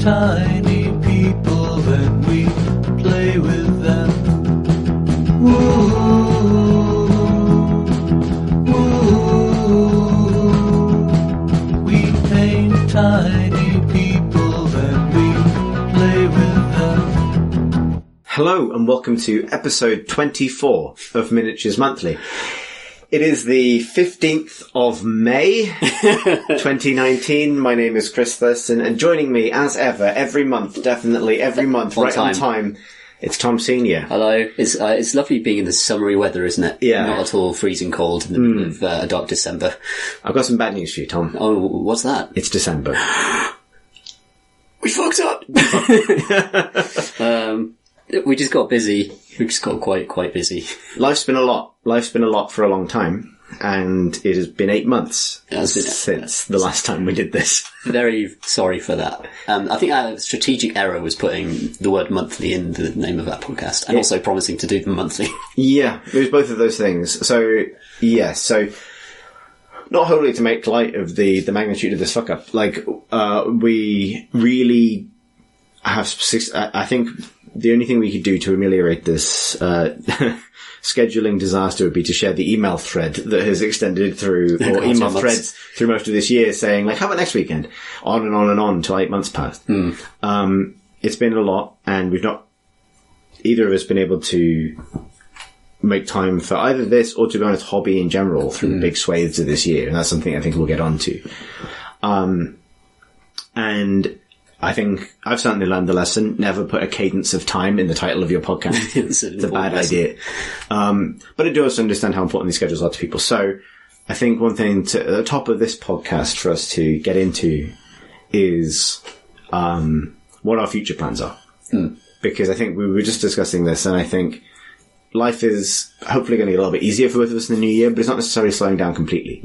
tiny people when we play with them. Woo, woo. We paint tiny people when we play with them. Hello and welcome to episode 24 of Miniatures Monthly. It is the 15th of May, 2019. My name is Chris Thurston, and joining me, as ever, every month, definitely every month, right on time, it's Tom Senior. Hello. It's lovely being in the summery weather, isn't it? Yeah. Not at all freezing cold in the middle of a dark December. I've got some bad news for you, Tom. Oh, what's that? It's December. We fucked up! We just got busy. We just got quite busy. Life's been a lot. Life's been a lot for a long time, and it has been 8 months since the last time we did this. Very sorry for that. I think our strategic error was putting the word monthly in the name of that podcast, and also promising to do them monthly. Yeah, it was both of those things. So, yes, not wholly to make light of the magnitude of this fuck up. We really have, I think the only thing we could do to ameliorate this scheduling disaster would be to share the email thread that has extended through, or email threads through most of this year saying, how about next weekend? On and on and on till 8 months passed. It's been a lot, and we've not, either of us, been able to make time for either this or, to be honest, hobby in general through big swathes of this year. And that's something I think we'll get onto. And I think I've certainly learned the lesson. Never put a cadence of time in the title of your podcast. It's a bad idea. But I do also understand how important these schedules are to people. So I think one thing at the top of this podcast for us to get into is what our future plans are. Because I think we were just discussing this, and I think life is hopefully going to get a little bit easier for both of us in the new year, but it's not necessarily slowing down completely.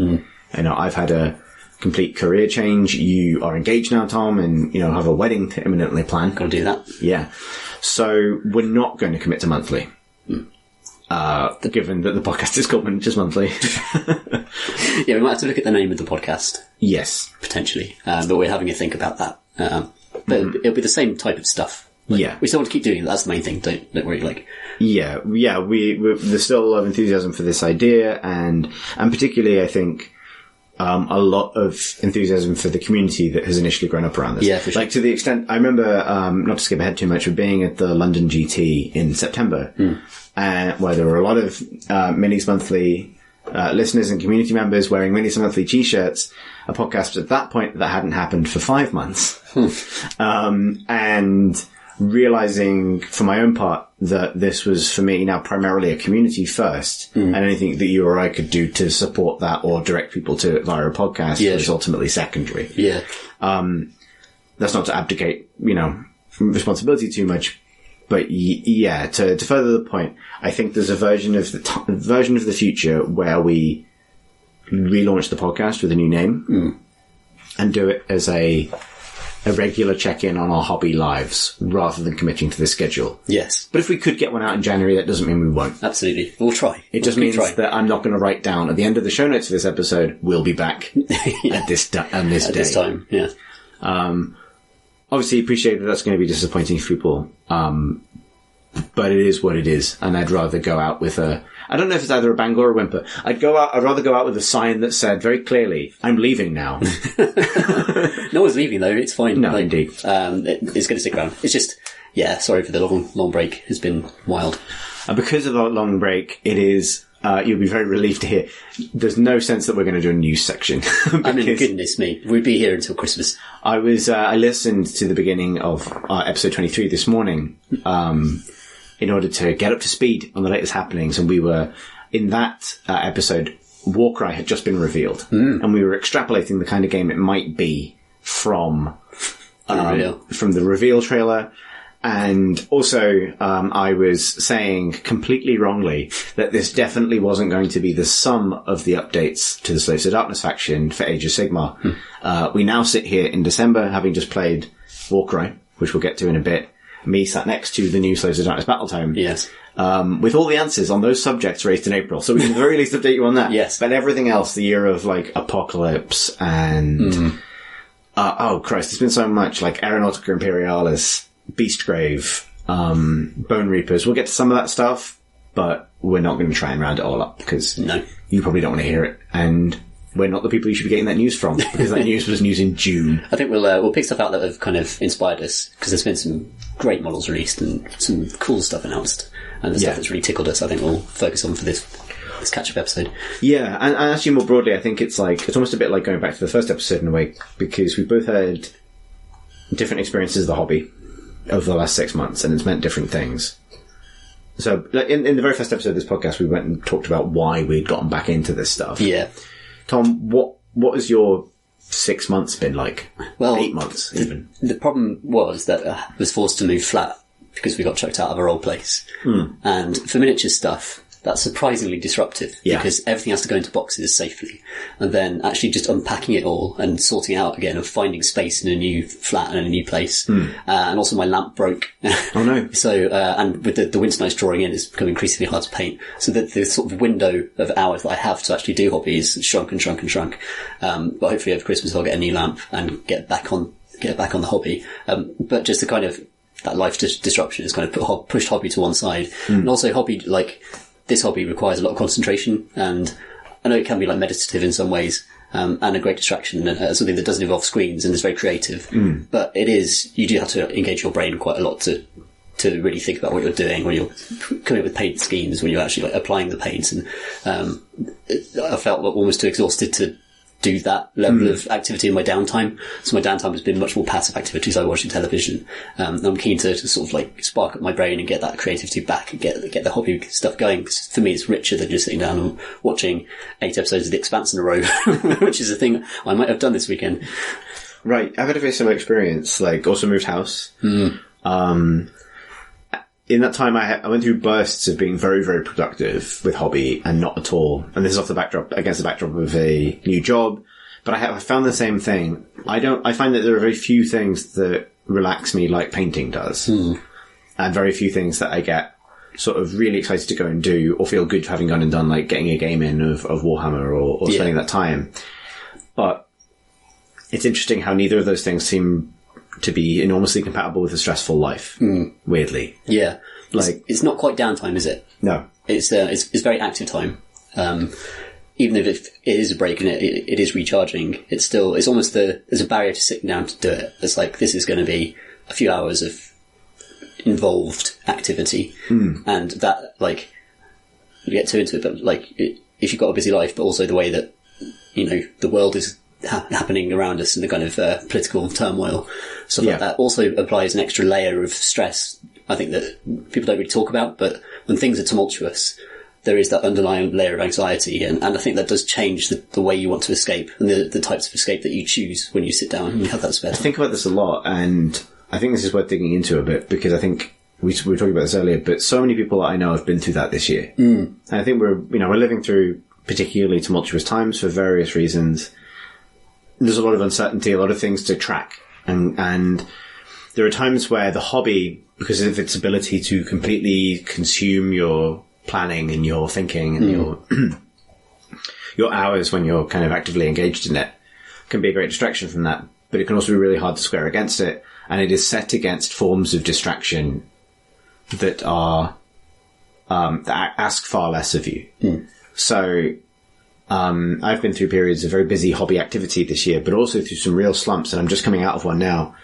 I know I've had a complete career change. You are engaged now, Tom, and have a wedding to imminently plan. Gotta do that. Yeah. So we're not going to commit to monthly. Given that the podcast is called Miniatures Monthly. Yeah, we might have to look at the name of the podcast. Yes. Potentially. But we're having a think about that. But it'll be the same type of stuff. We still want to keep doing it. That's the main thing. Don't worry. Yeah. There's still a lot of enthusiasm for this idea, and particularly, I think, a lot of enthusiasm for the community that has initially grown up around this. Yeah, for sure. To the extent, I remember, not to skip ahead too much, but being at the London GT in September, where there were a lot of Minis Monthly listeners and community members wearing Minis Monthly t-shirts, a podcast at that point that hadn't happened for 5 months. And realizing for my own part that this was for me now primarily a community first, and anything that you or I could do to support that or direct people to it via a podcast was ultimately secondary. That's not to abdicate, responsibility too much, but to further the point, I think there's a version of the future where we relaunch the podcast with a new name and do it as a regular check-in on our hobby lives rather than committing to this schedule. Yes. But if we could get one out in January, that doesn't mean we won't. Absolutely. We'll try. It just means that I'm not going to write down at the end of the show notes for this episode, we'll be back at this day. At this time, yeah. Obviously, appreciate that that's going to be disappointing for people. But it is what it is. And I'd rather go out with I don't know if it's either a bang or a whimper. I'd rather go out with a sign that said very clearly, I'm leaving now. No one's leaving though, it's fine. No, indeed. It's going to stick around. It's just, sorry for the long break. It's been wild. Because of the long break, it is, you'll be very relieved to hear, there's no sense that we're going to do a news section. I mean, goodness me. We'd be here until Christmas. I listened to the beginning of episode 23 this morning, in order to get up to speed on the latest happenings, and we were, in that episode, Warcry had just been revealed, and we were extrapolating the kind of game it might be from the reveal trailer, and also I was saying completely wrongly that this definitely wasn't going to be the sum of the updates to the Slaves of Darkness faction for Age of Sigmar. We now sit here in December, having just played Warcry, which we'll get to in a bit, me sat next to the new Slaves of Darkness Battletome. Yes. With all the answers on those subjects raised in April. So we can at the very least update you on that. Yes. But everything else, the year of, apocalypse and oh Christ, there's been so much, like Aeronautica Imperialis, Beastgrave, Bone Reapers. We'll get to some of that stuff, but we're not going to try and round it all up, because you probably don't want to hear it, and we're not the people you should be getting that news from, because that news was news in June. I think we'll pick stuff out that have kind of inspired us, because there's been some great models released and some cool stuff announced, and the stuff that's really tickled us, I think we'll focus on for this catch-up episode. Yeah, and actually more broadly, I think it's almost a bit like going back to the first episode in a way, because we both had different experiences of the hobby over the last 6 months, and it's meant different things. So, in the very first episode of this podcast, we went and talked about why we'd gotten back into this stuff. Yeah. Tom, what has your 6 months been like? Well, 8 months, even. The problem was that I was forced to move flat because we got chucked out of our old place. And for miniature stuff, that's surprisingly disruptive, because everything has to go into boxes safely. And then actually just unpacking it all and sorting out again of finding space in a new flat and in a new place. And also my lamp broke. Oh no. So, and with the winter nights drawing in, it's become increasingly hard to paint. So the sort of window of hours that I have to actually do hobbies shrunk and shrunk and shrunk. But hopefully over Christmas I'll get a new lamp and get back on the hobby. But just the kind of, that life disruption has kind of pushed hobby to one side. And also hobby, like, this hobby requires a lot of concentration, and I know it can be like meditative in some ways, and a great distraction, and something that doesn't involve screens and is very creative. But you do have to engage your brain quite a lot to really think about what you're doing when you're coming up with paint schemes, when you're actually like applying the paints. And I felt almost too exhausted to do that level of activity in my downtime. So my downtime has been much more passive activities, like watching television. And I'm keen to sort of like spark up my brain and get that creativity back and get the hobby stuff going. Because for me, it's richer than just sitting down and watching 8 episodes of The Expanse in a row, which is a thing I might have done this weekend. Right. I've had a very similar experience, like also moved house. In that time, I went through bursts of being very, very productive with hobby and not at all. And this is against the backdrop of a new job. But I found the same thing. I find that there are very few things that relax me like painting does. And very few things that I get sort of really excited to go and do or feel good having gone and done, like getting a game in of Warhammer or spending that time. But it's interesting how neither of those things seem to be enormously compatible with a stressful life. Weirdly. Yeah. Like, it's not quite downtime, is it? No. It's very active time. Even if it is a break and it is recharging, it's almost there's a barrier to sitting down to do it. It's like, this is going to be a few hours of involved activity. And that, like, we'll get too into it, but like, if you've got a busy life, but also the way that, the world is happening around us and the kind of political turmoil, stuff like that, also applies an extra layer of stress, I think, that people don't really talk about. But when things are tumultuous, there is that underlying layer of anxiety, and I think that does change the way you want to escape and the types of escape that you choose when you sit down and you have that spare time. I think about this a lot, and I think this is worth digging into a bit, because I think we were talking about this earlier, but so many people that I know have been through that this year. And I think we're living through particularly tumultuous times for various reasons. There's a lot of uncertainty, a lot of things to track, and there are times where the hobby, because of its ability to completely consume your planning and your thinking and your hours when you're kind of actively engaged in it, can be a great distraction from that. But it can also be really hard to square against it, and it is set against forms of distraction that are that ask far less of you. So I've been through periods of very busy hobby activity this year, but also through some real slumps, and I'm just coming out of one now.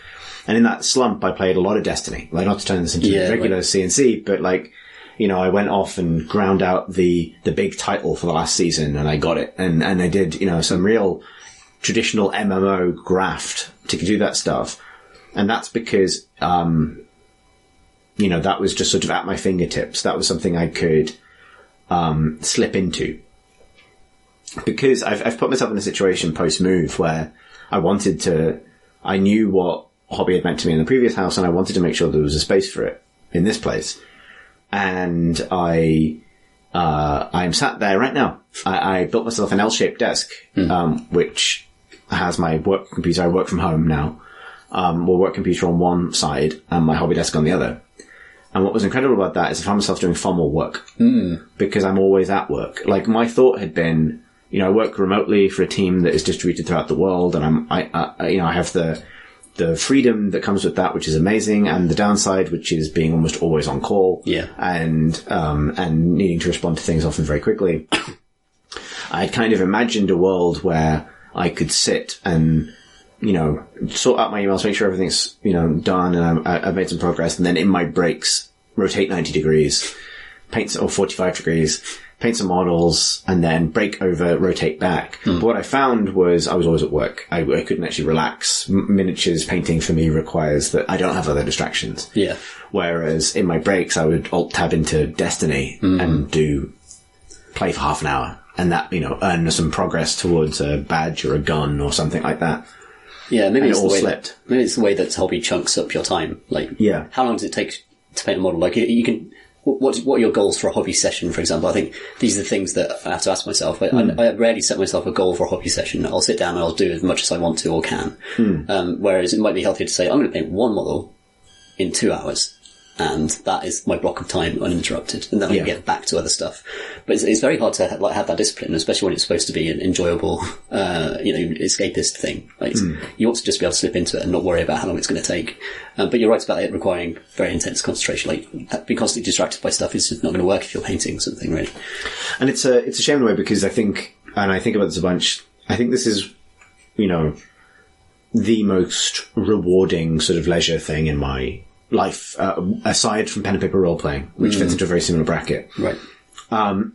And in that slump, I played a lot of Destiny. Like, not to turn this into regular CNC, but like, I went off and ground out the big title for the last season, and I got it. And I did, some real traditional MMO graft to do that stuff. And that's because, that was just sort of at my fingertips. That was something I could slip into. Because I've put myself in a situation post-move where I knew what hobby had meant to me in the previous house, and I wanted to make sure there was a space for it in this place. And I am sat there right now. I built myself an L-shaped desk, which has my work computer. I work from home now. Work computer on one side and my hobby desk on the other. And what was incredible about that is I found myself doing far more work. Because I'm always at work. Like, my thought had been, I work remotely for a team that is distributed throughout the world, and I have the freedom that comes with that, which is amazing, and the downside, which is being almost always on call. Yeah. And needing to respond to things often very quickly. I had kind of imagined a world where I could sit and, sort out my emails, make sure everything's, done, and I've made some progress, and then in my breaks, rotate 90 degrees, or 45 degrees, paint some models, and then break over, rotate back. But what I found was I was always at work. I couldn't actually relax. Miniatures painting for me requires that I don't have other distractions. Yeah. Whereas in my breaks, I would alt-tab into Destiny and play for half an hour. And that, earn some progress towards a badge or a gun or something like that. Yeah, maybe and it's it all the way slipped. Maybe it's the way that hobby chunks up your time. Like, yeah. How long does it take to paint a model? Like, you can... What are your goals for a hobby session, for example? I think these are the things that I have to ask myself. I rarely set myself a goal for a hobby session. I'll sit down and I'll do as much as I want to or can. Whereas it might be healthier to say, I'm going to paint one model in 2 hours. And that is my block of time uninterrupted. And then I can get back to other stuff. But it's very hard to have that discipline, especially when it's supposed to be an enjoyable, escapist thing. Like, you want to just be able to slip into it and not worry about how long it's going to take. But you're right about it requiring very intense concentration. Like, being constantly distracted by stuff is just not going to work if you're painting something, really. And it's a shame in a way, because I think about this a bunch, I think this is, the most rewarding sort of leisure thing in my life, aside from pen and paper role playing, which fits into a very similar bracket. Right. And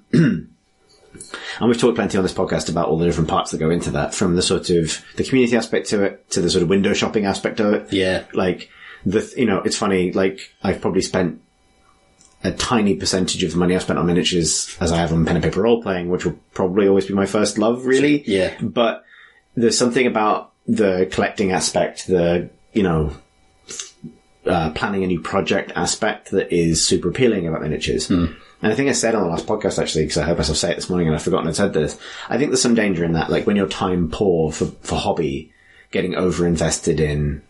we've talked plenty on this podcast about all the different parts that go into that, from the sort of the community aspect to it, to the sort of window shopping aspect of it. Yeah. Like, it's funny, like, I've probably spent a tiny percentage of the money I've spent on miniatures as I have on pen and paper role playing, which will probably always be my first love, really. Yeah. But there's something about the collecting aspect, the, planning a new project aspect that is super appealing about miniatures. And I think I said on the last podcast, actually, because I heard myself say it this morning and I've forgotten I'd said this, I think there's some danger in that, like when you're time poor for hobby, getting over-invested in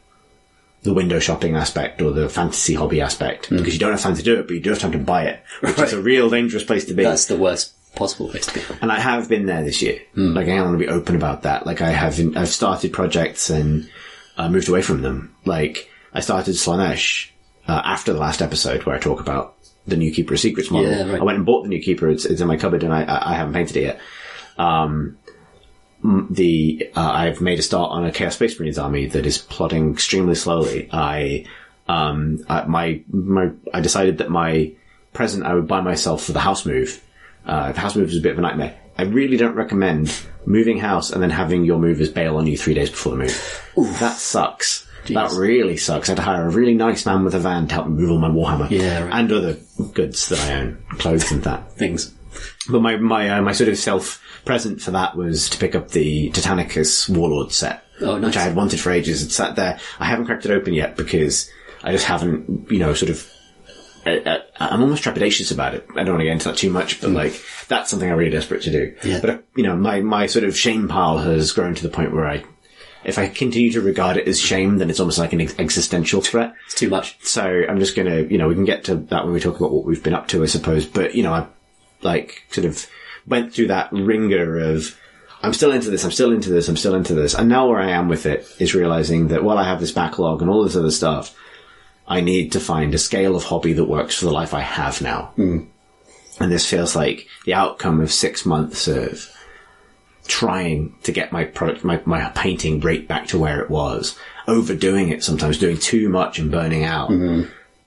the window shopping aspect or the fantasy hobby aspect, because you don't have time to do it, but you do have time to buy it, which is a real dangerous place to be. That's the worst possible place to be. And I have been there this year. Like, I want to be open about that. Like, I've started projects and moved away from them. Like, I started Slanesh after the last episode where I talk about the New Keeper of Secrets model. Yeah, right. I went and bought the New Keeper. It's in my cupboard and I haven't painted it yet. I've made a start on a Chaos Space Marines army that is plodding extremely slowly. I decided that my present I would buy myself for the house move. The house move is a bit of a nightmare. I really don't recommend moving house and then having your movers bail on you 3 days before the move. Oof. That sucks. Jeez. That really sucks. I had to hire a really nice man with a van to help me move all my Warhammer. Yeah, right. And other goods that I own. Clothes and that. Things. But my sort of self-present for that was to pick up the Titanicus Warlord set. Oh, nice. Which I had wanted for ages. It sat there. I haven't cracked it open yet because I just haven't, sort of... I'm almost trepidatious about it. I don't want to get into that too much, but like, that's something I'm really desperate to do. Yeah. But, my sort of shame pile has grown to the point where if I continue to regard it as shame, then it's almost like an existential threat. It's too much. So I'm just gonna, we can get to that when we talk about what we've been up to, I suppose. But, I sort of went through that ringer of, I'm still into this. And now where I am with it is realizing that while I have this backlog and all this other stuff, I need to find a scale of hobby that works for the life I have now. And this feels like the outcome of 6 months of trying to get my product, my painting rate back to where it was, overdoing it sometimes, doing too much and burning out.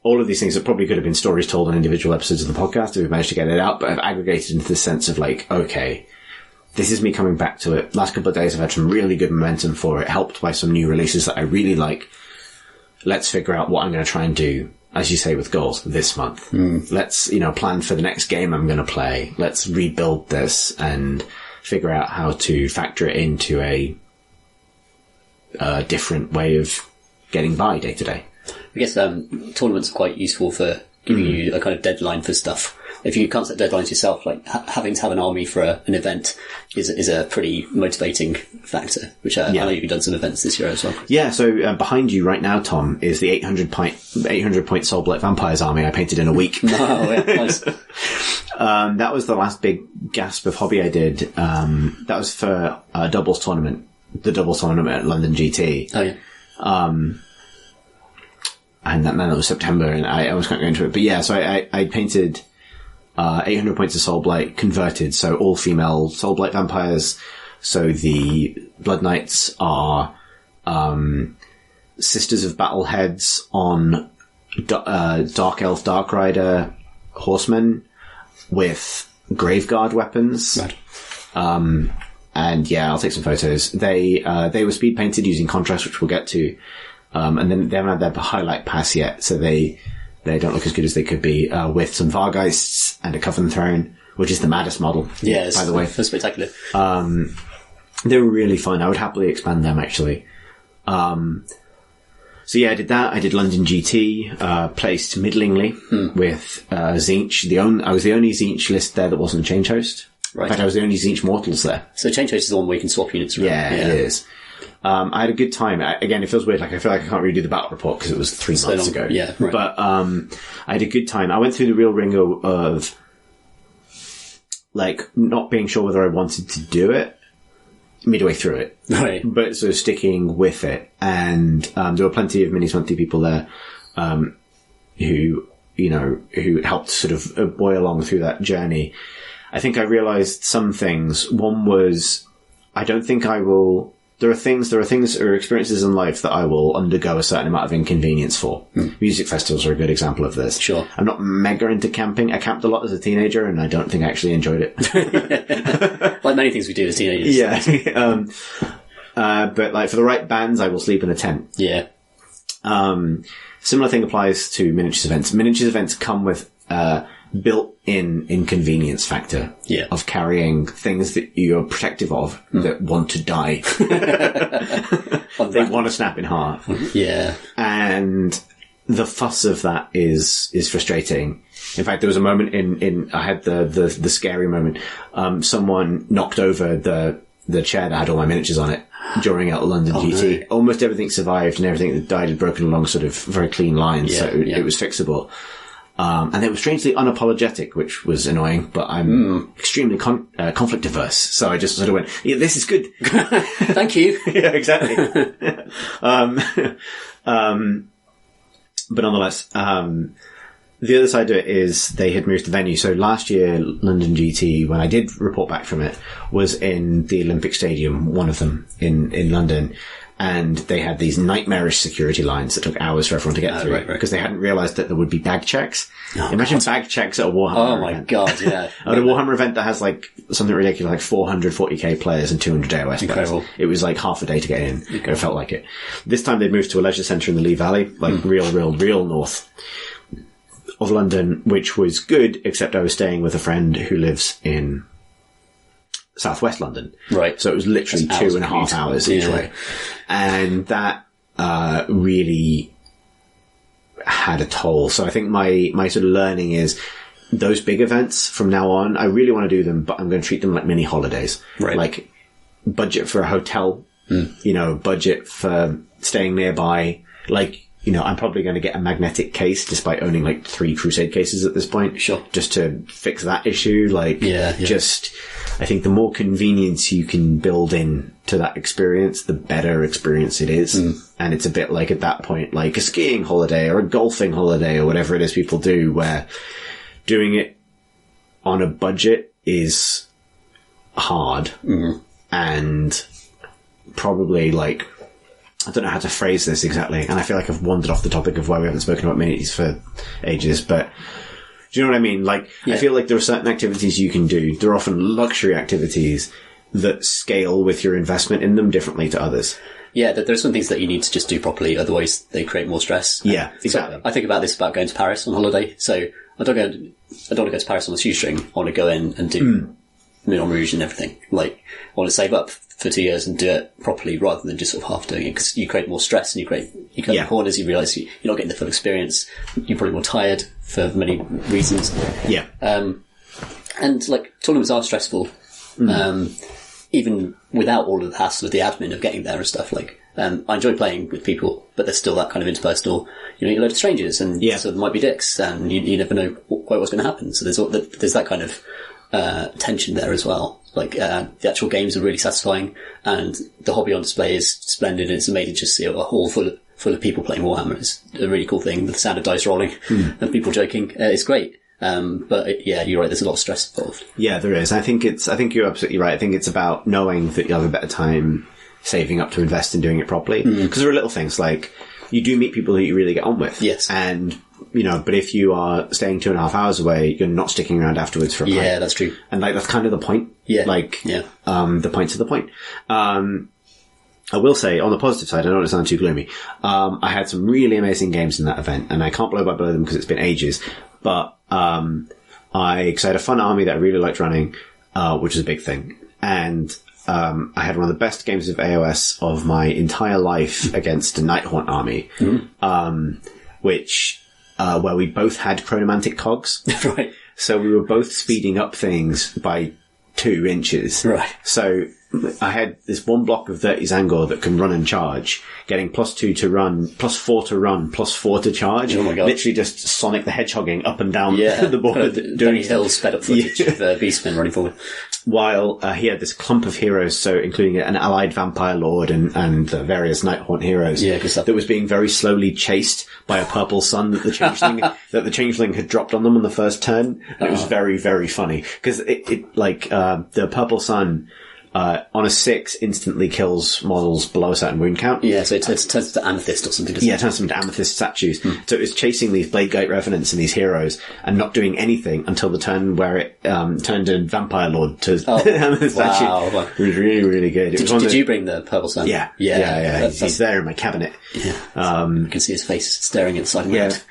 All of these things that probably could have been stories told on individual episodes of the podcast if we've managed to get it out, but I've aggregated into this sense of like, okay, this is me coming back to it. Last couple of days I've had some really good momentum for it, helped by some new releases that I really like. Let's figure out what I'm going to try and do, as you say, with goals this month. Let's, plan for the next game I'm going to play. Let's rebuild this and figure out how to factor it into a different way of getting by day to day. I guess tournaments are quite useful for giving you a kind of deadline for stuff. If you can't set deadlines yourself, like having to have an army for an event is a pretty motivating factor, which I know you've done some events this year as well. Yeah, so behind you right now, Tom, is the 800 point Soul Blight Vampires army I painted in a week. Oh, yeah, nice. That was the last big gasp of hobby I did. That was for a doubles tournament, the doubles tournament at London GT. Oh, yeah. And that was September, and I was can't go into it. But yeah, so I painted 800 points of Soulblight converted, so all female Soulblight vampires. So the Blood Knights are Sisters of Battleheads on Dark Elf, Dark Rider horsemen with Graveguard weapons. Right. And yeah, I'll take some photos. They were speed painted using contrast, which we'll get to. And then they haven't had their highlight pass yet, so they don't look as good as they could be, with some Vargeists and a Coven Throne, which is the maddest model. Yeah, by the way. That's spectacular. They were really fun. I would happily expand them, actually. So yeah, I did that. I did London GT, placed middlingly with Tzeentch. I was the only Tzeentch list there that wasn't a change host. Right. In fact, I was the only Tzeentch Mortals there. So change host is the one where you can swap units around. Yeah, it is. I had a good time. Again, it feels weird. Like, I feel like I can't really do the battle report because it was 3 months ago. Yeah, right. But I had a good time. I went through the real ringer of like not being sure whether I wanted to do it midway through it, Right. but sort of sticking with it. And there were plenty of Minis Monthly people there who helped sort of buoy along through that journey. I think I realized some things. One was, I don't think I will. There are things or experiences in life that I will undergo a certain amount of inconvenience for. Music festivals are a good example of this. Sure. I'm not mega into camping. I camped a lot as a teenager, and I don't think I actually enjoyed it. Like many things we do as teenagers. Yeah. But like for the right bands, I will sleep in a tent. Yeah. Similar thing applies to miniatures events. Miniatures events come with built-in inconvenience factor of carrying things that you're protective of that want to die. They want to snap in half. Yeah. And the fuss of that is frustrating. In fact, there was a moment I had the scary moment. Someone knocked over the chair that had all my miniatures on it during out London GT. No. Almost everything survived, and everything that died had broken along sort of very clean lines, so it was fixable. And it was strangely unapologetic, which was annoying, but I'm extremely conflict averse. So I just sort of went, yeah, this is good. Thank you. Yeah, exactly. But nonetheless, the other side of it is they had moved the venue. So last year, London GT, when I did report back from it, was in the Olympic Stadium, one of them in London. And they had these nightmarish security lines that took hours for everyone to get through because they hadn't realised that there would be bag checks. Imagine bag checks at a Warhammer event. Oh my god, yeah. At a Warhammer event that has like something ridiculous, like 440k players and 200 AOS Incredible. players. It was like half a day to get in. It felt like it. This time they'd moved to a leisure centre in the Lee Valley, like real north of London, which was good, except I was staying with a friend who lives in southwest London. Right. So it was literally 2.5 hours each way. And that really had a toll. So I think my sort of learning is those big events from now on, I really want to do them, but I'm going to treat them like mini holidays. Right. Like budget for a hotel, budget for staying nearby. Like, I'm probably going to get a magnetic case despite owning like 3 Crusade cases at this point. Sure. Just to fix that issue. Like, I think the more convenience you can build in to that experience, the better experience it is. And it's a bit like at that point, like a skiing holiday or a golfing holiday or whatever it is people do, where doing it on a budget is hard and probably like, I don't know how to phrase this exactly, and I feel like I've wandered off the topic of why we haven't spoken about minis for ages, but do you know what I mean? Like, I feel like there are certain activities you can do. They're often luxury activities that scale with your investment in them differently to others. Yeah, there's some things that you need to just do properly, otherwise they create more stress. Yeah, exactly. So I think about this about going to Paris on holiday. So I don't want to go to Paris on a shoestring. I want to go in and do Moulin Rouge and everything. Like, I want to save up for 2 years and do it properly rather than just sort of half doing it, because you create more stress and you cut corners, you realise you're not getting the full experience, you're probably more tired for many reasons. Yeah. And like, tournaments are stressful, even without all of the hassle of the admin of getting there and stuff. Like, I enjoy playing with people, but there's still that kind of interpersonal, you know, a load of strangers, and so there might be dicks, and you never know quite what's going to happen. So there's that kind of tension there as well. Like, the actual games are really satisfying, and the hobby on display is splendid, and it's amazing to see a hall full of people playing Warhammer. It's a really cool thing. The sound of dice rolling and people joking, it's great. But you're right, there's a lot of stress involved. Yeah, there is. I think you're absolutely right. I think it's about knowing that you'll have a better time saving up to invest in doing it properly. Because there are little things like, you do meet people that you really get on with. Yes. And, you know, but if you are staying 2.5 hours away, you're not sticking around afterwards for a pint. Yeah, that's true. And like, that's kind of the point. Yeah. Like, the point's the point. I will say, on the positive side, I don't want to sound too gloomy, I had some really amazing games in that event, and I can't blow by them because it's been ages, but, I had a fun army that I really liked running, which is a big thing. And, I had one of the best games of AOS of my entire life against a Nighthaunt army, where we both had chronomantic cogs. Right. So we were both speeding up things by 2 inches. Right. So I had this one block of 30 Zangor that can run and charge, getting +2 to run, +4 to run, +4 to charge. Oh my god. Literally just Sonic the Hedgehogging up and down the board. Doing Hill's sped up footage of Beastmen running forward. While he had this clump of heroes, so including an allied vampire lord and various Nighthaunt heroes, that was being very slowly chased by a purple sun that the changeling had dropped on them on the first turn. And it was very, very funny because the purple sun on a 6 instantly kills models below a certain wound count. Yeah, so it turns to amethyst or something. It turns them into amethyst statues. So it was chasing these Blade Gate Revenants and these heroes and not doing anything until the turn where it turned a Vampire Lord to amethyst statue. Wow. It was really, really good. Did you bring the purple sun? Yeah. He's there in my cabinet. Yeah. I can see his face staring at the side of my head.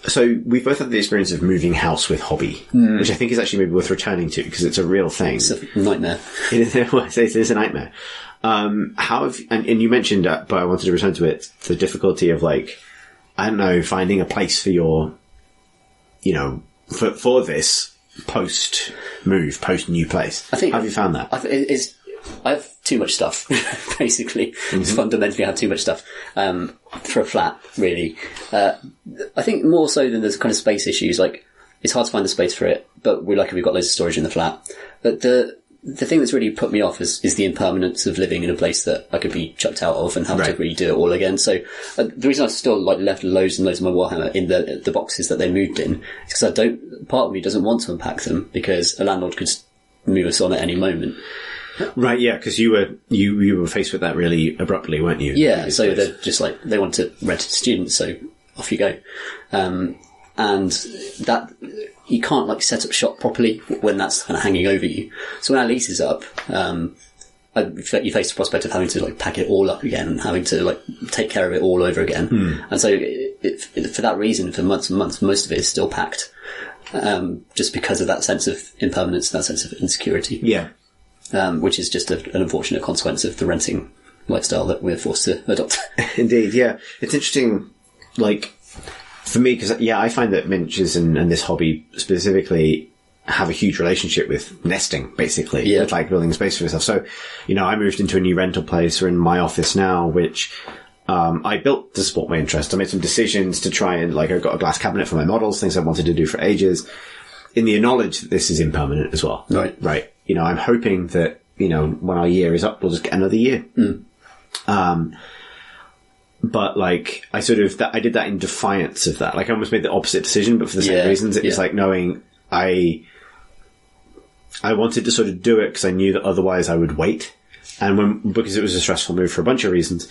So we've both had the experience of moving house with hobby, which I think is actually maybe worth returning to because it's a real thing. It's a nightmare. It is a nightmare. And you mentioned, but I wanted to return to it, the difficulty of finding a place for your, for this post-move, post-new place. How have you found that? I have too much stuff, basically. It's fundamentally I have too much stuff for a flat, really. I think more so than there's kind of space issues. Like, it's hard to find the space for it, but we've got loads of storage in the flat. But the thing that's really put me off is the impermanence of living in a place that I could be chucked out of and have to really do it all again. So the reason I still left loads and loads of my Warhammer in the boxes that they moved in is because part of me doesn't want to unpack them because a landlord could move us on at any moment. Right, yeah, because you were faced with that really abruptly, weren't you? Yeah, so they're just they want to rent it to students, so off you go. And that, you can't set up shop properly when that's kind of hanging over you. So when our lease is up, you face the prospect of having to pack it all up again and having to take care of it all over again. And so for that reason, for months and months, most of it is still packed. Just because of that sense of impermanence, that sense of insecurity. Yeah. Which is just an unfortunate consequence of the renting lifestyle that we're forced to adopt. Indeed, yeah. It's interesting, for me, because, I find that miniatures and this hobby specifically have a huge relationship with nesting, basically. Yeah. With, building space for yourself. So, I moved into a new rental place. We're in my office now, which I built to support my interest. I made some decisions to try and, I've got a glass cabinet for my models, things I wanted to do for ages, in the knowledge that this is impermanent as well. Right. I'm hoping that, when our year is up, we'll just get another year. But I did that in defiance of that. I almost made the opposite decision, but for the same reasons. It was knowing I wanted to sort of do it because I knew that otherwise I would wait. And because it was a stressful move for a bunch of reasons,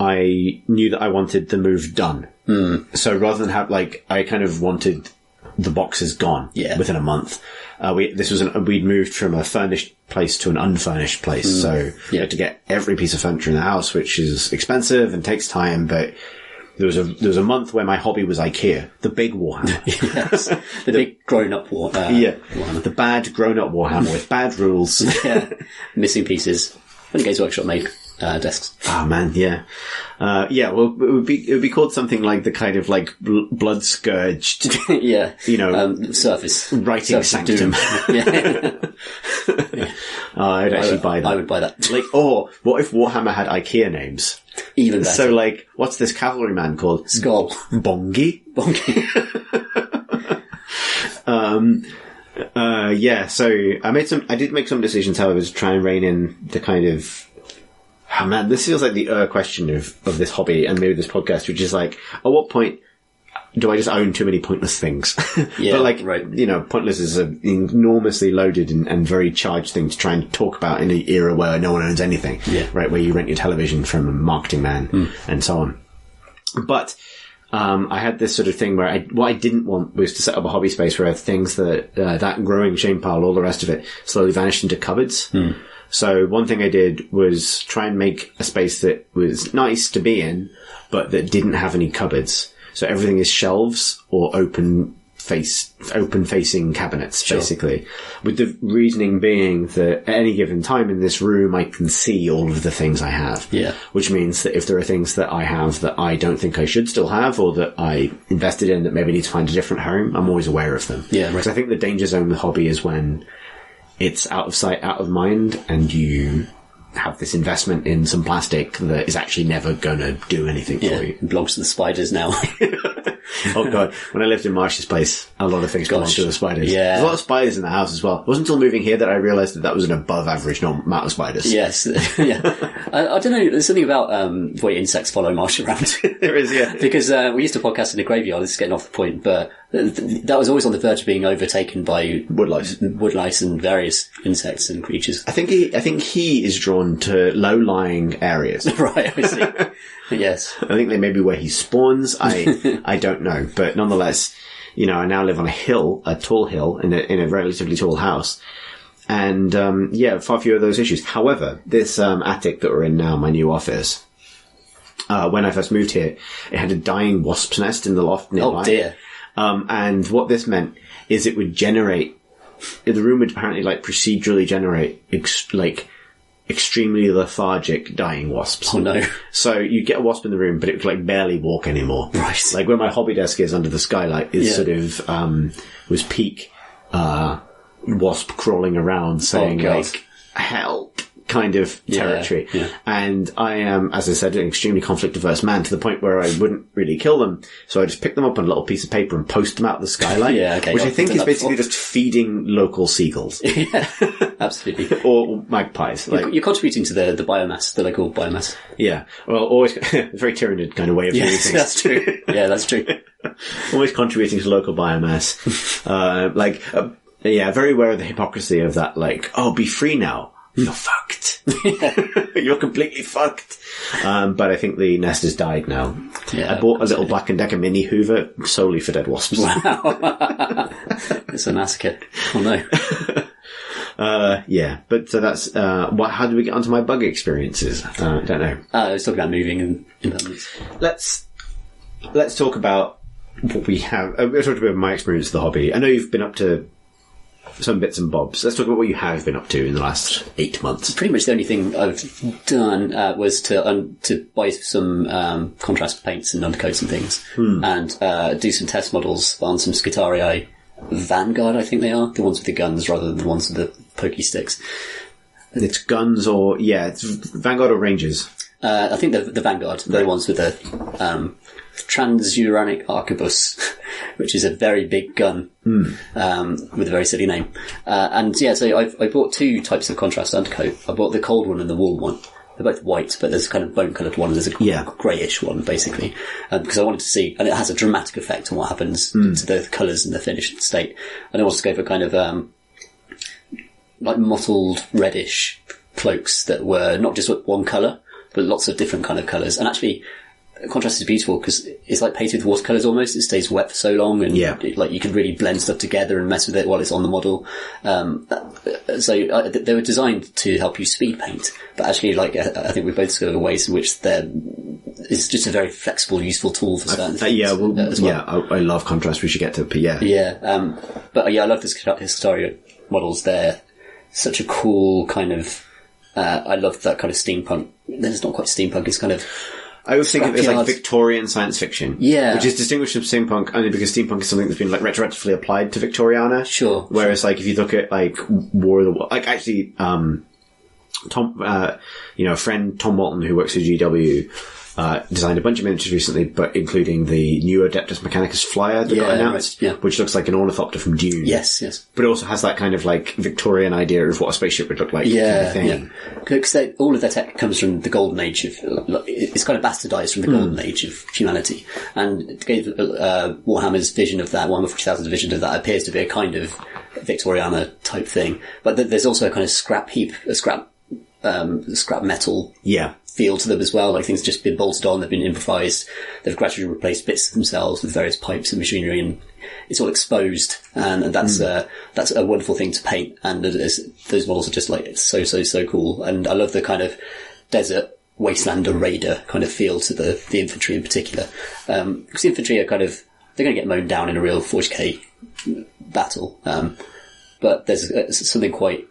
I knew that I wanted the move done. So rather than have, I kind of wanted the boxes gone within a month. We'd moved from a furnished place to an unfurnished place. So we had to get every piece of furniture in the house, which is expensive and takes time. But there was a month where my hobby was IKEA, the big Warhammer. Yes. The big grown-up Warhammer. The bad grown-up Warhammer with bad rules. Missing pieces. When Games Workshop made desks. Oh man, yeah. Well, it would be called something like the kind of like blood scourged, Yeah. surface Writing sanctum. Yeah. Oh, I'd actually buy that. I would buy that. Like, or what if Warhammer had IKEA names? Even better. So, like, what's this cavalryman called? Skull. Bongi? Bonky. So I did make some decisions, however, to try and rein in the kind of, oh man, this feels like the question of this hobby and maybe this podcast, which is like, at what point do I just own too many pointless things? Yeah, but like, right. Pointless is an enormously loaded and very charged thing to try and talk about in an era where no one owns anything. Yeah. Right, where you rent your television from a marketing man and so on. But I had this sort of thing where what I didn't want was to set up a hobby space where things that growing shame pile, all the rest of it, slowly vanished into cupboards. So one thing I did was try and make a space that was nice to be in, but that didn't have any cupboards. So everything is shelves or open facing cabinets, Sure. basically. With the reasoning being that at any given time in this room, I can see all of the things I have. Yeah. Which means that if there are things that I have that I don't think I should still have, or that I invested in that maybe need to find a different home, I'm always aware of them. Yeah, right. Because I think the danger zone with hobby is when it's out of sight, out of mind, and you have this investment in some plastic that is actually never going to do anything for you. It belongs to the spiders now. Oh god, when I lived in Marsh's place, a lot of things belonged to the spiders. Yeah. There's a lot of spiders in the house as well. It wasn't until moving here that I realised that was an above average amount of spiders. Yes. Yeah. I don't know, there's something about the way insects follow Marsh around. There is, yeah. Because we used to podcast in the graveyard, this is getting off the point, but that was always on the verge of being overtaken by woodlice and various insects and creatures. I think he is drawn to low-lying areas. Right, I see. Yes. I think they may be where he spawns. I don't know, but nonetheless, I now live on a tall hill in a relatively tall house, and far fewer of those issues. However, this attic that we're in now, my new office, when I first moved here, it had a dying wasp's nest in the loft nearby. Oh dear. And what this meant is it would generate. The room would apparently procedurally generate extremely lethargic dying wasps. Oh no. So you get a wasp in the room, but it could barely walk anymore. Right. Like where my hobby desk is under the skylight is sort of, was peak, wasp crawling around saying help kind of territory. Yeah. And I am, as I said, an extremely conflict averse man to the point where I wouldn't really kill them. So I just pick them up on a little piece of paper and post them out the skylight. Yeah, okay. Which I think is basically just feeding local seagulls. Yeah, absolutely. Or magpies. You're contributing to the biomass, the local biomass. Yeah. Well, always a very tyrannid kind of way of doing things. That's true. Yeah, that's true. Always contributing to local biomass. Very aware of the hypocrisy of that, be free now. You're fucked. You're completely fucked. But I think the nest has died now. Yeah, I bought a little Black & Decker mini Hoover solely for dead wasps. Wow. It's a massacre. Oh no. But so that's, how did we get onto my bug experiences? Don't know. I was talking about moving and impermanence. Let's talk about what we have. We'll talk about my experience with the hobby. I know you've been up to some bits and bobs. Let's talk about what you have been up to in the last 8 months. Pretty much the only thing I've done was to buy some contrast paints and undercoats and things, and do some test models on some Skitarii Vanguard, I think they are, the ones with the guns rather than the ones with the pokey sticks. It's guns it's Vanguard or Rangers? I think the Vanguard, the ones with the Transuranic Arquebus, which is a very big gun with a very silly name. So I bought two types of contrast undercoat. I bought the cold one and the wool one. They're both white, but there's a kind of bone-coloured one. There's a greyish one, basically, because I wanted to see, and it has a dramatic effect on what happens to the colours in the finished state. And I wanted to go for kind of mottled reddish cloaks that were not just one colour, but lots of different kind of colours. And actually, contrast is beautiful because it's like painted with watercolours almost. It stays wet for so long, and you can really blend stuff together and mess with it while it's on the model. They were designed to help you speed paint, but actually, I think we both discovered ways in which it's just a very flexible, useful tool for certain things. I love contrast. We should get to it, but I love the Skitarii models. They're such a cool kind of I love that kind of steampunk. It's not quite steampunk, it's kind of... I always think of it as like Victorian science fiction. Yeah. Which is distinguished from steampunk only because steampunk is something that's been like retroactively applied to Victoriana. Sure. Whereas like if you look at like War of the Worlds, like actually, Tom, a friend, Tom Walton, who works for GW, designed a bunch of miniatures recently, but including the new Adeptus Mechanicus flyer that got announced, which looks like an ornithopter from Dune. Yes. But it also has that kind of like Victorian idea of what a spaceship would look like. Yeah, kind of thing. Because all of their tech comes from the golden age of... It's kind of bastardized from the golden age of humanity. And it gave Warhammer's vision of that, Warhammer 40,000's vision of that, appears to be a kind of Victoriana type thing. But there's also a kind of scrap metal feel to them as well. Like things have just been bolted on, they've been improvised, they've gradually replaced bits of themselves with various pipes and machinery, and it's all exposed. And that's a wonderful thing to paint. And those models are just like so cool. And I love the kind of desert wastelander raider kind of feel to the infantry in particular. Because the infantry are kind of, they're going to get mown down in a real 40k battle. But there's something quite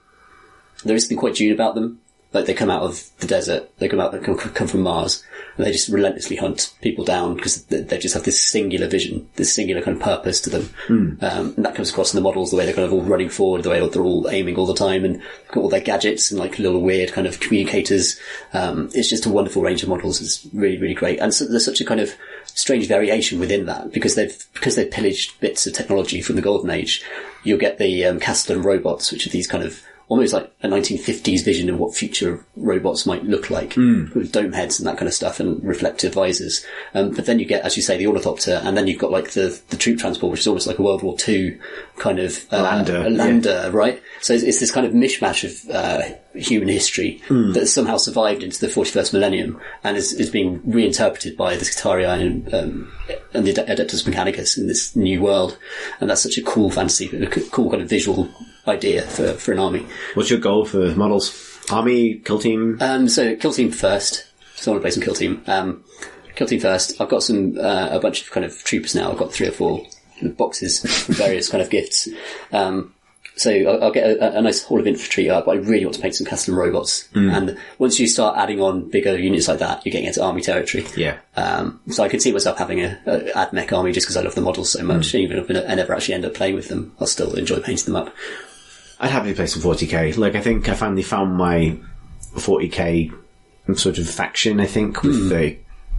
Dune about them. Like they come out of the desert, they come from Mars, and they just relentlessly hunt people down because they just have this singular vision, this singular kind of purpose to them. And that comes across in the models, the way they're kind of all running forward, the way they're all aiming all the time, and got all their gadgets and like little weird kind of communicators. It's just a wonderful range of models. It's really, really great. And so there's such a kind of strange variation within that because they've pillaged bits of technology from the Golden Age. You'll get the Castellan robots, which are these kind of almost like a 1950s vision of what future robots might look like, with dome heads and that kind of stuff and reflective visors. But then you get, as you say, the ornithopter, and then you've got like the troop transport, which is almost like a World War II kind of lander, right? So it's this kind of mishmash of human history that has somehow survived into the 41st millennium and is being reinterpreted by the Skitarii and the Adeptus Mechanicus in this new world. And that's such a cool fantasy, a cool kind of visual idea for an army. What's your goal for models? Army, kill team? So kill team first. So I want to play some kill team. Kill team first. I've got a bunch of kind of troopers now. I've got 3 or 4 boxes with various kind of gifts. So I'll get a nice hall of infantry, but I really want to paint some Castellan robots. And once you start adding on bigger units like that, you're getting into army territory. Yeah. So I could see myself having a AdMech army just because I love the models so much. Even if I never actually end up playing with them, I'll still enjoy painting them up. I'd happily play some 40k. Like, I think I finally found my 40k sort of faction, I think, with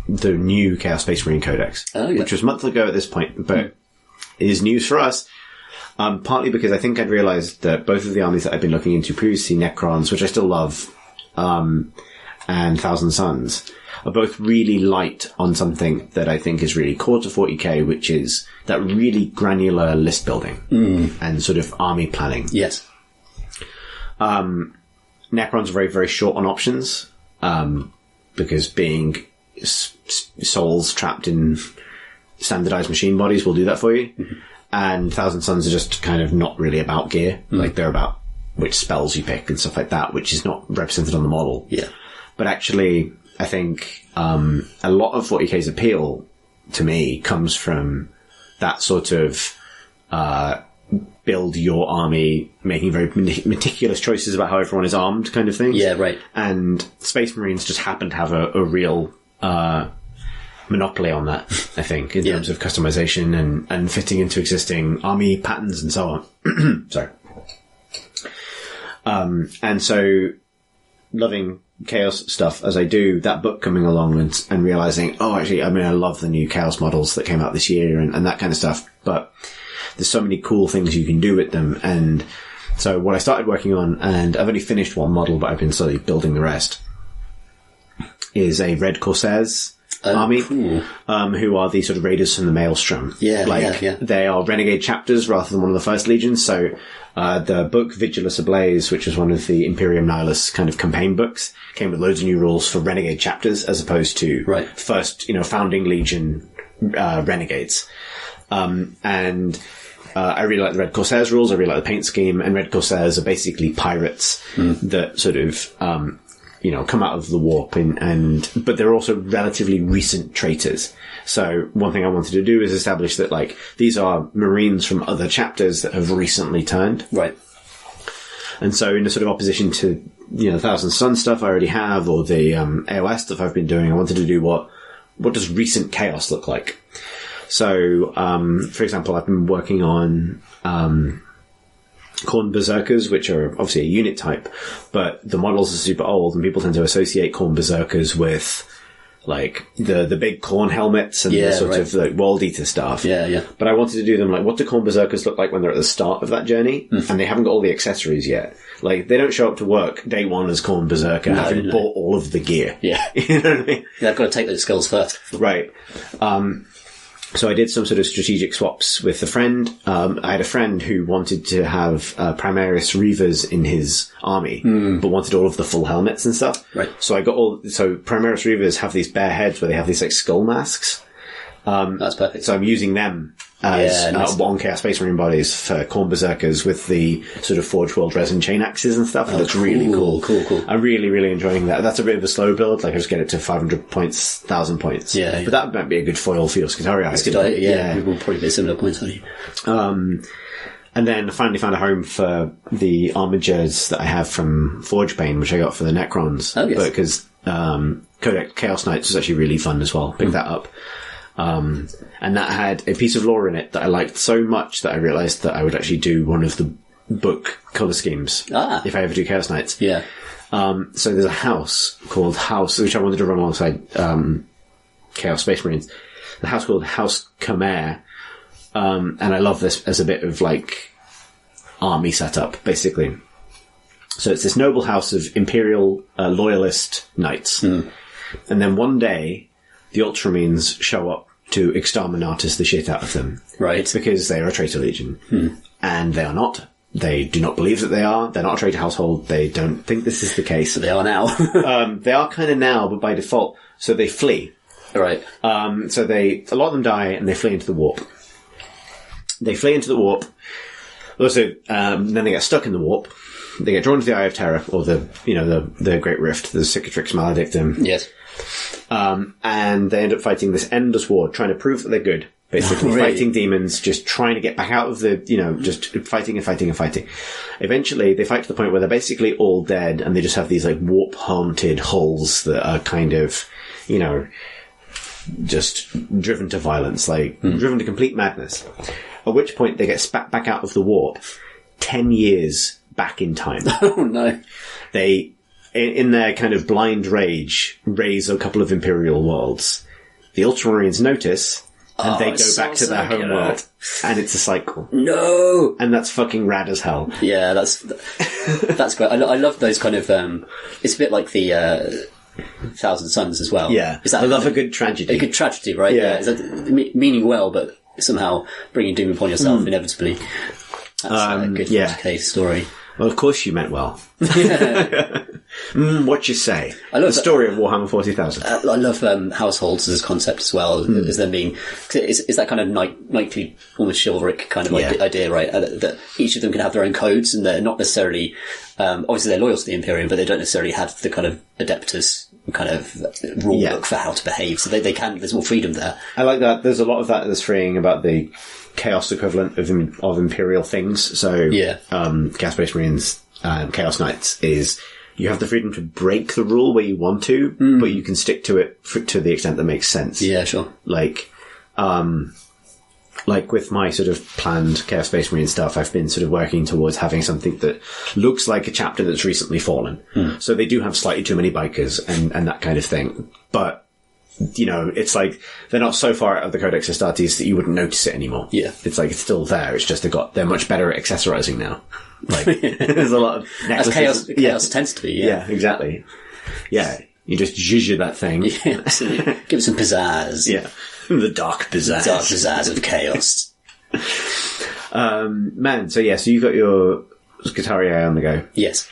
the new Chaos Space Marine Codex, which was a month ago at this point, but it is news for us. Partly because I think I'd realised that both of the armies that I'd been looking into previously, Necrons, which I still love, and Thousand Suns, are both really light on something that I think is really core to 40k, which is that really granular list building and sort of army planning. Yes. Necrons are very, very short on options, because being souls trapped in standardized machine bodies will do that for you. And Thousand Suns are just kind of not really about gear. Like, they're about which spells you pick and stuff like that, which is not represented on the model. Yeah. But actually, I think a lot of 40k's appeal to me comes from that sort of build your army, making very meticulous choices about how everyone is armed kind of thing. Yeah, right. And Space Marines just happen to have a real monopoly on that, I think, in terms of customization and fitting into existing army patterns and so on. Sorry. And so, loving Chaos stuff as I do, that book coming along and realizing, actually, I love the new Chaos models that came out this year and that kind of stuff, but there's so many cool things you can do with them. And so what I started working on, and I've only finished one model, but I've been slowly building the rest, is a Red Corsairs army, cool. Who are the sort of raiders from the Maelstrom. Yeah. They are renegade chapters rather than one of the first legions. So the book Vigilus Ablaze, which was one of the Imperium Nihilus kind of campaign books, came with loads of new rules for renegade chapters as opposed to first, founding legion renegades. And I really like the Red Corsairs rules. I really like the paint scheme. And Red Corsairs are basically pirates that sort of come out of the warp but they're also relatively recent traitors. So one thing I wanted to do is establish that, like, these are Marines from other chapters that have recently turned. Right. And so in a sort of opposition to Thousand Sun stuff I already have, or the AOS stuff I've been doing. I wanted to do what does recent chaos look like? So, for example, I've been working on Khorne Berserkers, which are obviously a unit type, but the models are super old, and people tend to associate Khorne Berserkers with like the big Khorne helmets and the sort of like World Eater stuff. Yeah. But I wanted to do them like, what do Khorne Berserkers look like when they're at the start of that journey? And they haven't got all the accessories yet. Like, they don't show up to work day one as Khorne Berserker, having bought all of the gear. Yeah. You know what I mean? Yeah, I've got to take those skills first. Right. So I did some sort of strategic swaps with a friend. I had a friend who wanted to have Primaris Reavers in his army, but wanted all of the full helmets and stuff. Right. So so Primaris Reavers have these bare heads where they have these like skull masks. That's perfect. So I'm using them as on Chaos Space Marine bodies for Khorne Berserkers with the sort of Forge World resin chain axes and stuff. That's really cool. Cool. I'm really, really enjoying that. That's a bit of a slow build. Like, I just get it to 500 points, 1,000 points. Yeah. But that might be a good foil for your Skitarii. That's a good idea. Yeah. We will probably get similar points on you. And then I finally found a home for the armigers that I have from Forgebane, which I got for the Necrons. Oh, yes. But because Codex Chaos Knights was actually really fun as well. Picked that up. And that had a piece of lore in it that I liked so much that I realised that I would actually do one of the book colour schemes if I ever do Chaos Knights. Yeah. So there's a house called House, which I wanted to run alongside Chaos Space Marines. The house called House Khmer. And I love this as a bit of like army setup, basically. So it's this noble house of Imperial loyalist knights. And then one day, the Ultramarines show up to exterminatus the shit out of them. Right. Because they are a traitor legion. And they are not. They do not believe that they are. They're not a traitor household. They don't think this is the case. But they are now. They are kind of now, but by default. So they flee. Right. So a lot of them die and they flee into the warp. Also, then they get stuck in the warp. They get drawn to the Eye of Terror, or the Great Rift, the Cicatrix Maledictum. Yes. And they end up fighting this endless war, trying to prove that they're good. Basically, Really? fighting demons, just trying to get back out of the, just fighting and fighting and fighting. Eventually, they fight to the point where they're basically all dead, and they just have these, like, warp-haunted hulls that are kind of, just driven to violence, driven to complete madness. At which point, they get spat back out of the warp 10 years back in time. Oh, no. They, in their kind of blind rage, raise a couple of Imperial worlds. The Ultramarines notice, and they go back to their home world, and it's a cycle. No! And that's fucking rad as hell. Yeah, that's great. I love those kind of, it's a bit like the, Thousand Suns as well. Yeah. Is that I love a good tragedy. A good tragedy, right? Yeah. Is that, meaning well, but somehow bringing doom upon yourself inevitably. That's a good case story. Well, of course you meant well. What you say? I love the story of Warhammer 40,000. I love households as a concept as well, as them being... It's that kind of knightly, almost chivalric kind of idea, right? That each of them can have their own codes, and they're not necessarily... obviously, they're loyal to the Imperium, but they don't necessarily have the kind of Adeptus kind of rule book for how to behave. So they can... There's more freedom there. I like that. There's a lot of that that's freeing about the Chaos equivalent of Imperial things. So, Chaos Space Marines, Chaos Knights is... You have the freedom to break the rule where you want to, but you can stick to it to the extent that makes sense. Yeah, sure. Like with my sort of planned Chaos Space Marine stuff, I've been sort of working towards having something that looks like a chapter that's recently fallen. So they do have slightly too many bikers and that kind of thing. But, it's like they're not so far out of the Codex Astartes that you wouldn't notice it anymore. Yeah. It's like it's still there. It's just they're much better at accessorizing now. Like, there's a lot of necklaces. As chaos tends to be, yeah, exactly. Yeah, you just zhuzh that thing. Yeah, absolutely. Give it some pizzazz. Yeah, the dark pizzazz. Dark pizzazz of chaos. So you've got your Skitarii on the go. Yes.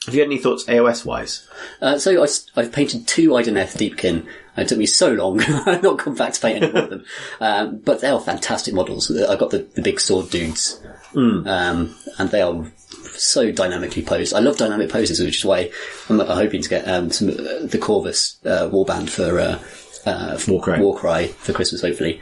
Have you had any thoughts AOS-wise? So I've painted 2 Ideneth Deepkin. It took me so long. I've not gone back to paint any more of them. But they are fantastic models. I've got the big sword dudes. And they are so dynamically posed. I love dynamic poses, which is why I'm hoping to get the Corvus warband for Warcry for Christmas, hopefully.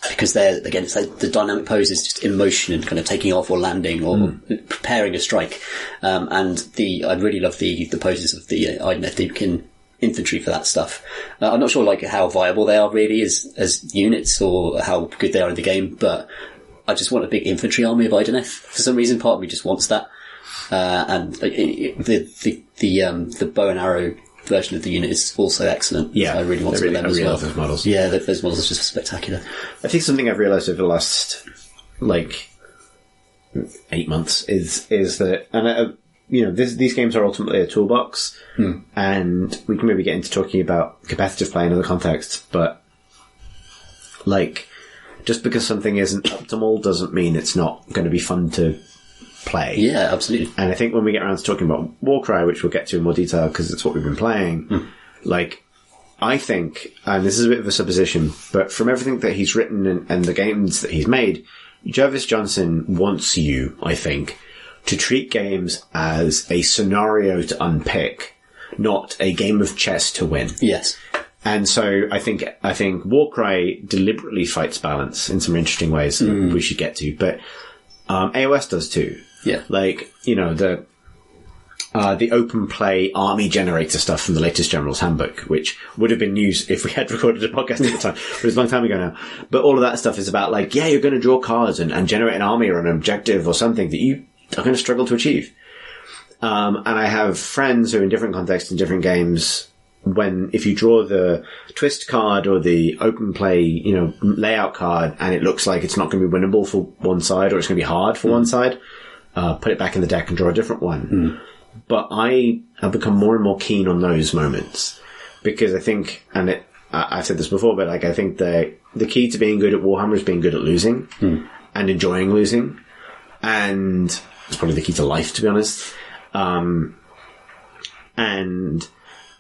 because they're, again, it's like the dynamic pose is just in motion and kind of taking off or landing or preparing a strike. And I really love the poses of the Eidneth infantry for that stuff. I'm not sure like how viable they are really as units or how good they are in the game, but I just want a big infantry army of Eidneth. For some reason, part of me just wants that. And the bow and arrow version of the unit is also excellent. Yeah, so I really want some of them as well. Love those models. Yeah, those models are just spectacular. I think something I've realised over the last 8 months is that, and these games are ultimately a toolbox, and we can maybe get into talking about competitive play in other contexts, but just because something isn't optimal doesn't mean it's not going to be fun to play. Yeah, absolutely. And I think when we get around to talking about Warcry, which we'll get to in more detail because it's what we've been playing, I think, and this is a bit of a supposition, but from everything that he's written and the games that he's made, Jervis Johnson wants you, I think, to treat games as a scenario to unpick, not a game of chess to win. Yes. And so I think Warcry deliberately fights balance in some interesting ways that we should get to, but AOS does too. Yeah. The open play army generator stuff from the latest General's Handbook, which would have been news if we had recorded a podcast at the time, but it's a long time ago now. But all of that stuff is about you're going to draw cards and generate an army or an objective or something that you are going to struggle to achieve. And I have friends who in different contexts in different games, if you draw the twist card or the open play, layout card and it looks like it's not going to be winnable for one side or it's going to be hard for one side, put it back in the deck and draw a different one. But I have become more and more keen on those moments because I think, and I've said this before, but I think the key to being good at Warhammer is being good at losing and enjoying losing. And it's probably the key to life, to be honest. And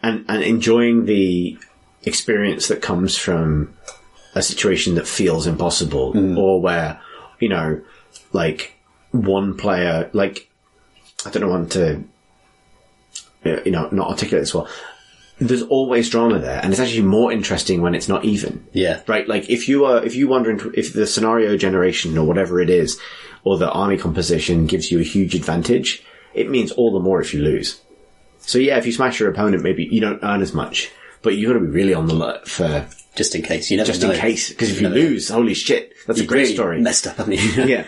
enjoying the experience that comes from a situation that feels impossible or where, one player, I don't want to, not articulate this well. There's always drama there, and it's actually more interesting when it's not even. Yeah. Right? If you wonder if the scenario generation or whatever it is, or the army composition gives you a huge advantage, it means all the more if you lose. So yeah, if you smash your opponent, maybe you don't earn as much, but you've got to be really on the alert for... Just in case. You never Just know. in case. Because if you lose, holy shit, that's a great really story. Messed up, haven't you? Yeah.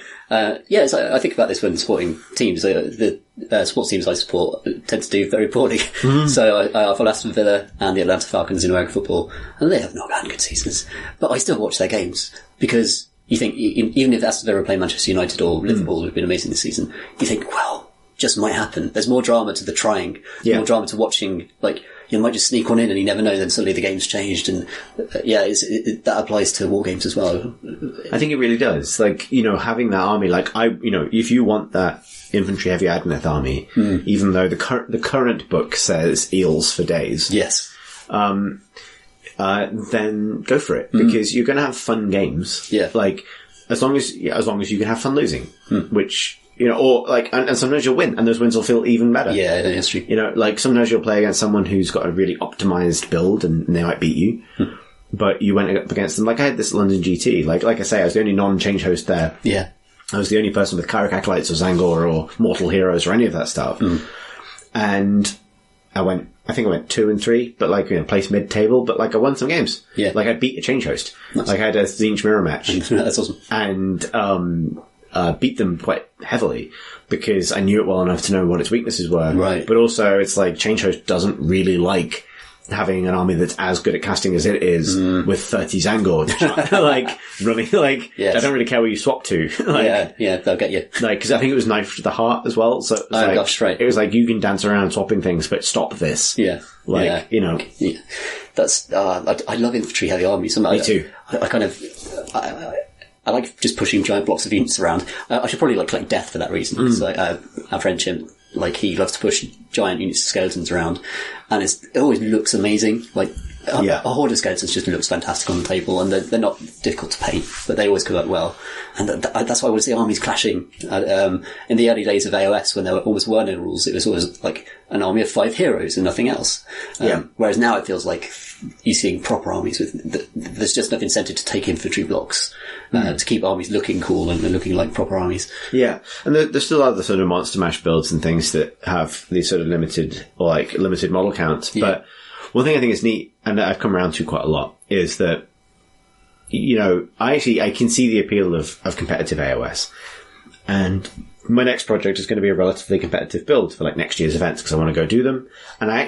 So I think about this when supporting teams. The sports teams I support tend to do very poorly. So I follow Aston Villa and the Atlanta Falcons in American football, and they have not had good seasons. But I still watch their games because you think, even if Aston Villa play Manchester United or Liverpool, who've been amazing this season, you think, well, just might happen. There's more drama to the trying, more drama to watching, you might just sneak one in and you never know, then suddenly the game's changed. And that applies to war games as well. I think it really does. Having that army, if you want that infantry heavy Adneth army, even though the current book says eels for days. Yes. Then go for it because you're going to have fun games. Yeah. As long as you can have fun losing, which, and sometimes you'll win and those wins will feel even better. Yeah, that's true. Sometimes you'll play against someone who's got a really optimized build and they might beat you. But you went up against them. I had this London GT. Like I say, I was the only non-change host there. Yeah. I was the only person with Kyrok Acolytes or Zangor or Mortal Heroes or any of that stuff. And I think I went 2 and 3, but placed mid-table, but I won some games. Yeah. I beat a change host. Nice. I had a Zinch mirror match. That's awesome. And, beat them quite heavily because I knew it well enough to know what its weaknesses were. Right. But also it's Change Host doesn't really like having an army that's as good at casting as it is with 30 Zangor. Running, yes. I don't really care where you swap to. Yeah, they'll get you. Because I think it was Knife to the Heart as well. So it was gosh, right. It was you can dance around swapping things, but stop this. Yeah. Yeah. That's, I love infantry heavy armies. Me too. I like just pushing giant blocks of units around. I should probably collect death for that reason. So, our friend Chimp, he loves to push giant units of skeletons around, and it always looks amazing. Yeah. A horde of skeletons just looks fantastic on the table, and they're not difficult to paint, but they always come out well. And that's why I always see armies clashing. In the early days of AOS, when there almost were no rules, it was always like an army of 5 heroes and nothing else. Whereas now it feels like you're seeing proper armies there's just enough incentive to take infantry blocks to keep armies looking cool and looking like proper armies. Yeah, and there's still other sort of monster mash builds and things that have these sort of limited model counts. Yeah. But one thing I think is neat, and that I've come around to quite a lot, is that, I can see the appeal of competitive AOS. And my next project is going to be a relatively competitive build for like next year's events, because I want to go do them. And I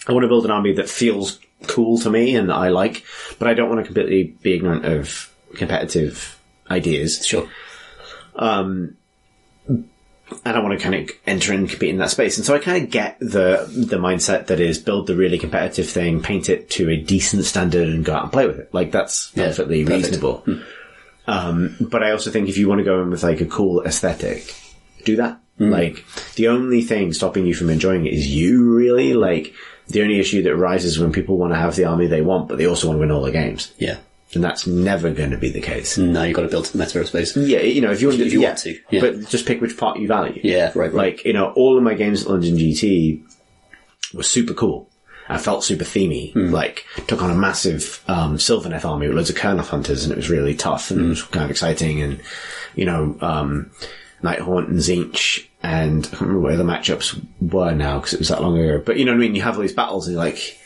want to build an army that feels cool to me and that I like, but I don't want to completely be ignorant of competitive ideas. Sure. And I want to kind of enter and compete in that space. And so I kind of get the mindset that is build the really competitive thing, paint it to a decent standard and go out and play with it. Like, that's perfectly reasonable. But I also think if you want to go in with like a cool aesthetic, do that. Like, the only thing stopping you from enjoying it is you, really. Like, the only issue that arises when people want to have the army they want, but they also want to win all the games. Yeah. And that's never going to be the case. No, you've got to build the meta, I suppose. Yeah, if you want to. Yeah. But just pick which part you value. Yeah, right. Like, all of my games at London GT were super cool. I felt super themey. Like, took on a massive Sylvaneth army with loads of Kernoth hunters, and it was really tough, and it was kind of exciting, and, Nighthaunt and Zinch, and I can't remember what the matchups were now, because it was that long ago. But you know what I mean? You have all these battles, and you're like,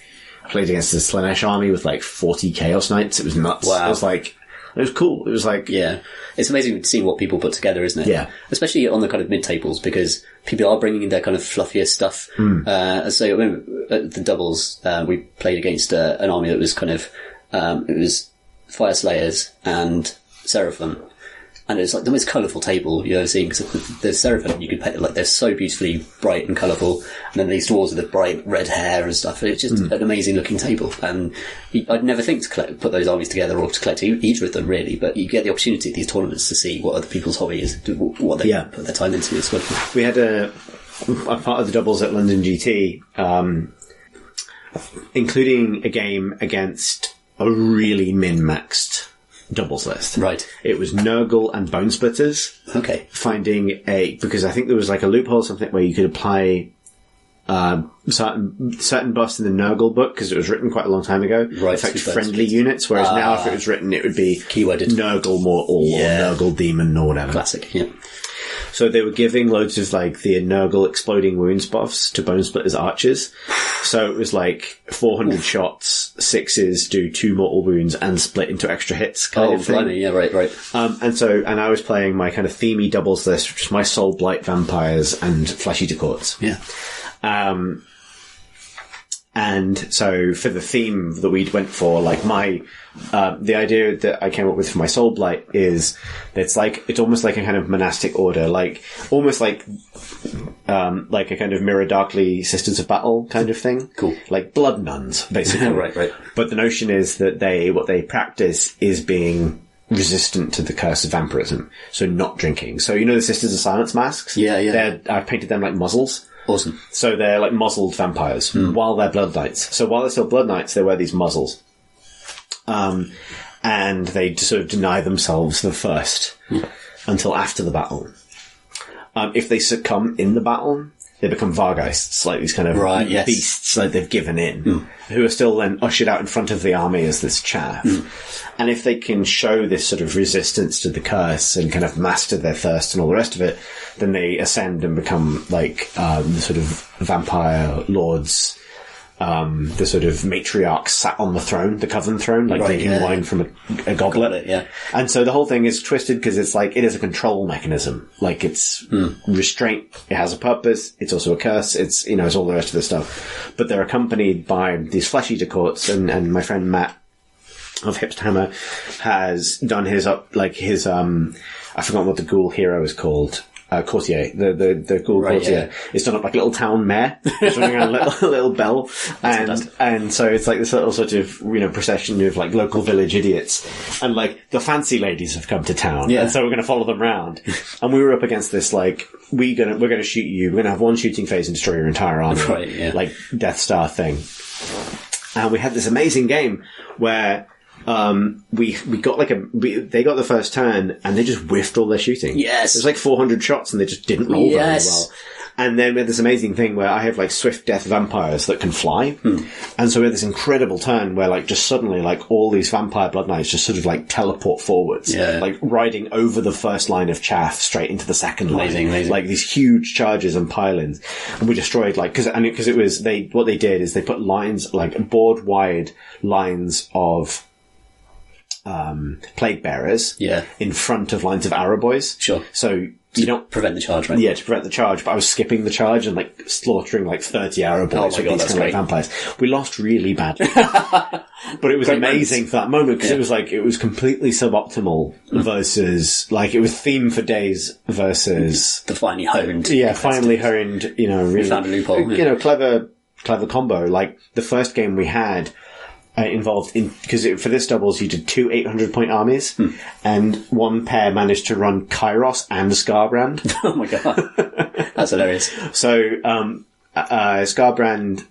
I played against the Slanesh army with like 40 Chaos Knights. It was nuts. Wow. It was cool. It was like... Yeah. It's amazing to see what people put together, isn't it? Yeah. Especially on the kind of mid-tables, because people are bringing in their kind of fluffier stuff. So I remember at the doubles, we played against an army that was kind of, it was Fire Slayers and Seraphim. And it's like the most colourful table you've ever seen, because the Seraphim, you could paint, like, they're so beautifully bright and colourful, and then these dwarves with the bright red hair and stuff. It's just an amazing looking table, and I'd never think to put those armies together or to collect either of them, really, but you get the opportunity at these tournaments to see what other people's hobby is, what they put their time into as well. We had a part of the doubles at London GT, including a game against a really min-maxed doubles list. Right. It was Nurgle and Bone Splitters. Okay. Because I think there was like a loophole or something where you could apply certain buffs in the Nurgle book, because it was written quite a long time ago. Right. Affect friendly units, whereas now if it was written, it would be keyworded Nurgle Mortal or Nurgle Demon or whatever. Classic, yeah. So they were giving loads of like the Nurgle exploding wounds buffs to Bone Splitters archers. So it was like 400 shots, 6s do 2 mortal wounds and split into extra hits kind of thing. Blimey, yeah, right. And I was playing my kind of themey doubles list, which is my Soul Blight vampires and Flesh Eater Courts. Yeah. And so for the theme that we went for, like the idea that I came up with for my Soul Blight is it's almost like a kind of monastic order, almost like a kind of Mirror Darkly Sisters of Battle kind of thing. Cool. Like blood nuns, basically. Right. But the notion is that what they practice is being resistant to the curse of vampirism. So not drinking. So the Sisters of Silence masks? Yeah. I've painted them like muzzles. Awesome. So they're like muzzled vampires while they're blood knights. So while they're still blood knights, they wear these muzzles. And they sort of deny themselves the first until after the battle. If they succumb in the battle, they become Vargeists, like these kind of beasts, like they've given in, who are still then ushered out in front of the army as this chaff. And if they can show this sort of resistance to the curse and kind of master their thirst and all the rest of it, then they ascend and become like the sort of vampire lords, the sort of matriarchs sat on the throne, the Coven throne, like drinking wine from a goblet. And so the whole thing is twisted because it's like, it is a control mechanism. Like it's restraint. It has a purpose. It's also a curse. It's, it's all the rest of the stuff. But they're accompanied by these Flesh Eater Courts, and my friend Matt of Hipsterhammer has done his I forgot what the ghoul hero is called. Courtier, the ghoul courtier. It's done up like a little town mare. It's running around a little bell. And so it's like this little sort of, procession of like local village idiots. And like the fancy ladies have come to town. Yeah. And so we're going to follow them around. And we were up against this like, we're going to shoot you. We're going to have one shooting phase and destroy your entire army. Like Death Star thing. And we had this amazing game where we got they got the first turn and they just whiffed all their shooting. Yes. It was like 400 shots and they just didn't roll very Yes. well. And then we had this amazing thing where I have like swift death vampires that can fly. And so we had this incredible turn where like just suddenly like all these vampire blood knights just sort of like teleport forwards. Yeah. Like riding over the first line of chaff straight into the second line. Amazing. Like these huge charges and pile-ins. And we destroyed like, because it was, what they did is they put lines, like board wide lines of plague bearers in front of lines of arrow boys. Sure. So you don't prevent the charge, right? Yeah, to prevent the charge. But I was skipping the charge and like slaughtering like 30 arrow boys Oh my God, with these that's kind of like vampires. We lost really badly, but it was amazing for that moment because it was like it was completely suboptimal versus like it was Theme for Days versus the finely honed. Yeah, finely honed. You know, really found a loophole. You know, clever combo. Like the first game we had. Involved in, because for this doubles you did 2 800-point armies, and one pair managed to run Kairos and Scarbrand. Oh my God. That's hilarious. So, Scarbrand,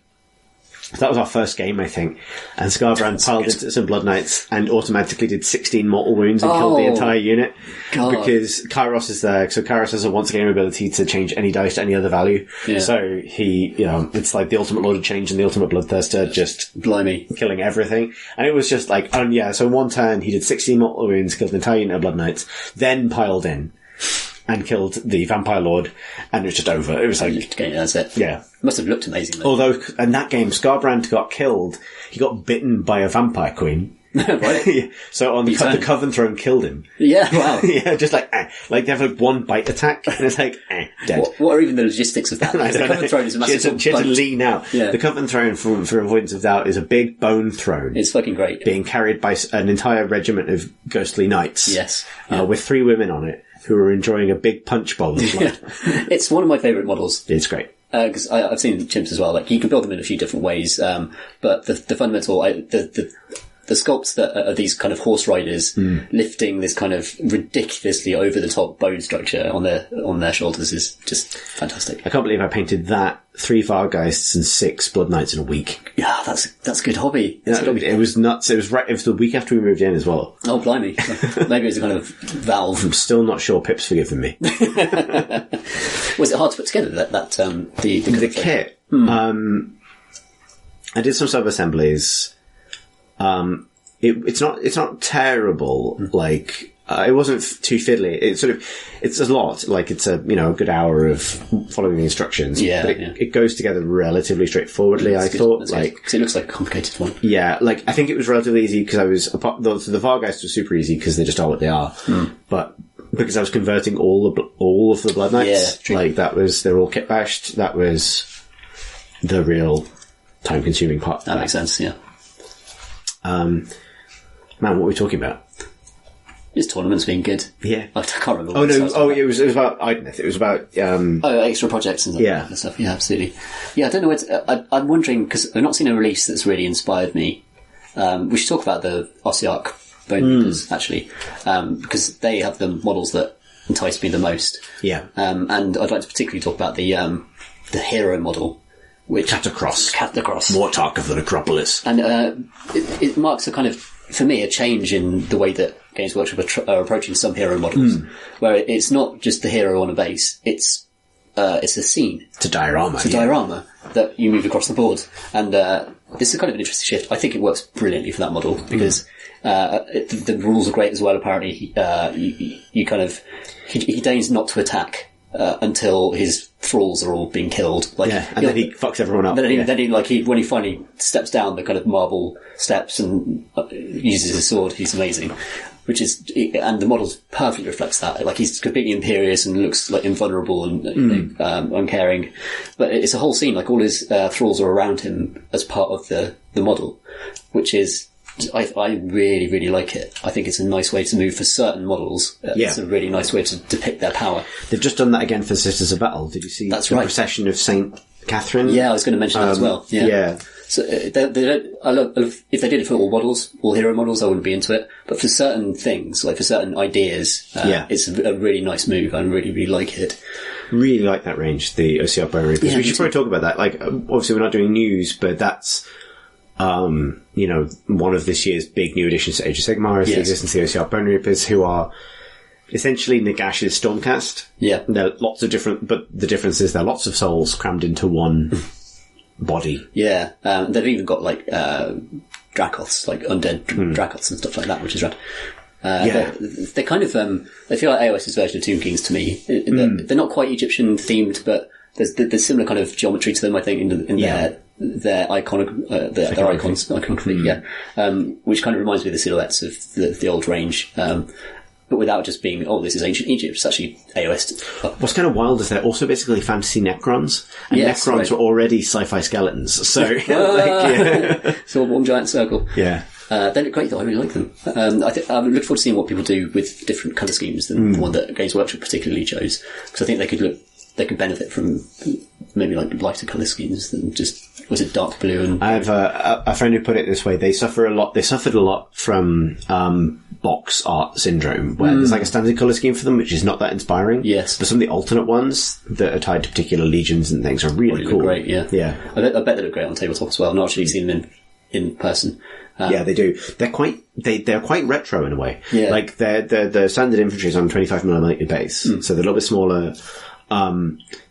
that was our first game, I think, and Scarbrand piled into some Blood Knights and automatically did 16 mortal wounds and killed the entire unit. God. Because Kairos is there, so Kairos has a once a game ability to change any dice to any other value. Yeah. So he, you know, it's like the ultimate Lord of Change and the ultimate Bloodthirster, just blimey, killing everything. And it was just like, so one turn he did 16 mortal wounds, killed an entire unit of Blood Knights, then piled in and killed the Vampire Lord, and it was just over. It was like, okay, that's it. Yeah. Must have looked amazing though. Although, in that game, Scarbrand got killed. He got bitten by a vampire queen. Right. So on the Coven Throne killed him. Yeah, wow. Yeah, just like, like they have like one bite attack, and it's like, dead. What are even the logistics of that? The Coven Throne is a massive. She had to lean out. Yeah. The Coven Throne, for avoidance of doubt, is a big bone throne. It's fucking great. Being carried by an entire regiment of ghostly knights. Yes. With 3 women on it, who are enjoying a big punch bowl of blood. It's one of my favourite models. It's great. Because I've seen chimps as well. Like you can build them in a few different ways, but the fundamental, the sculpts that are these kind of horse riders lifting this kind of ridiculously over the top bone structure on their shoulders is just fantastic. I can't believe I painted that 3 Vargheists and 6 Blood Knights in a week. Yeah, that's good hobby. It was nuts. It was the week after we moved in as well. Oh blimey! Maybe it's a kind of valve. I'm still not sure Pip's forgiven me. Was it hard to put together the kit? I did some sub assemblies. It's not terrible. Like it wasn't too fiddly. It's a lot. Like it's a good hour of following the instructions. Yeah, but it goes together relatively straightforwardly. I thought, like, because it looks like a complicated one. Yeah, like I think it was relatively easy because the Vargheists were super easy because they just are what they are. But because I was converting all of the Blood Knights, like they're all kit bashed. That was the real time consuming part. That makes sense. Yeah. Man, what were we talking about? Just tournaments being good. Yeah. I can't remember. Oh no! Oh, it was about Idoneth. It was about extra projects and stuff. Yeah, absolutely. Yeah, I don't know. I'm wondering because I've not seen a release that's really inspired me. We should talk about the Ossiarch Bone Reapers actually, because they have the models that entice me the most. Yeah. And I'd like to particularly talk about the hero model. Which Catacross. Mortarch of the Necropolis. And it marks a kind of, for me, a change in the way that Games Workshop are approaching some hero models, where it's not just the hero on a base, it's a scene. It's a diorama. It's a diorama that you move across the board. And this is kind of an interesting shift. I think it works brilliantly for that model, because the rules are great as well, apparently. You kind of... He deigns not to attack until his thralls are all being killed. And then he fucks everyone up. Then he when he finally steps down the kind of marble steps and uses his sword, he's amazing. And the model perfectly reflects that. Like he's completely imperious and looks like invulnerable and uncaring. But it's a whole scene. Like all his thralls are around him as part of the model, which is. I really, really like it. I think it's a nice way to move for certain models. It's a really nice way to depict their power. They've just done that again for Sisters of Battle. Did you see the procession of Saint Catherine? Yeah, I was going to mention that as well. Yeah. So they don't. I love if they did it for all models, all hero models. I wouldn't be into it. But for certain things, like for certain ideas, it's a really nice move. I really, really like it. Really like that range, the Ossiarch Bone Reapers. We should probably talk about that. Like, obviously, we're not doing news, but that's one of this year's big new additions to Age of Sigmar is the existence of the OCR Bone Reapers, who are essentially Nagash's Stormcast. Yeah. There are lots of different, but the difference is there are lots of souls crammed into one body. Yeah. They've even got, like, Dracoths, like undead Dracoths and stuff like that, which is rad. They're kind of, they feel like AOS's version of Tomb Kings to me. They're not quite Egyptian themed, but there's similar kind of geometry to them, I think, in their iconic, their icons, iconography, which kind of reminds me of the silhouettes of the old range. But without just being, this is ancient Egypt. It's actually AOS. What's kind of wild is they're also basically fantasy Necrons, and Necrons were already sci-fi skeletons. So, it's all one giant circle. Yeah. They look great though, I really like them. I'm looking forward to seeing what people do with different colour schemes than the one that Games Workshop particularly chose. Because I think they could benefit from maybe like lighter colour schemes than just, was it dark blue and... I have a friend who put it this way, they suffered a lot from box art syndrome, where there's like a standard colour scheme for them, which is not that inspiring. Yes. But some of the alternate ones that are tied to particular legions and things are really cool. Great, yeah. Yeah. I bet they look great on tabletop as well. I've not actually seen them in person. Yeah, they do. They're quite retro in a way. Yeah. Like the standard infantry is on 25mm base, so they're a little bit smaller.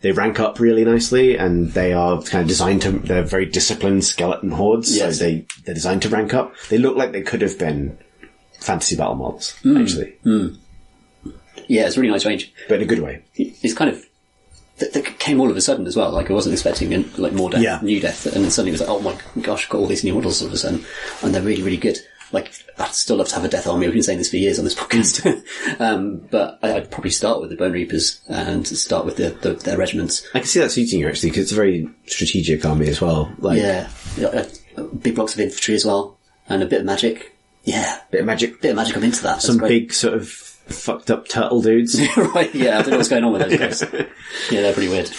They rank up really nicely, and they are kind of designed to. They're very disciplined skeleton hordes, so they're designed to rank up. They look like they could have been fantasy battle models, actually. Yeah, it's a really nice range, but in a good way. It's kind of. They came all of a sudden as well. Like, I wasn't expecting like more death, new death, and then suddenly it was like, oh my gosh, I've got all these new models all of a sudden, and they're really, really good. Like, I'd still love to have a death army. We've been saying this for years on this podcast. But I'd probably start with the Bone Reapers and start with their regiments. I can see that suiting you, actually, because it's a very strategic army as well. Like, big blocks of infantry as well, and a bit of magic. Yeah. Bit of magic. I'm into that. Some big sort of fucked up turtle dudes. Right, yeah, I don't know what's going on with those guys. Yeah, they're pretty weird.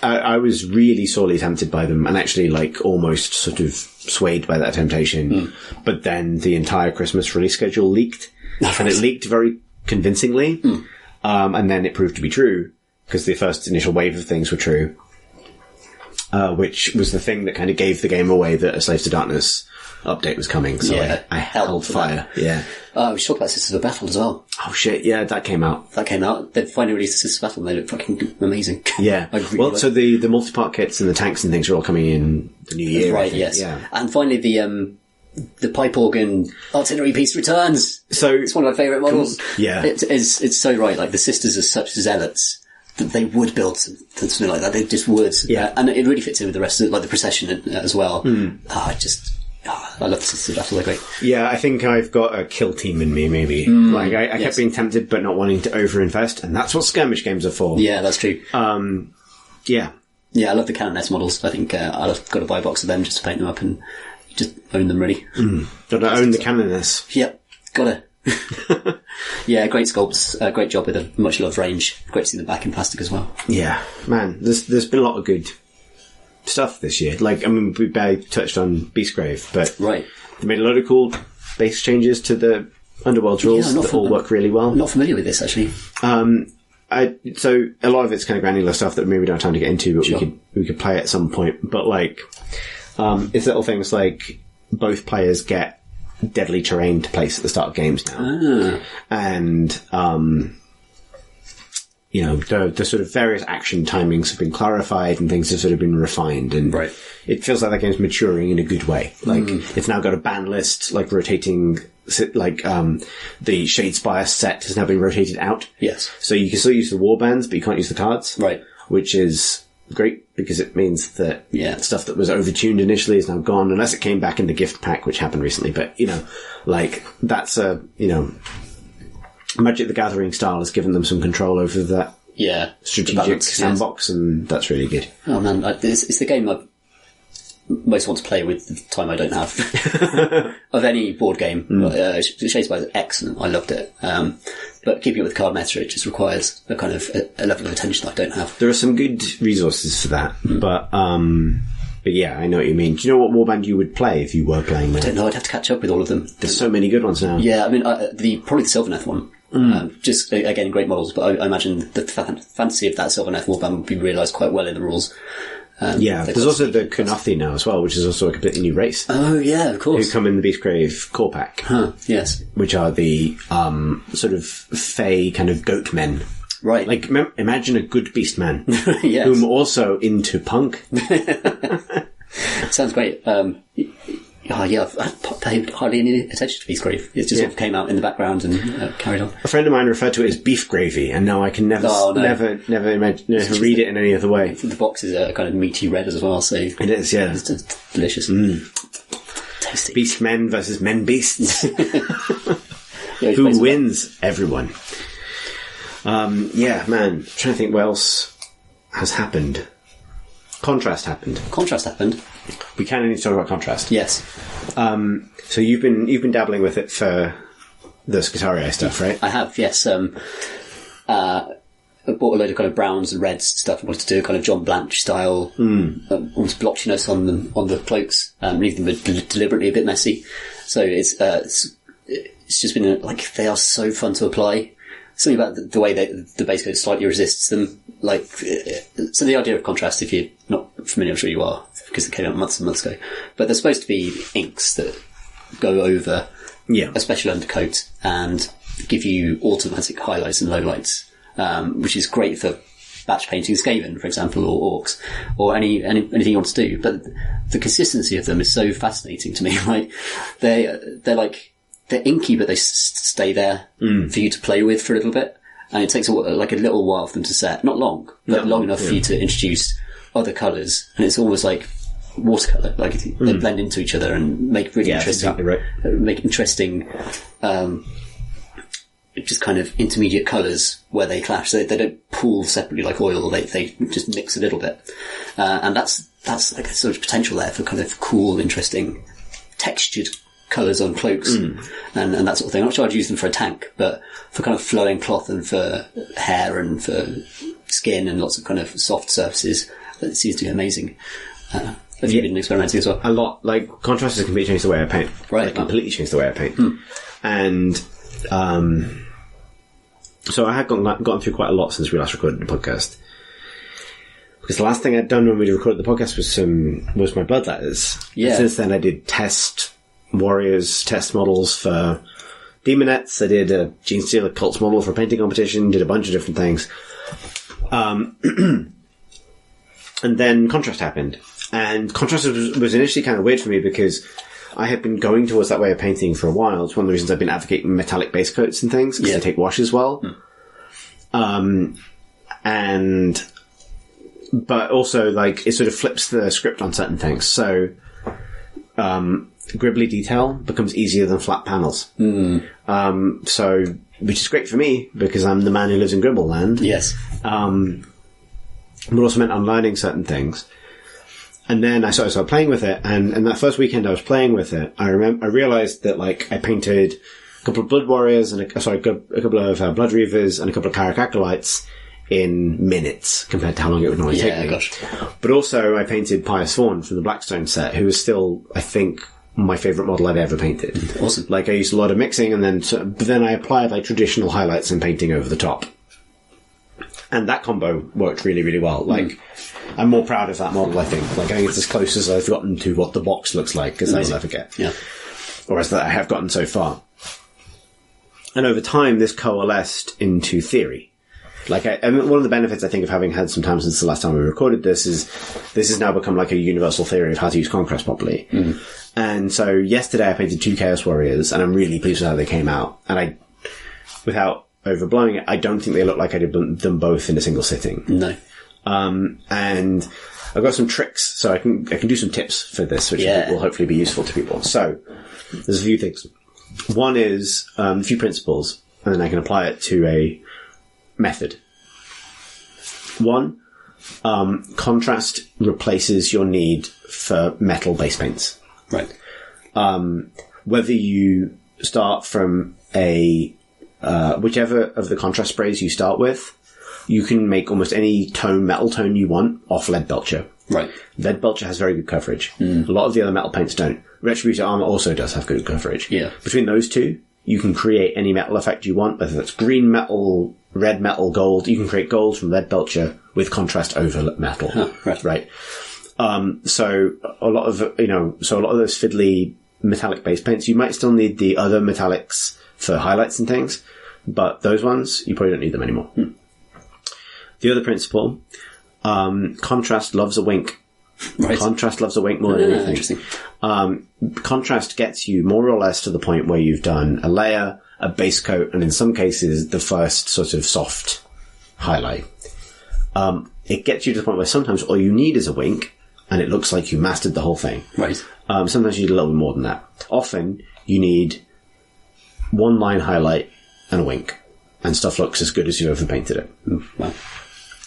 I was really sorely tempted by them, and actually like almost sort of swayed by that temptation. But then the entire Christmas release schedule leaked, and it leaked very convincingly. And then it proved to be true, because the first initial wave of things were true, which was the thing that kind of gave the game away that a Slaves to Darkness update was coming. So I held fire. Yeah. We should talk about Sisters of Battle as well. Oh shit, yeah, that came out. They've finally released Sisters of Battle and they look fucking amazing. Yeah. So the multi-part kits and the tanks and things are all coming in the new year. Right, yes. Yeah. And finally the pipe organ artillery piece returns. So it's one of my favourite models. Yeah. It's so right, like the Sisters are such zealots that they would build something like that. They just would. Yeah. And it really fits in with the rest of like the procession as well. I love the Sisters of Battle, they're great. Yeah, I think I've got a kill team in me, maybe. Like, I kept being tempted, but not wanting to overinvest, and that's what skirmish games are for. Yeah, that's true. Yeah. Yeah, I love the Canoness models. I think I've got to buy a box of them just to paint them up and just own them, really. Gotta own the Canoness. Yep, gotta. Yeah, great sculpts, great job with a much loved range. Great to see them back in plastic as well. Yeah, man, there's been a lot of good stuff this year. Like, I mean, we barely touched on Beastgrave, but they made a lot of cool base changes to the Underworld rules that all work really well. I'm not familiar with this, actually. So a lot of it's kind of granular stuff that maybe we don't have time to get into, but we could play at some point. But like, it's little things like both players get deadly terrain to place at the start of games now, and you know, the sort of various action timings have been clarified and things have sort of been refined, and it feels like that game's maturing in a good way. Like, it's now got a ban list, like rotating, like, the Shadespire set has now been rotated out. Yes. So you can still use the war bands, but you can't use the cards. Right. Which is great, because it means that stuff that was overtuned initially is now gone, unless it came back in the gift pack, which happened recently. But, you know, like, that's Magic the Gathering style has given them some control over that strategic sandbox, and that's really good. Oh man, it's the game I most want to play with the time I don't have of any board game. Shadespire is excellent, I loved it. But keeping it with card meta, it just requires a kind of a level of attention I don't have. There are some good resources for that, but yeah, I know what you mean. Do you know what warband you would play if you were playing them? I don't know, I'd have to catch up with all of them. There's so many good ones now. Yeah, I mean, probably the Sylvaneth one. Just, again, great models, but I imagine the fantasy of that Sylvaneth warband would be realised quite well in the rules. There's also the Kunathi now as well, which is also a completely new race. Oh, yeah, of course. Who come in the Beastgrave core pack. Yes. Which are the sort of fey kind of goat men. Right. Like, imagine a good beast man. Yes. Whom also into punk. Sounds great. I've paid hardly any attention to Beastgrave. It just sort of came out in the background and carried on. A friend of mine referred to it as beef gravy, and now I can never read it in any other way. The box is a kind of meaty red as well, so... It is, yeah. It's delicious. Tasty. Beast men versus men beasts. Who wins? Everyone. Man. Trying to think what else has happened. Contrast happened. We kind of need to talk about contrast. Yes. So you've been dabbling with it for the Scutarii stuff, right? I have, yes. I bought a load of kind of browns and reds stuff. I wanted to do a kind of John Blanche style, almost blotchiness on the cloaks, leave them deliberately a bit messy. So it's just been like, they are so fun to apply. Something about the way that the base coat slightly resists them. Like, so the idea of contrast, if you're not familiar, I'm sure you are, because it came out months and months ago. But they're supposed to be inks that go over a special undercoat and give you automatic highlights and lowlights, which is great for batch painting Skaven, for example, or orcs, or anything you want to do. But the consistency of them is so fascinating to me. Like, they're inky, but they stay there for you to play with for a little bit. And it takes a little while for them to set. Not long, but long enough for you to introduce other colours. And it's almost like watercolour. Like, they blend into each other and make really interesting... Exactly right. Make interesting, just kind of intermediate colours where they clash. So they don't pool separately like oil. They just mix a little bit. And that's like a sort of potential there for kind of cool, interesting, textured colours on cloaks and that sort of thing. I'm not sure I'd use them for a tank, but for kind of flowing cloth and for hair and for skin and lots of kind of soft surfaces, that seems to be amazing. Have you been experimenting as well? A lot. Like, contrast has completely changed the way I paint. Right. Like, completely changed the way I paint. And so I had gotten through quite a lot since we last recorded the podcast. Because the last thing I'd done when we recorded the podcast was my bloodletters. Yeah. And since then I did test warriors, test models for demonettes. I did a Gene Stealer cults model for a painting competition, did a bunch of different things. And then contrast happened. And contrast was initially kind of weird for me because I had been going towards that way of painting for a while. It's one of the reasons I've been advocating metallic base coats and things, because they take washes well. But also, like, it sort of flips the script on certain things. So, gribbly detail becomes easier than flat panels. So, which is great for me, because I'm the man who lives in Gribble land. Yes. But also meant I'm learning certain things. And then I started playing with it, and that first weekend I was playing with it, I realized that, like, I painted a couple of Blood Warriors and a couple of Blood Reavers and a couple of Cleric Acolytes in minutes compared to how long it would normally take me. Gosh. But also I painted Pious Fawn from the Blackstone set, who is still, I think, my favourite model I've ever painted. Awesome. Like, I used a lot of mixing, and but then I applied, like, traditional highlights and painting over the top. And that combo worked really, really well. Like, I'm more proud of that model, I think. Like, I think it's as close as I've gotten to what the box looks like, because I will never get. Yeah. Or as that I have gotten so far. And over time, this coalesced into theory. Like, one of the benefits, I think, of having had some time since the last time we recorded this has now become like a universal theory of how to use Conquest properly. And so yesterday I painted 2 Chaos Warriors, and I'm really pleased with how they came out. And without overblowing it, I don't think they look like I did them both in a single sitting. No. And I've got some tricks, so I can do some tips for this, which will hopefully be useful to people. So, there's a few things. One is a few principles, and then I can apply it to a method. One, contrast replaces your need for metal base paints. Right. Whether you start from whichever of the contrast sprays you start with, you can make almost any metal tone you want off Lead Belcher. Right. Lead Belcher has very good coverage. A lot of the other metal paints don't. Retributor Armor also does have good coverage. Yeah. Between those two, you can create any metal effect you want, whether that's green metal, red metal, gold. You can create gold from Lead Belcher with contrast over metal. Right. So a lot of those fiddly metallic base paints, you might still need the other metallics for highlights and things, but those ones, you probably don't need them anymore. The other principle, contrast loves a wink. Right. Contrast loves a wink more than anything. Interesting. Contrast gets you more or less to the point where you've done a layer, a base coat, and in some cases, the first sort of soft highlight. It gets you to the point where sometimes all you need is a wink, and it looks like you mastered the whole thing. Right. Sometimes you need a little bit more than that. Often, you need one line highlight and a wink, and stuff looks as good as you've ever painted it. Wow.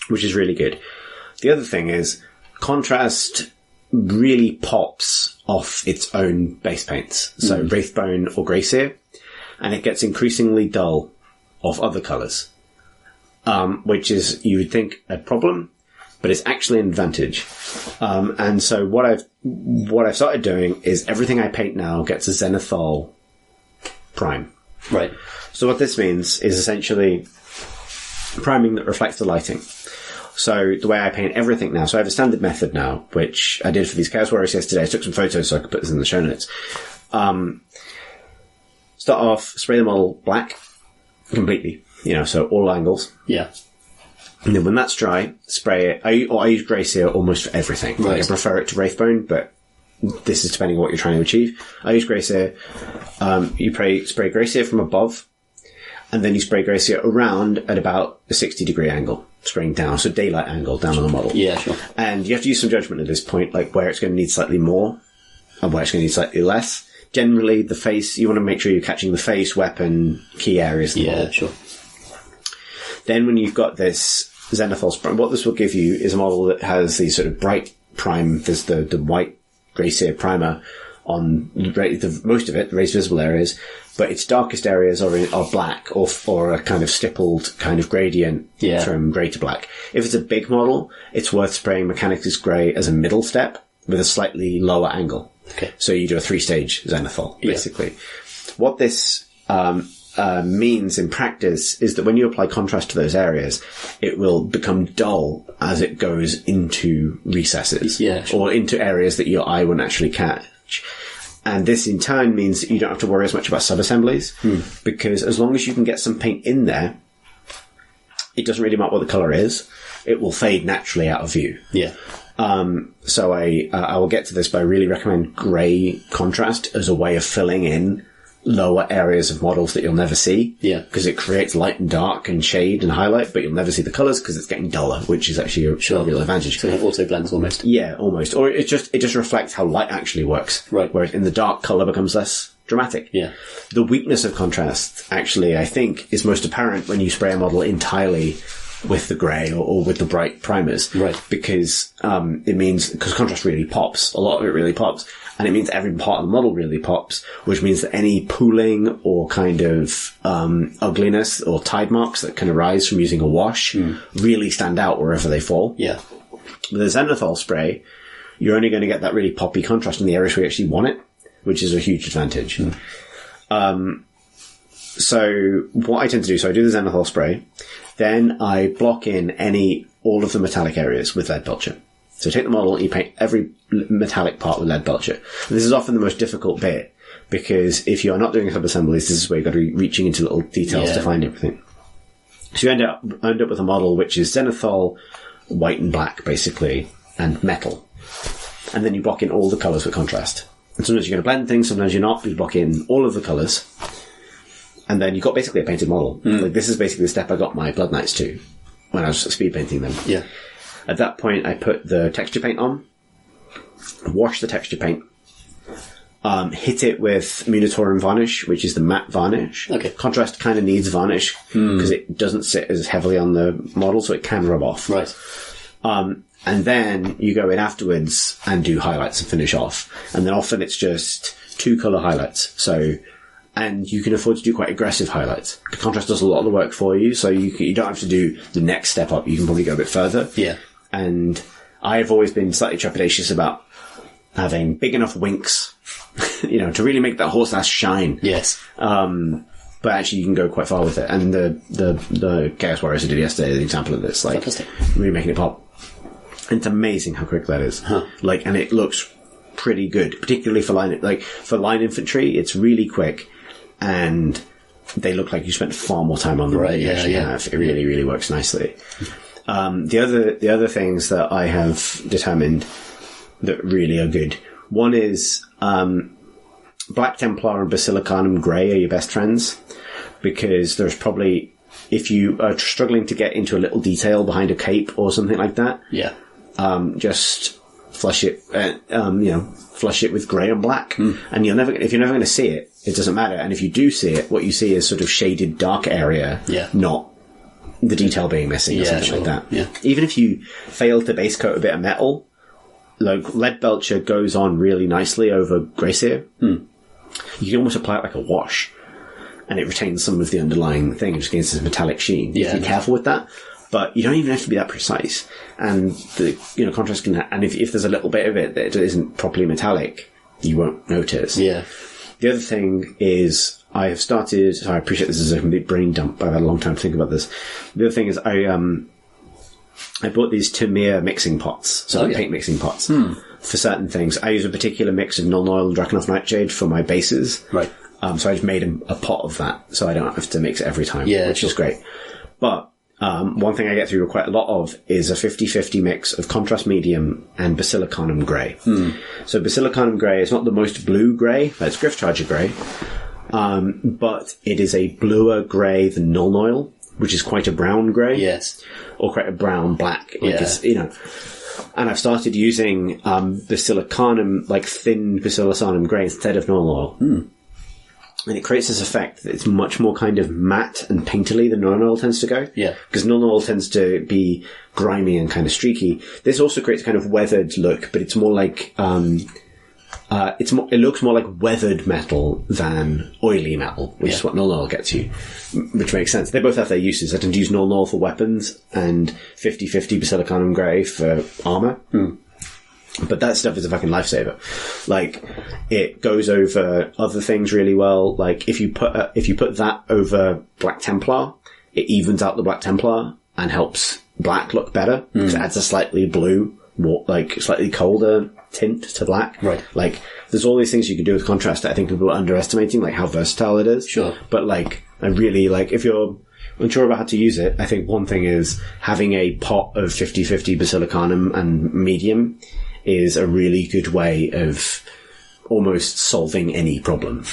Which is really good. The other thing is, contrast really pops off its own base paints. So Wraithbone or Greyseer, and it gets increasingly dull off other colours. Which is, you would think, a problem, but it's actually an advantage. And so what I've started doing is everything I paint now gets a zenithal prime. Right. So what this means is essentially priming that reflects the lighting. So the way I paint everything now, so I have a standard method now, which I did for these Chaos Warriors yesterday. I took some photos so I could put this in the show notes. Start off, spray the model black completely, so all angles. Yeah. And then when that's dry, spray it. I use Greyseer almost for everything. Right. Like I prefer it to Wraithbone, but this is depending on what you're trying to achieve. I use Greyseer. You spray Greyseer from above, and then you spray Greyseer around at about a 60-degree angle, spraying down, so daylight angle down on the model. Yeah, sure. And you have to use some judgment at this point, like where it's going to need slightly more and where it's going to need slightly less. Generally, the face, you want to make sure you're catching the face, weapon, key areas of the model. Yeah, sure. Then when you've got this zenithal prime, what this will give you is a model that has the sort of bright prime. There's the white Greyseer primer on most of it, the raised visible areas, but its darkest areas are black or a kind of stippled kind of gradient from grey to black. If it's a big model, it's worth spraying Mechanicus Grey as a middle step with a slightly lower angle. Okay. So you do a 3-stage zenithal, basically. What this means in practice is that when you apply contrast to those areas, it will become dull as it goes into recesses or into areas that your eye won't actually catch. And this in turn means that you don't have to worry as much about sub-assemblies because as long as you can get some paint in there, it doesn't really matter what the colour is. It will fade naturally out of view. Yeah. So I will get to this, but I really recommend grey contrast as a way of filling in lower areas of models that you'll never see. Yeah. Because it creates light and dark and shade and highlight, but you'll never see the colours because it's getting duller, which is actually a real advantage. So it auto blends almost. Yeah, almost. Or it just reflects how light actually works. Right. Whereas in the dark, colour becomes less dramatic. Yeah. The weakness of contrast, actually, I think, is most apparent when you spray a model entirely with the grey or with the bright primers. Right. Because it means, because contrast really pops, a lot of it really pops, and it means every part of the model really pops, which means that any pooling or kind of ugliness or tide marks that can arise from using a wash really stand out wherever they fall. Yeah. With a zenithal spray, you're only going to get that really poppy contrast in the areas where you actually want it, which is a huge advantage. So what I tend to do, so I do the zenithal spray, then I block in all of the metallic areas with lead belcher. So take the model, you paint every metallic part with lead belcher. And this is often the most difficult bit, because if you are not doing sub-assemblies, this is where you've got to be reaching into little details to find everything. So you end up with a model which is zenithal, white and black, basically, and metal. And then you block in all the colours with contrast. And sometimes you're going to blend things, sometimes you're not, but you block in all of the colours. And then you've got basically a painted model. Like, this is basically the step I got my Blood Knights to when I was speed painting them. Yeah. At that point, I put the texture paint on, wash the texture paint, hit it with Munitorum varnish, which is the matte varnish. Okay. Contrast kind of needs varnish because it doesn't sit as heavily on the model, so it can rub off. Right. And then you go in afterwards and do highlights and finish off. And then often it's just 2 colour highlights. And you can afford to do quite aggressive highlights. The contrast does a lot of the work for you, so you don't have to do the next step up. You can probably go a bit further. Yeah. And I've always been slightly trepidatious about having big enough winks, to really make that horse ass shine. Yes. But actually you can go quite far with it. And the Chaos Warriors I did yesterday is an example of this. Like, fantastic. Really making it pop. It's amazing how quick that is. Like, and it looks pretty good, particularly for line infantry. It's really quick, and they look like you spent far more time on them than you actually have. It really, really works nicely. The other things that I have determined that really are good. One is Black Templar and Basilicanum Grey are your best friends, because there's probably, if you are struggling to get into a little detail behind a cape or something like that, just flush it, flush it with grey and black, and if you're never going to see it, it doesn't matter. And if you do see it, what you see is sort of shaded dark area, not the detail being missing or something like that. Yeah. Even if you fail to base coat a bit of metal, like Lead Belcher goes on really nicely over Greyseer. You can almost apply it like a wash, and it retains some of the underlying thing, just against this metallic sheen. You have to be careful with that. But you don't even have to be that precise. And the contrast can, and if there's a little bit of it that isn't properly metallic, you won't notice. Yeah. The other thing is, I have started, so I appreciate this is a complete brain dump, I've had a long time to think about this. The other thing is, I bought these Tamir mixing pots, paint mixing pots, for certain things. I use a particular mix of non-oil and Drakenhof Nightshade for my bases. Right. So I just made a pot of that, so I don't have to mix it every time, which is great. But one thing I get through quite a lot of is a 50-50 mix of Contrast Medium and Basilicanum Grey. So Basilicanum Grey is not the most blue grey, it's Griffcharger Grey, but it is a bluer grey than Null Oil, which is quite a brown grey. Yes. Or quite a brown black. It's, and I've started using Basilicanum, like thin Basilicanum Grey instead of Null Oil. And it creates this effect that it's much more kind of matte and painterly than non-oil tends to go. Yeah. Because non-oil tends to be grimy and kind of streaky. This also creates a kind of weathered look, but it's more like, it looks more like weathered metal than oily metal, which is what non-oil gets you. Which makes sense. They both have their uses. I tend to use non-oil for weapons and 50-50 Basilicanum Grey for armor. But that stuff is a fucking lifesaver. Like, it goes over other things really well. Like, if you put that over Black Templar, it evens out the Black Templar and helps black look better, because it adds a slightly blue, more, like, slightly colder tint to black. Right. Like, there's all these things you can do with contrast that I think people are underestimating, like how versatile it is. Sure. But, like, I really, like, if you're unsure about how to use it, I think one thing is having a pot of 50-50 Basilicanum and medium is a really good way of almost solving any problem.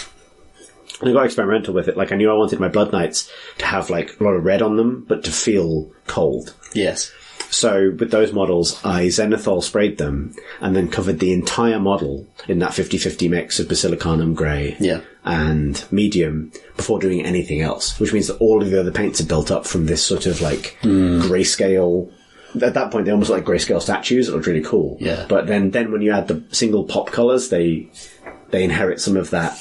And I got experimental with it. Like, I knew I wanted my Blood Knights to have, like, a lot of red on them, but to feel cold. Yes. So, with those models, I Zenithal sprayed them, and then covered the entire model in that 50-50 mix of Basilicanum Grey and medium before doing anything else, which means that all of the other paints are built up from this sort of, like, grayscale. At that point, they almost look like grayscale statues. It looked really cool. Yeah. But then when you add the single pop colours, they inherit some of that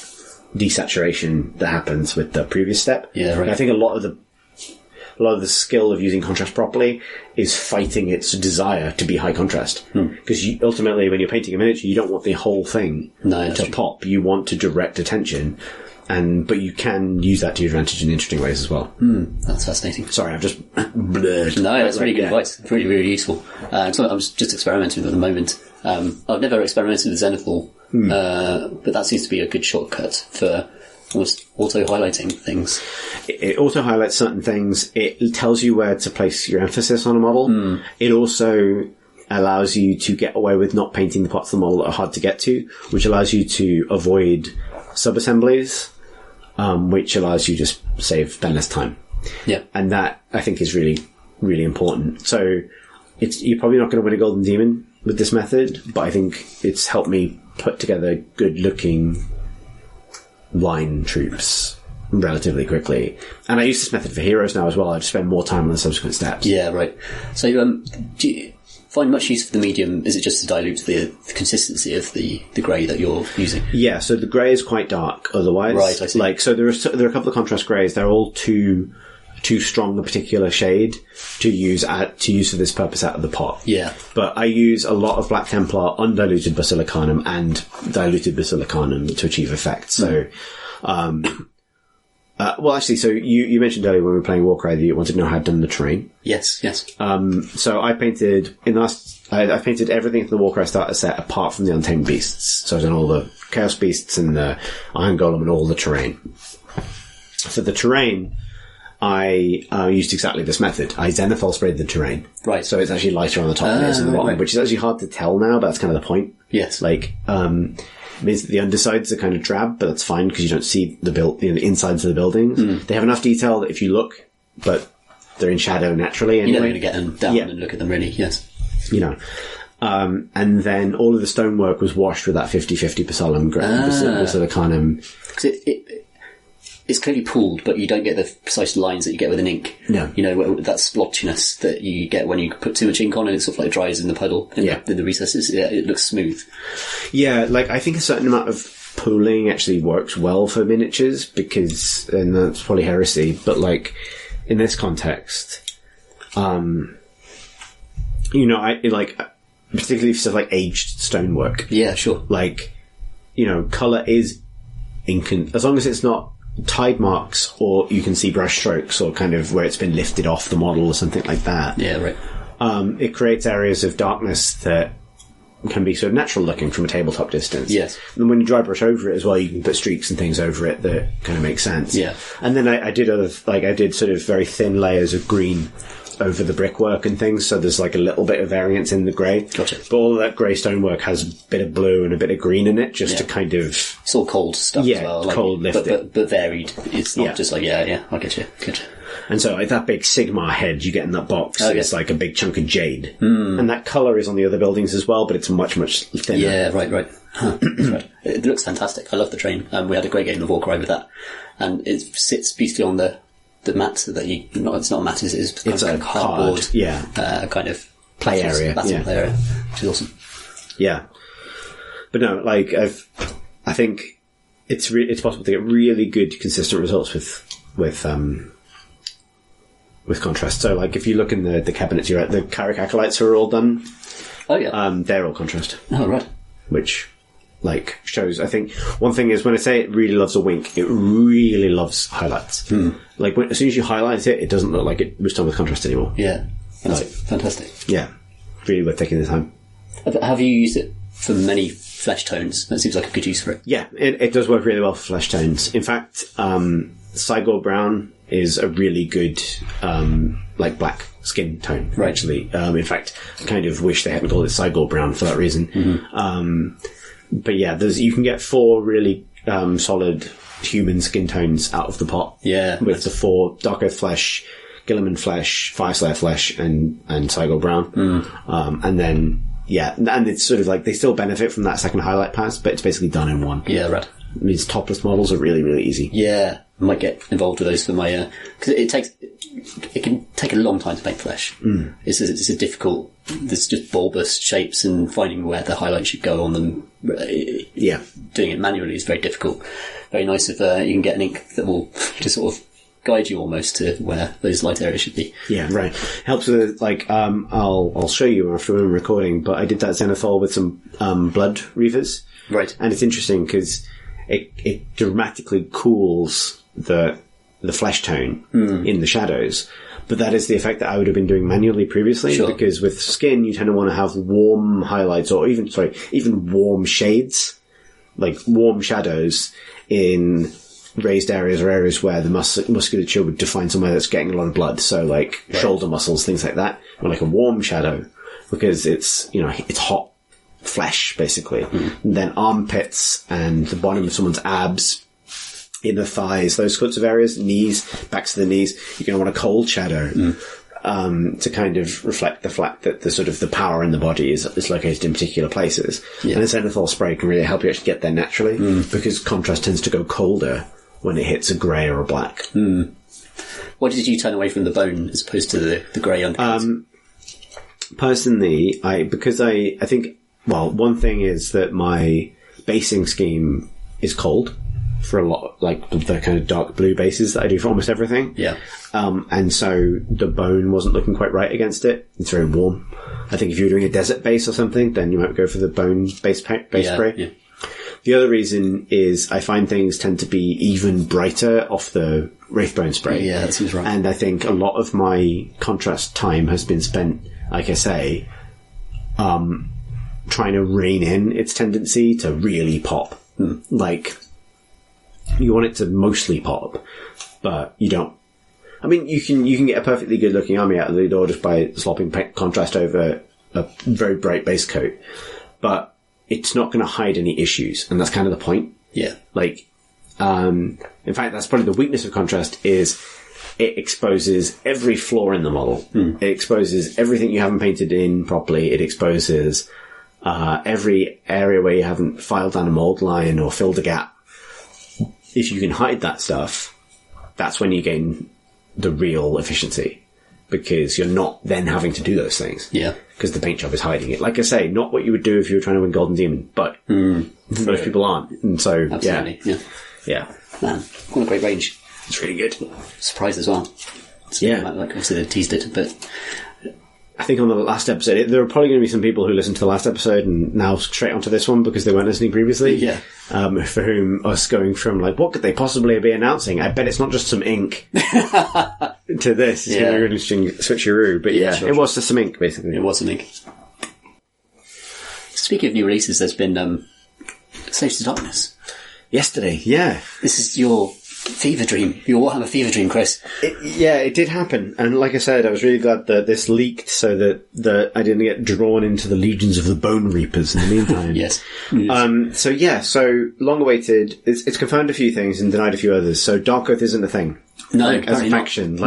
desaturation that happens with the previous step. Yeah, right. And I think a lot of the skill of using contrast properly is fighting its desire to be high contrast. Because ultimately, when you're painting a miniature, you don't want the whole thing to pop. You want to direct attention. But you can use that to your advantage in interesting ways as well. That's fascinating. Sorry, I've just blurred. No, that's really good advice. Really, really useful. I'm just experimenting with it at the moment. I've never experimented with Zenithal, but that seems to be a good shortcut for almost auto-highlighting things. It auto-highlights certain things. It tells you where to place your emphasis on a model. It also allows you to get away with not painting the parts of the model that are hard to get to, which allows you to avoid sub-assemblies. Which allows you to just spend less time. Yeah. And that, I think, is really, really important. So, you're probably not going to win a Golden Demon with this method, but I think it's helped me put together good-looking line troops relatively quickly. And I use this method for heroes now as well. I just spend more time on the subsequent steps. Yeah, right. So, do you find much use for the medium? Is it just to dilute the consistency of the grey that you're using? Yeah, so the grey is quite dark otherwise. Right, I see. Like, so there are a couple of contrast greys. They're all too strong a particular shade to use for this purpose out of the pot. Yeah. But I use a lot of Black Templar, undiluted Basilicanum, and diluted Basilicanum to achieve effect. So, Well, actually, so you mentioned earlier when we were playing Warcry that you wanted to know how I'd done the terrain. Yes. So I painted I painted everything from the Warcry starter set apart from the Untamed Beasts. So I've done all the Chaos Beasts and the Iron Golem and all the terrain. For the terrain, I used exactly this method. I Zenithal sprayed the terrain. Right. So it's actually lighter on the top than it is on the bottom, which is actually hard to tell now, but that's kind of the point. Yes. Like, means that the undersides are kind of drab, but that's fine because you don't see the insides of the buildings. They have enough detail that if you look, but they're in shadow naturally anyway. You're never going to get them down and look at them really, yes. You know. And then all of the stonework was washed with that 50-50 Pasolum grey. Was the kind of... Because it's clearly pooled, but you don't get the precise lines that you get with an ink. No. You know, that splotchiness that you get when you put too much ink on and it sort of like dries in the puddle in the recesses. Yeah, it looks smooth. Yeah, like I think a certain amount of pooling actually works well for miniatures because, and that's probably heresy, but like in this context, you know, I like particularly for stuff like aged stonework. Yeah, sure. Like, you know, colour is as long as it's not tide marks or you can see brush strokes or kind of where it's been lifted off the model or something like that. Yeah, right. It creates areas of darkness that can be sort of natural looking from a tabletop distance. Yes. And when you dry brush over it as well, you can put streaks and things over it that kind of make sense. Yeah. And then I did sort of very thin layers of green over the brickwork and things, so there's like a little bit of variance in the grey. Gotcha. But all of that grey stonework has a bit of blue and a bit of green in it, just to kind of... It's all cold stuff as well. Yeah, cold lifted. But varied. It's not just like, I get you. And so like that big Sigmar head you get in that box is like a big chunk of jade. And that colour is on the other buildings as well, but it's much, much thinner. Yeah, right. Huh. Right. It looks fantastic. I love the train. We had a great game of Warcry with that. And it sits beautifully on the mat that it's not a mat, it's a cardboard, kind of play area, play area, which is awesome. Yeah, but no, like I think it's possible to get really good consistent results with contrast. So like if you look in the cabinets, you're at the Carrick Acolytes are all done. Oh yeah, they're all contrast. Oh right, which. Like, shows, I think, one thing is when I say it really loves a wink, it really loves highlights. Like, as soon as you highlight it, it doesn't look like it was done with contrast anymore. Yeah. That's fantastic. Yeah. Really worth taking the time. Have you used it for many flesh tones? That seems like a good use for it. Yeah, it does work really well for flesh tones. In fact, Cygor Brown is a really good, like, black skin tone, actually. In fact, I kind of wish they hadn't called it Cygor Brown for that reason. But yeah, you can get 4 really solid human skin tones out of the pot. Yeah. With the 4 Dark Earth Flesh, Gilliman Flesh, Fireslayer Flesh, and Cygor Brown. And then, and it's sort of like, they still benefit from that second highlight pass, but it's basically done in one. Yeah, right. It means topless models are really, really easy. Yeah. I might get involved with those for my, because it can take a long time to paint flesh. It's a difficult, there's just bulbous shapes and finding where the highlight should go on them. Yeah. Doing it manually is very difficult. Very nice if you can get an ink that will just sort of guide you almost to where those light areas should be. Yeah, right. Helps with, like, I'll show you after we're recording, but I did that Zenithal with some Blood Reavers. Right. And it's interesting because it dramatically cools the flesh tone in the shadows. But that is the effect that I would have been doing manually previously, because with skin you tend to want to have warm highlights or even warm shades, like warm shadows in raised areas or areas where the musculature would define somewhere that's getting a lot of blood. So like shoulder muscles, things like that, or like a warm shadow because it's hot flesh basically. And then armpits and the bottom of someone's abs, inner thighs, those sorts of areas, knees, backs of the knees, you're going to want a cold shadow to kind of reflect the fact that the sort of the power in the body is located in particular places. And a Zenithal spray can really help you actually get there naturally because contrast tends to go colder when it hits a grey or a black. Why did you turn away from the bone as opposed to the grey undercoat? Personally, I think, well, one thing is that my basing scheme is cold for a lot, like the kind of dark blue bases that I do for almost everything. Yeah. And so the bone wasn't looking quite right against it. It's very warm. I think if you were doing a desert base or something, then you might go for the bone base spray. Yeah. The other reason is I find things tend to be even brighter off the Wraithbone spray. Yeah, that seems right. And I think a lot of my contrast time has been spent, like I say, trying to rein in its tendency to really pop. Like, you want it to mostly pop, but you don't. I mean, you can get a perfectly good looking army out of the door just by slopping contrast over a very bright base coat, but it's not going to hide any issues, and that's kind of the point. Yeah. Like, in fact, that's probably the weakness of contrast is it exposes every flaw in the model. It exposes everything you haven't painted in properly. It exposes every area where you haven't filed down a mold line or filled a gap. If you can hide that stuff, that's when you gain the real efficiency, because you're not then having to do those things. Yeah. Because the paint job is hiding it. Like I say, not what you would do if you were trying to win Golden Demon, but most people aren't. And so, Absolutely. Yeah. Man, what a great range. It's really good. Surprised as well. Like obviously they teased it, but I think on the last episode, there are probably going to be some people who listened to the last episode and now straight onto this one because they weren't listening previously. Yeah. For whom us going from like, what could they possibly be announcing? I bet it's not just some ink to this. It's going to be an interesting switcheroo. But it was just some ink, basically. It was some ink. Speaking of new releases, there's been Slaves to Darkness. Yesterday, yeah. This is your fever dream. Your Warhammer fever dream, Chris. It did happen. And like I said, I was really glad that this leaked so that I didn't get drawn into the legions of the Bone Reapers in the meantime. Yes. So long awaited. It's confirmed a few things and denied a few others. So Dark Oath isn't a thing. No, as a faction.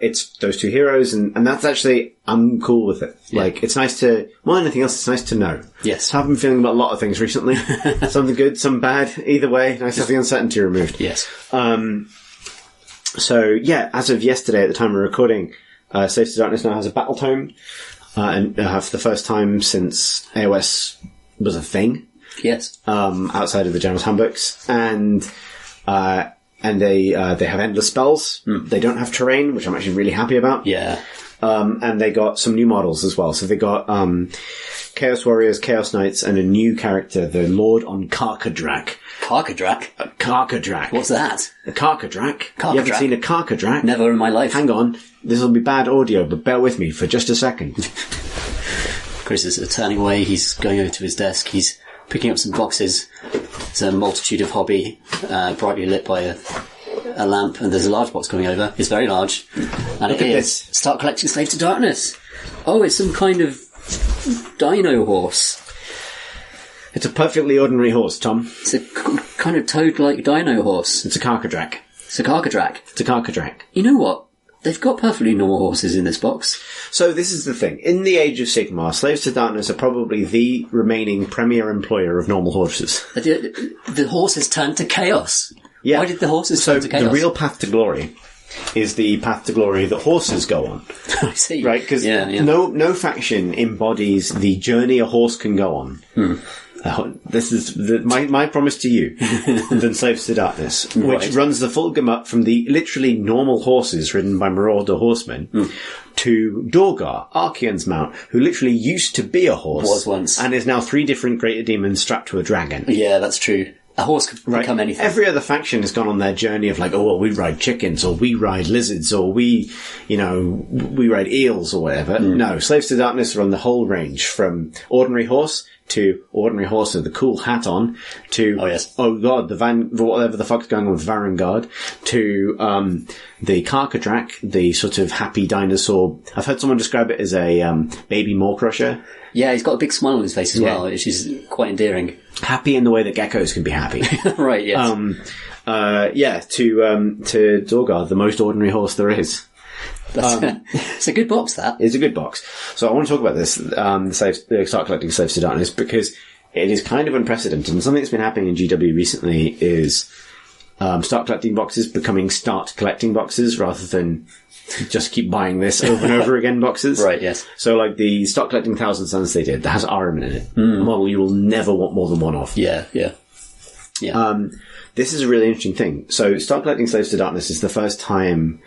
It's those two heroes, and that's actually, I'm cool with it. Yeah. Like, it's nice to, more than anything else, it's nice to know. Yes. I've been feeling about a lot of things recently. Some good, some bad. Either way, nice to have the uncertainty removed. Yes. As of yesterday, at the time of recording, Slaves to Darkness now has a battle tome, and for the first time since AOS was a thing. Yes. Outside of the General's Handbooks, and they have endless spells. They don't have terrain, which I'm actually really happy about. Yeah. And they got some new models as well. So they got Chaos Warriors, Chaos Knights, and a new character, the Lord on Karkadrak. Karkadrak? Karkadrak. What's that? A Karkadrak? Karkadrak? You haven't seen a Karkadrak? Never in my life. Hang on. This will be bad audio, but bear with me for just a second. Chris is turning away. He's going over to his desk. He's picking up some boxes. There's a multitude of hobby, brightly lit by a lamp, and there's a large box coming over. It's very large. And Look it at is this. Start Collecting Slave to Darkness. Oh, it's some kind of dino horse. It's a perfectly ordinary horse, Tom. It's a kind of toad-like dino horse. It's a Karkadrak. It's a Karkadrak. It's a Karkadrak. You know what? They've got perfectly normal horses in this box. So this is the thing. In the age of Sigmar, Slaves to Darkness are probably the remaining premier employer of normal horses. The horses turned to chaos. Yeah. Why did the horses turn to chaos? The real path to glory is the path to glory that horses go on. I see. Right? Because no faction embodies the journey a horse can go on. This is my promise to you than Slaves to Darkness, which runs the full gamut from the literally normal horses ridden by marauder horsemen to Dorgar, Archaon's mount, who literally used to be a horse. Was once. And is now 3 different greater demons strapped to a dragon. Yeah, that's true. A horse could become anything. Every other faction has gone on their journey of like, oh, well, we ride chickens, or we ride lizards, or we ride eels, or whatever. No, Slaves to Darkness run the whole range from ordinary horse to ordinary horse with the cool hat on to, oh god, whatever the fuck's going on with Varangard, to the Karkadrak, the sort of happy dinosaur. I've heard someone describe it as a baby maw crusher. Yeah, he's got a big smile on his face as well, which is quite endearing. Happy in the way that geckos can be happy. Right, yes. To Dorgar, the most ordinary horse there is. It's a good box, that. It's a good box. So I want to talk about this, Start Collecting Slaves to Darkness, because it is kind of unprecedented. And something that's been happening in GW recently is start collecting boxes becoming start collecting boxes rather than just keep buying this over and over again boxes. Right, yes. So like the Start Collecting Thousand Suns they did, that has Ahriman in it. A model you will never want more than one of. Yeah. This is a really interesting thing. So Start Collecting Slaves to Darkness is the first time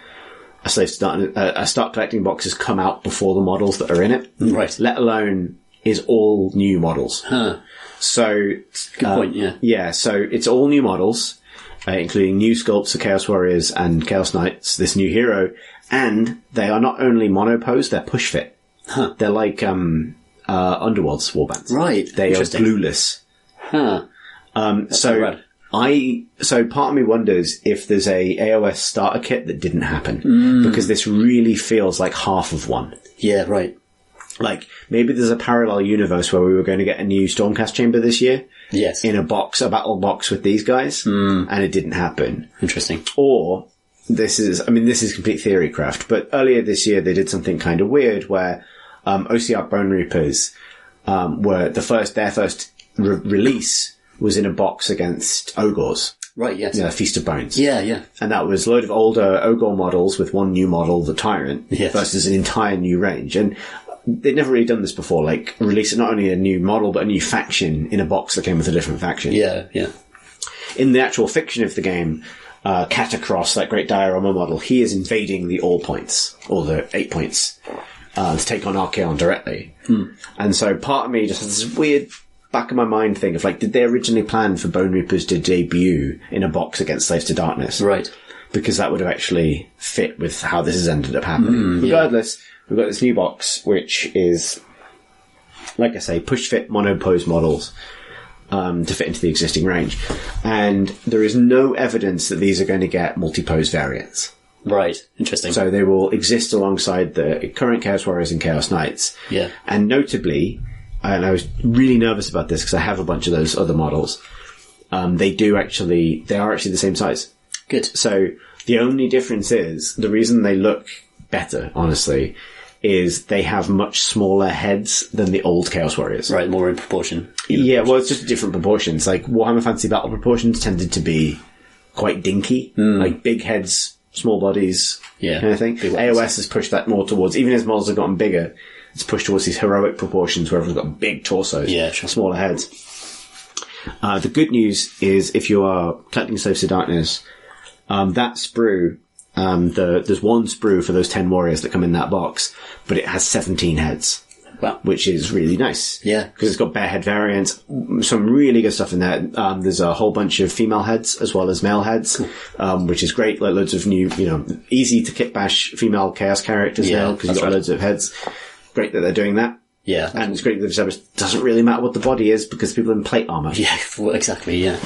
a Start Collecting box has come out before the models that are in it. Right. Let alone is all new models. Huh. So, Good point, yeah. Yeah, so it's all new models, including new sculpts of Chaos Warriors and Chaos Knights, this new hero, and they are not only monopose, they're push fit. Huh. They're like Underworld's warbands. Right. They are glueless. Huh. So rad. part of me wonders if there's a AOS starter kit that didn't happen, because this really feels like half of one. Yeah, right. Like, maybe there's a parallel universe where we were going to get a new Stormcast chamber this year. Yes. In a battle box with these guys, and it didn't happen. Interesting. Or, this is complete theory craft, but earlier this year they did something kind of weird where, OCR Bone Reapers, were their first release was in a box against Ogres. Right, yes. Yeah, Feast of Bones. Yeah, yeah. And that was a load of older Ogre models with one new model, the Tyrant, yes. versus an entire new range. And they'd never really done this before, like release not only a new model, but a new faction in a box that came with a different faction. Yeah, yeah. In the actual fiction of the game, Catacross, that great diorama model, he is invading the all points, or the 8 points, to take on Archaon directly. And so part of me just has this weird back of my mind thing of like, did they originally plan for Bone Reapers to debut in a box against Slaves to Darkness? Right. Because that would have actually fit with how this has ended up happening. Regardless, we've got this new box, which is, like I say, push-fit monopose models to fit into the existing range. And there is no evidence that these are going to get multi-pose variants. Right. Interesting. So they will exist alongside the current Chaos Warriors and Chaos Knights. Yeah. And notably, and I was really nervous about this because I have a bunch of those other models, they are actually the same size. Good. So the only difference is, the reason they look better, honestly, is they have much smaller heads than the old Chaos Warriors. Right, more in proportion. Yeah, well, it's just different proportions. Like, Warhammer Fantasy Battle proportions tended to be quite dinky. Like, big heads, small bodies, kind of thing. AOS has pushed that more towards, even as models have gotten bigger, it's pushed towards these heroic proportions where everyone's got big torsos, smaller heads. The good news is, if you are collecting Slaves to Darkness, that sprue, there's one sprue for those 10 warriors that come in that box, but it has 17 heads. Wow. Which is really nice. Yeah. Because it's got bare head variants, some really good stuff in there. There's a whole bunch of female heads as well as male heads, which is great. Like loads of new, easy to kit bash female chaos characters now, because you've got loads of heads. Great that they're doing that. Yeah. And it's great that it doesn't really matter what the body is because people are in plate armor. Yeah, exactly, yeah.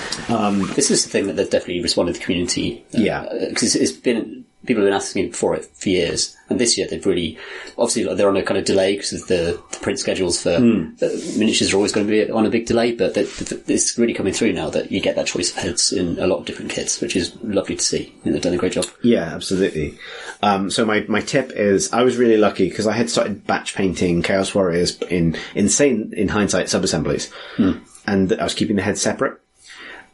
This is the thing that they've definitely responded to the community. Because it's been, people have been asking me for it for years. And this year they've really, obviously they're on a kind of delay because of the print schedules for miniatures are always going to be on a big delay, but it's really coming through now that you get that choice of heads in a lot of different kits, which is lovely to see. And they've done a great job. Yeah, absolutely. So my tip is, I was really lucky because I had started batch painting Chaos Warriors in hindsight sub-assemblies. And I was keeping the heads separate.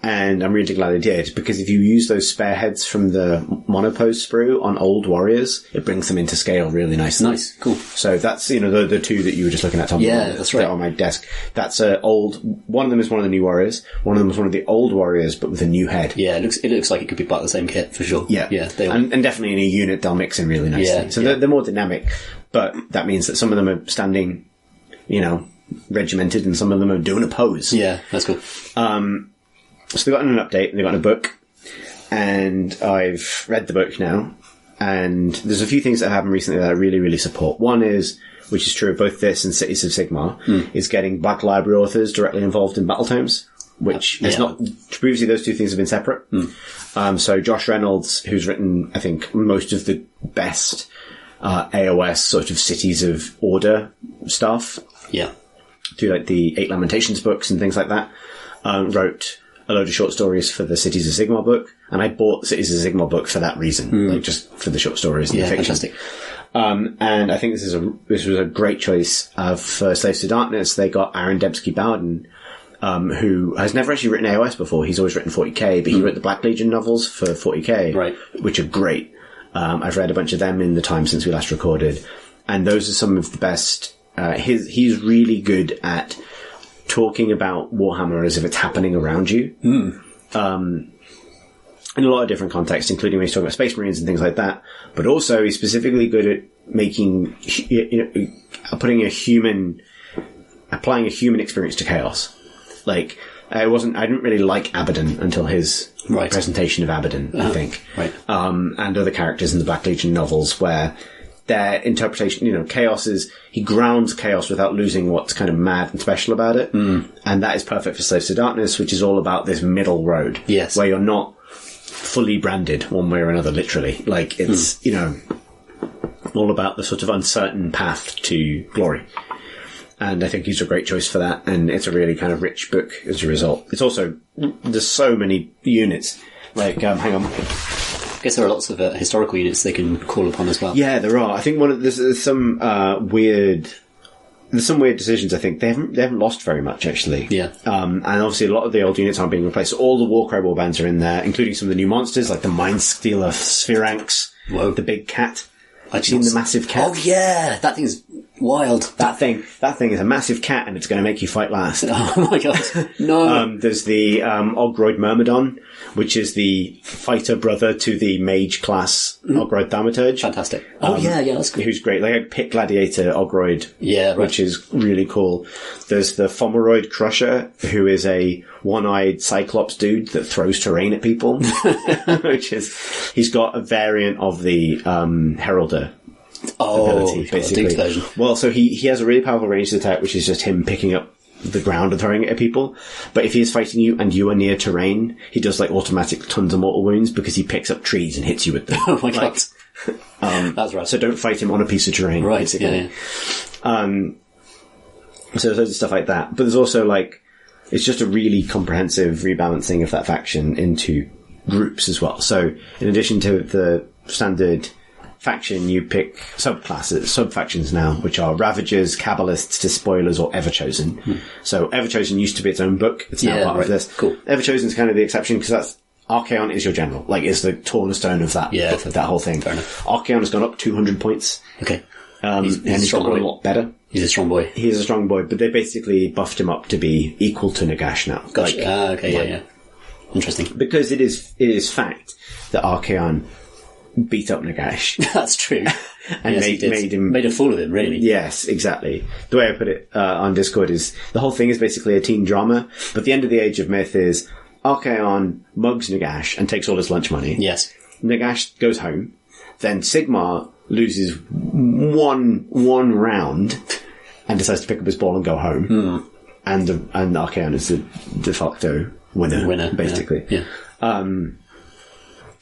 And I'm really glad I did, because if you use those spare heads from the monopose sprue on old warriors, it brings them into scale really nicely. Nice, cool. So that's, the two that you were just looking at, Tom. Yeah, that's right. On my desk. That's one of them is one of the new warriors, one of them is one of the old warriors, but with a new head. Yeah, it looks like it could be part of the same kit, for sure. Yeah. And definitely in a unit, they'll mix in really nicely. Yeah, so they're more dynamic, but that means that some of them are standing, regimented, and some of them are doing a pose. Yeah, that's cool. So they've gotten an update, and they've gotten a book, and I've read the book now, and there's a few things that have happened recently that I really, really support. One is, which is true of both this and Cities of Sigmar, is getting Black Library authors directly involved in battle tomes, which is not, previously those two things have been separate. So Josh Reynolds, who's written, I think, most of the best AOS sort of Cities of Order stuff, through like the 8 Lamentations books and things like that, wrote a load of short stories for the Cities of Sigmar book, and I bought the Cities of Sigmar book for that reason, like just for the short stories and the fiction. Fantastic. And I think this was a great choice for Slaves to Darkness. They got Aaron Dembski-Bowden, who has never actually written AOS before. He's always written 40k, but he wrote the Black Legion novels for 40k, right, which are great. I've read a bunch of them in the time since we last recorded, and those are some of the best. He's really good at talking about Warhammer as if it's happening around you. In a lot of different contexts, including when he's talking about Space Marines and things like that. But also, he's specifically good at making, applying a human experience to chaos. Like, I didn't really like Abaddon until his Right. presentation of Abaddon, I think. Right. And other characters in the Black Legion novels where their interpretation, chaos he grounds chaos without losing what's kind of mad and special about it. And that is perfect for Slaves to Darkness, which is all about this middle road. Yes. Where you're not fully branded one way or another, literally. Like, it's, all about the sort of uncertain path to glory. And I think he's a great choice for that, and it's a really kind of rich book as a result. It's also, there's so many units. Like, hang on. I guess there are lots of historical units they can call upon as well. Yeah, there are. I think there's some weird decisions. I think they haven't lost very much, actually. Yeah. And obviously a lot of the old units aren't being replaced. All the Warcry warbands are in there, including some of the new monsters, like the Mind Stealer Spheranx, the big cat. I've seen the massive cat. Oh yeah, that thing's wild. That thing is a massive cat, and it's going to make you fight last. Oh my god, no. There's the Ogroid Myrmidon, which is the fighter brother to the mage class Ogroid Thaumaturge. Fantastic. Oh yeah, that's good. Who's great, like a pit gladiator Ogroid. Yeah, right. Which is really cool. There's the Fomoroid Crusher, who is a one-eyed Cyclops dude that throws terrain at people. He's got a variant of the Heralder ability, basically. Version. Well, so he has a really powerful ranged attack, which is just him picking up the ground and throwing it at people. But if he is fighting you and you are near terrain, he does like automatic tons of mortal wounds because he picks up trees and hits you with them. Oh my god. That's right. So don't fight him on a piece of terrain. Right, basically. yeah. So there's loads of stuff like that. But there's also it's just a really comprehensive rebalancing of that faction into groups as well. So in addition to the standard faction, you pick sub-factions now, which are Ravagers, Kabbalists, Despoilers, or Everchosen. So Everchosen used to be its own book. It's now part of this. Cool. Everchosen's kind of the exception because that's Archaon is your general. Like, is the cornerstone of that, of that whole thing. Fair enough. Archaon has gone up 200 points. Okay. He's strong gotten boy. a lot better. He's a strong boy. He's a strong boy, but they basically buffed him up to be equal to Nagash now. Gotcha. Yeah. Interesting. Because it is fact that Archaon beat up Nagash. That's true. And made a fool of him, really. Yes, exactly. The way I put it on Discord is the whole thing is basically a teen drama, but the end of the Age of Myth is Archaon mugs Nagash and takes all his lunch money. Yes. Nagash goes home. Then Sigmar loses one round and decides to pick up his ball and go home. And Archaon is the de facto winner basically. Yeah.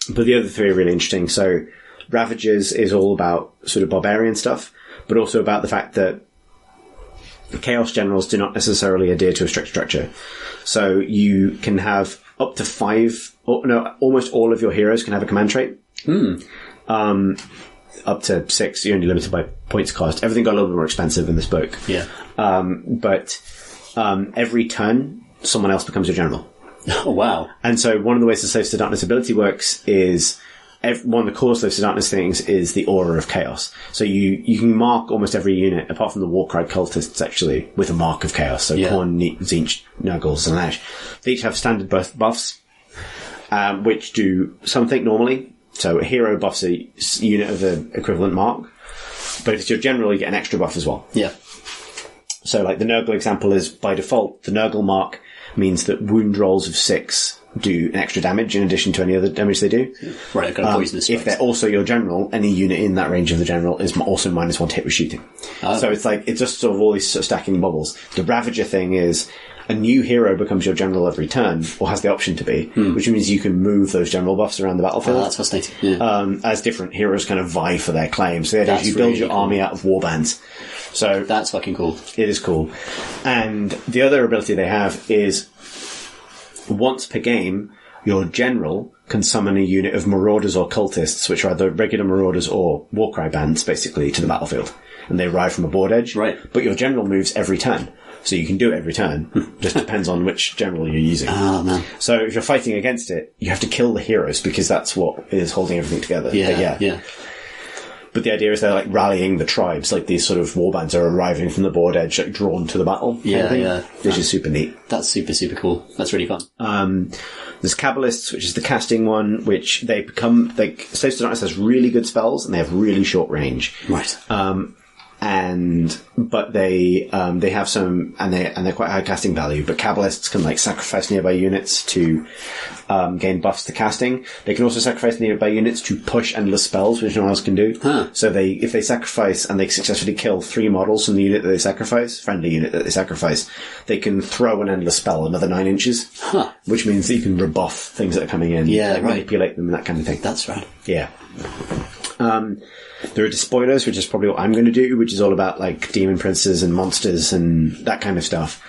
But the other three are really interesting. So Ravagers is all about sort of barbarian stuff, but also about the fact that Chaos Generals do not necessarily adhere to a strict structure. So you can have up to almost all of your heroes can have a command trait. Up to 6, you're only limited by points cost. Everything got a little bit more expensive in this book. Yeah. But every turn, someone else becomes your general. Oh, wow. And so one of the ways the Slaves to Darkness ability works is one of the core Slaves to Darkness things is the Aura of Chaos. So you can mark almost every unit, apart from the Warcry cultists, actually, with a mark of Chaos. So Khorne, Tzeentch, Nurgle, and Ash. They each have standard buffs, which do something normally. So a hero buffs a unit of the equivalent mark. But if it's your general, you get an extra buff as well. Yeah. So like the Nurgle example is, by default, the Nurgle mark means that wound rolls of 6 do an extra damage in addition to any other damage they do. Right, I've got poisonous strikes. If they're also your general, any unit in that range of the general is also -1 to hit with shooting. So it's just sort of all these sort of stacking bubbles. The Ravager thing is a new hero becomes your general every turn, or has the option to be, which means you can move those general buffs around the battlefield. That's fascinating. Yeah. As different heroes kind of vie for their claims. So the idea is you build your army out of warbands. So that's fucking cool. It is cool. And the other ability they have is once per game, your general can summon a unit of marauders or cultists, which are either regular marauders or Warcry bands, basically, to the battlefield. And they arrive from a board edge. Right. But your general moves every turn. So you can do it every turn. Just depends on which general you're using. Oh, man. So if you're fighting against it, you have to kill the heroes because that's what is holding everything together. Yeah. But the idea is they're like rallying the tribes, like these sort of warbands are arriving from the board edge, like drawn to the battle. Yeah. Which is super neat. That's super, super cool. That's really fun. There's Kabbalists, which is the casting one, which they become, like, Slaves to Darkness has really good spells and they have really short range. Right. but they have some, and they're quite high casting value, but Kabbalists can like sacrifice nearby units to gain buffs to casting. They can also sacrifice nearby units to push endless spells, which no one else can do. So if they sacrifice and they successfully kill 3 models from the unit that they sacrifice, friendly unit that they sacrifice, they can throw an endless spell another 9 inches, which means that you can rebuff things that are coming in, manipulate them and that kind of thing. That's right. Yeah. There are despoilers, which is probably what I'm going to do, which is all about like demon princes and monsters and that kind of stuff.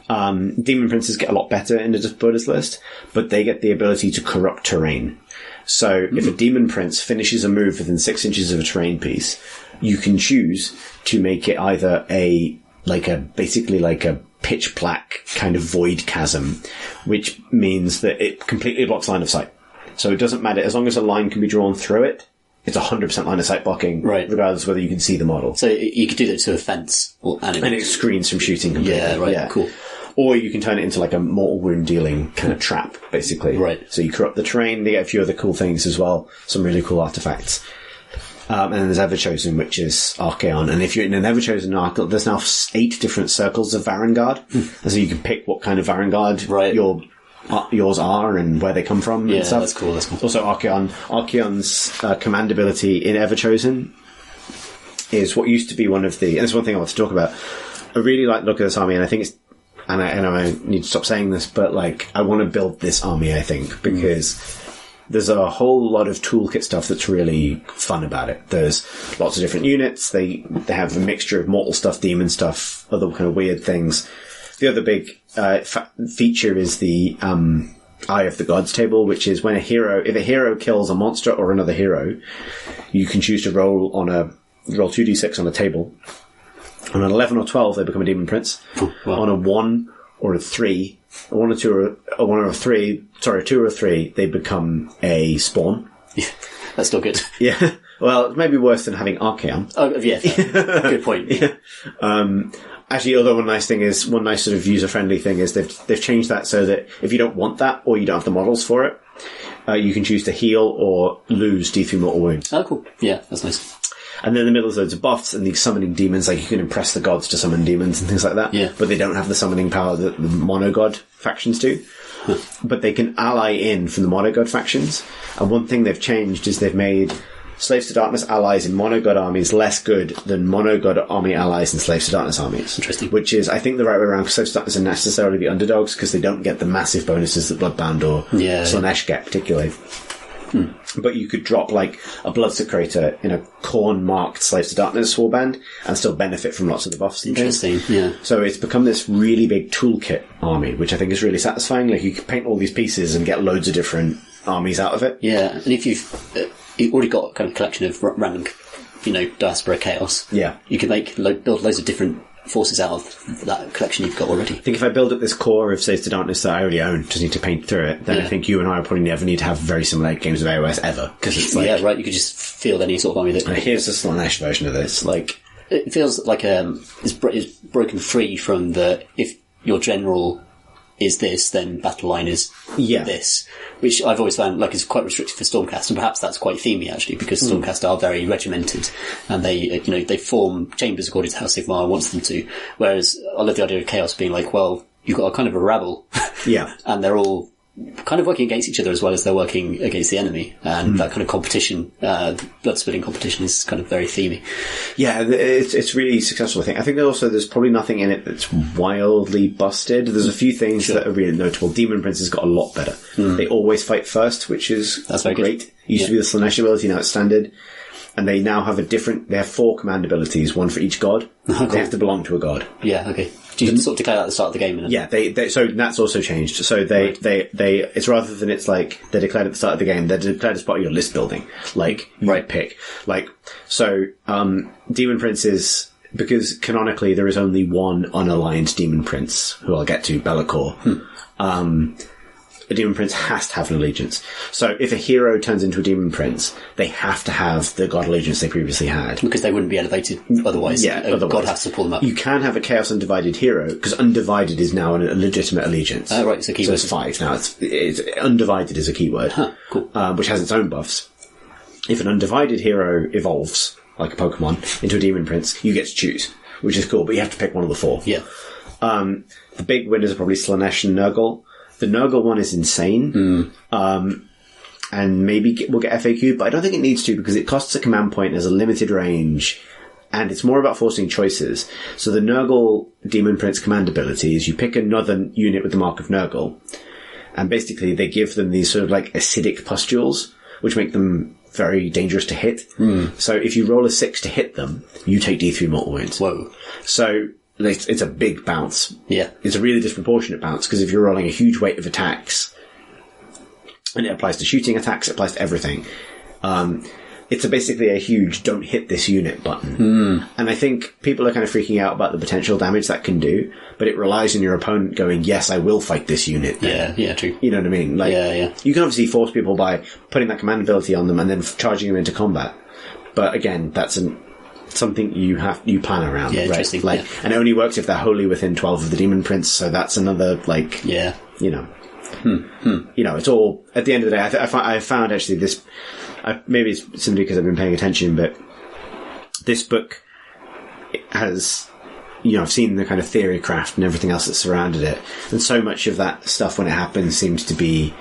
Demon princes get a lot better in the despoilers list, but they get the ability to corrupt terrain. So if a demon prince finishes a move within 6 inches of a terrain piece, you can choose to make it either basically like a pitch black kind of void chasm, which means that it completely blocks line of sight. So it doesn't matter, as long as a line can be drawn through it, it's 100% line of sight blocking, regardless of whether you can see the model. So you could do that to a fence, and it screens from shooting completely. Yeah, right, cool. Or you can turn it into like a mortal wound dealing kind of trap, basically. Right. So you corrupt the terrain, they get a few other cool things as well, some really cool artifacts. And then there's Everchosen, which is Archaon. And if you're in an Everchosen Archaon, there's now 8 different circles of Varangard. And so you can pick what kind of Varangard yours are and where they come from and stuff. That's cool. Also Archaon's command ability in Everchosen is what used to be one of the, and it's one thing I want to talk about. I really like the look of this army, and I think it's, and I need to stop saying this, but like, I want to build this army, I think, because there's a whole lot of toolkit stuff that's really fun about it. There's lots of different units. They have a mixture of mortal stuff, demon stuff, other kind of weird things. The other big feature is the Eye of the Gods table, which is when if a hero kills a monster or another hero, you can choose to roll 2d6 on a table. On an 11 or 12, they become a demon prince. Wow. On a 1 or a 3, a 1 or 2 or a 3, sorry, 2 or a 3, they become a spawn. Yeah, that's still good. Yeah. Well, it's maybe worse than having Archaon. Oh, yeah. Good point. Yeah. Actually, although one nice sort of user-friendly thing is they've changed that so that if you don't want that or you don't have the models for it, you can choose to heal or lose D3 mortal wounds. Oh, cool. Yeah, that's nice. And then in the middle, there's loads of buffs and these summoning demons, like you can impress the gods to summon demons and things like that. Yeah. But they don't have the summoning power that the monogod factions do. But they can ally in from the monogod factions. And one thing they've changed is they've made Slaves to Darkness allies in monogod armies less good than monogod army allies in Slaves to Darkness armies. Interesting. Which is, I think, the right way around, because Slaves to Darkness are necessarily the underdogs, because they don't get the massive bonuses that Bloodbound or Slaanesh get, particularly. But you could drop like a Bloodsecrator in a Khorne-marked Slaves to Darkness warband and still benefit from lots of the buffs and things. Interesting, yeah. So it's become this really big toolkit army, which I think is really satisfying. Like, you can paint all these pieces and get loads of different armies out of it. Yeah, and if you've already got a kind of collection of random, diaspora chaos, you can build loads of different forces out of that collection you've got already. I think if I build up this core of Slaves to Darkness that I already own, just need to paint through it, then I think you and I will probably never need to have very similar games of AOS ever. Because it's like, yeah, right, you could just field any sort of army that... Here's the Slaanesh version of this, like... It feels like it's broken free from the, if your general is this, then battle line is this, which I've always found like is quite restricted for Stormcast, and perhaps that's quite themey actually, because Stormcast are very regimented, and they they form chambers according to how Sigmar wants them to. Whereas I love the idea of Chaos being like, well, you've got a kind of a rabble, and they're all kind of working against each other as well as they're working against the enemy, and that kind of competition, blood spilling competition, is kind of very themey. Yeah, it's really successful, I think there's probably nothing in it that's wildly busted. There's a few things that are really notable. Demon Prince has got a lot better. They always fight first, which is that's very great. Good. It used to be the Slaanesh ability, now it's standard. And they now have they have 4 command abilities, one for each god. Cool. They have to belong to a god. Yeah, okay. Do you sort of declare that at the start of the game? Yeah, so that's also changed. So it's rather than it's like they're declared at the start of the game, they're declared as part of your list building. Like, you pick. Like, so, Demon Princes, because canonically there is only one unaligned Demon Prince, who I'll get to, Be'lakor. A Demon Prince has to have an allegiance. So if a hero turns into a Demon Prince, they have to have the god allegiance they previously had. Because they wouldn't be elevated otherwise. Yeah, otherwise. God has to pull them up. You can have a Chaos Undivided hero, because Undivided is now a legitimate allegiance. Oh, right, it's a keyword. So it's 5 now. It's Undivided is a keyword. Huh, cool. Which has its own buffs. If an Undivided hero evolves, like a Pokemon, into a Demon Prince, you get to choose, which is cool, but you have to pick one of the 4. Yeah. The big winners are probably Slaanesh and Nurgle. The Nurgle one is insane. And maybe we'll get FAQ, but I don't think it needs to because it costs a command point, has a limited range, and it's more about forcing choices. So the Nurgle Demon Prince command ability is you pick another unit with the mark of Nurgle, and basically they give them these sort of like acidic pustules, which make them very dangerous to hit. So if you roll a 6 to hit them, you take D3 mortal wounds. Whoa. So it's a big bounce. Yeah. It's a really disproportionate bounce, because if you're rolling a huge weight of attacks, and it applies to shooting attacks, it applies to everything, it's basically a huge don't hit this unit button. And I think people are kind of freaking out about the potential damage that can do, but it relies on your opponent going, yes, I will fight this unit then. Yeah, true. You know what I mean? Like, you can obviously force people by putting that command ability on them and then charging them into combat. But again, that's something you plan around, yeah, right? Interesting. Like, and it only works if they're wholly within 12 of the Demon Prince, so that's another, like, you know. You know, it's all, at the end of the day, I found actually this, maybe it's simply because I've been paying attention, but this book has, you know, I've seen the kind of theory craft and everything else that surrounded it, and so much of that stuff when it happens seems to be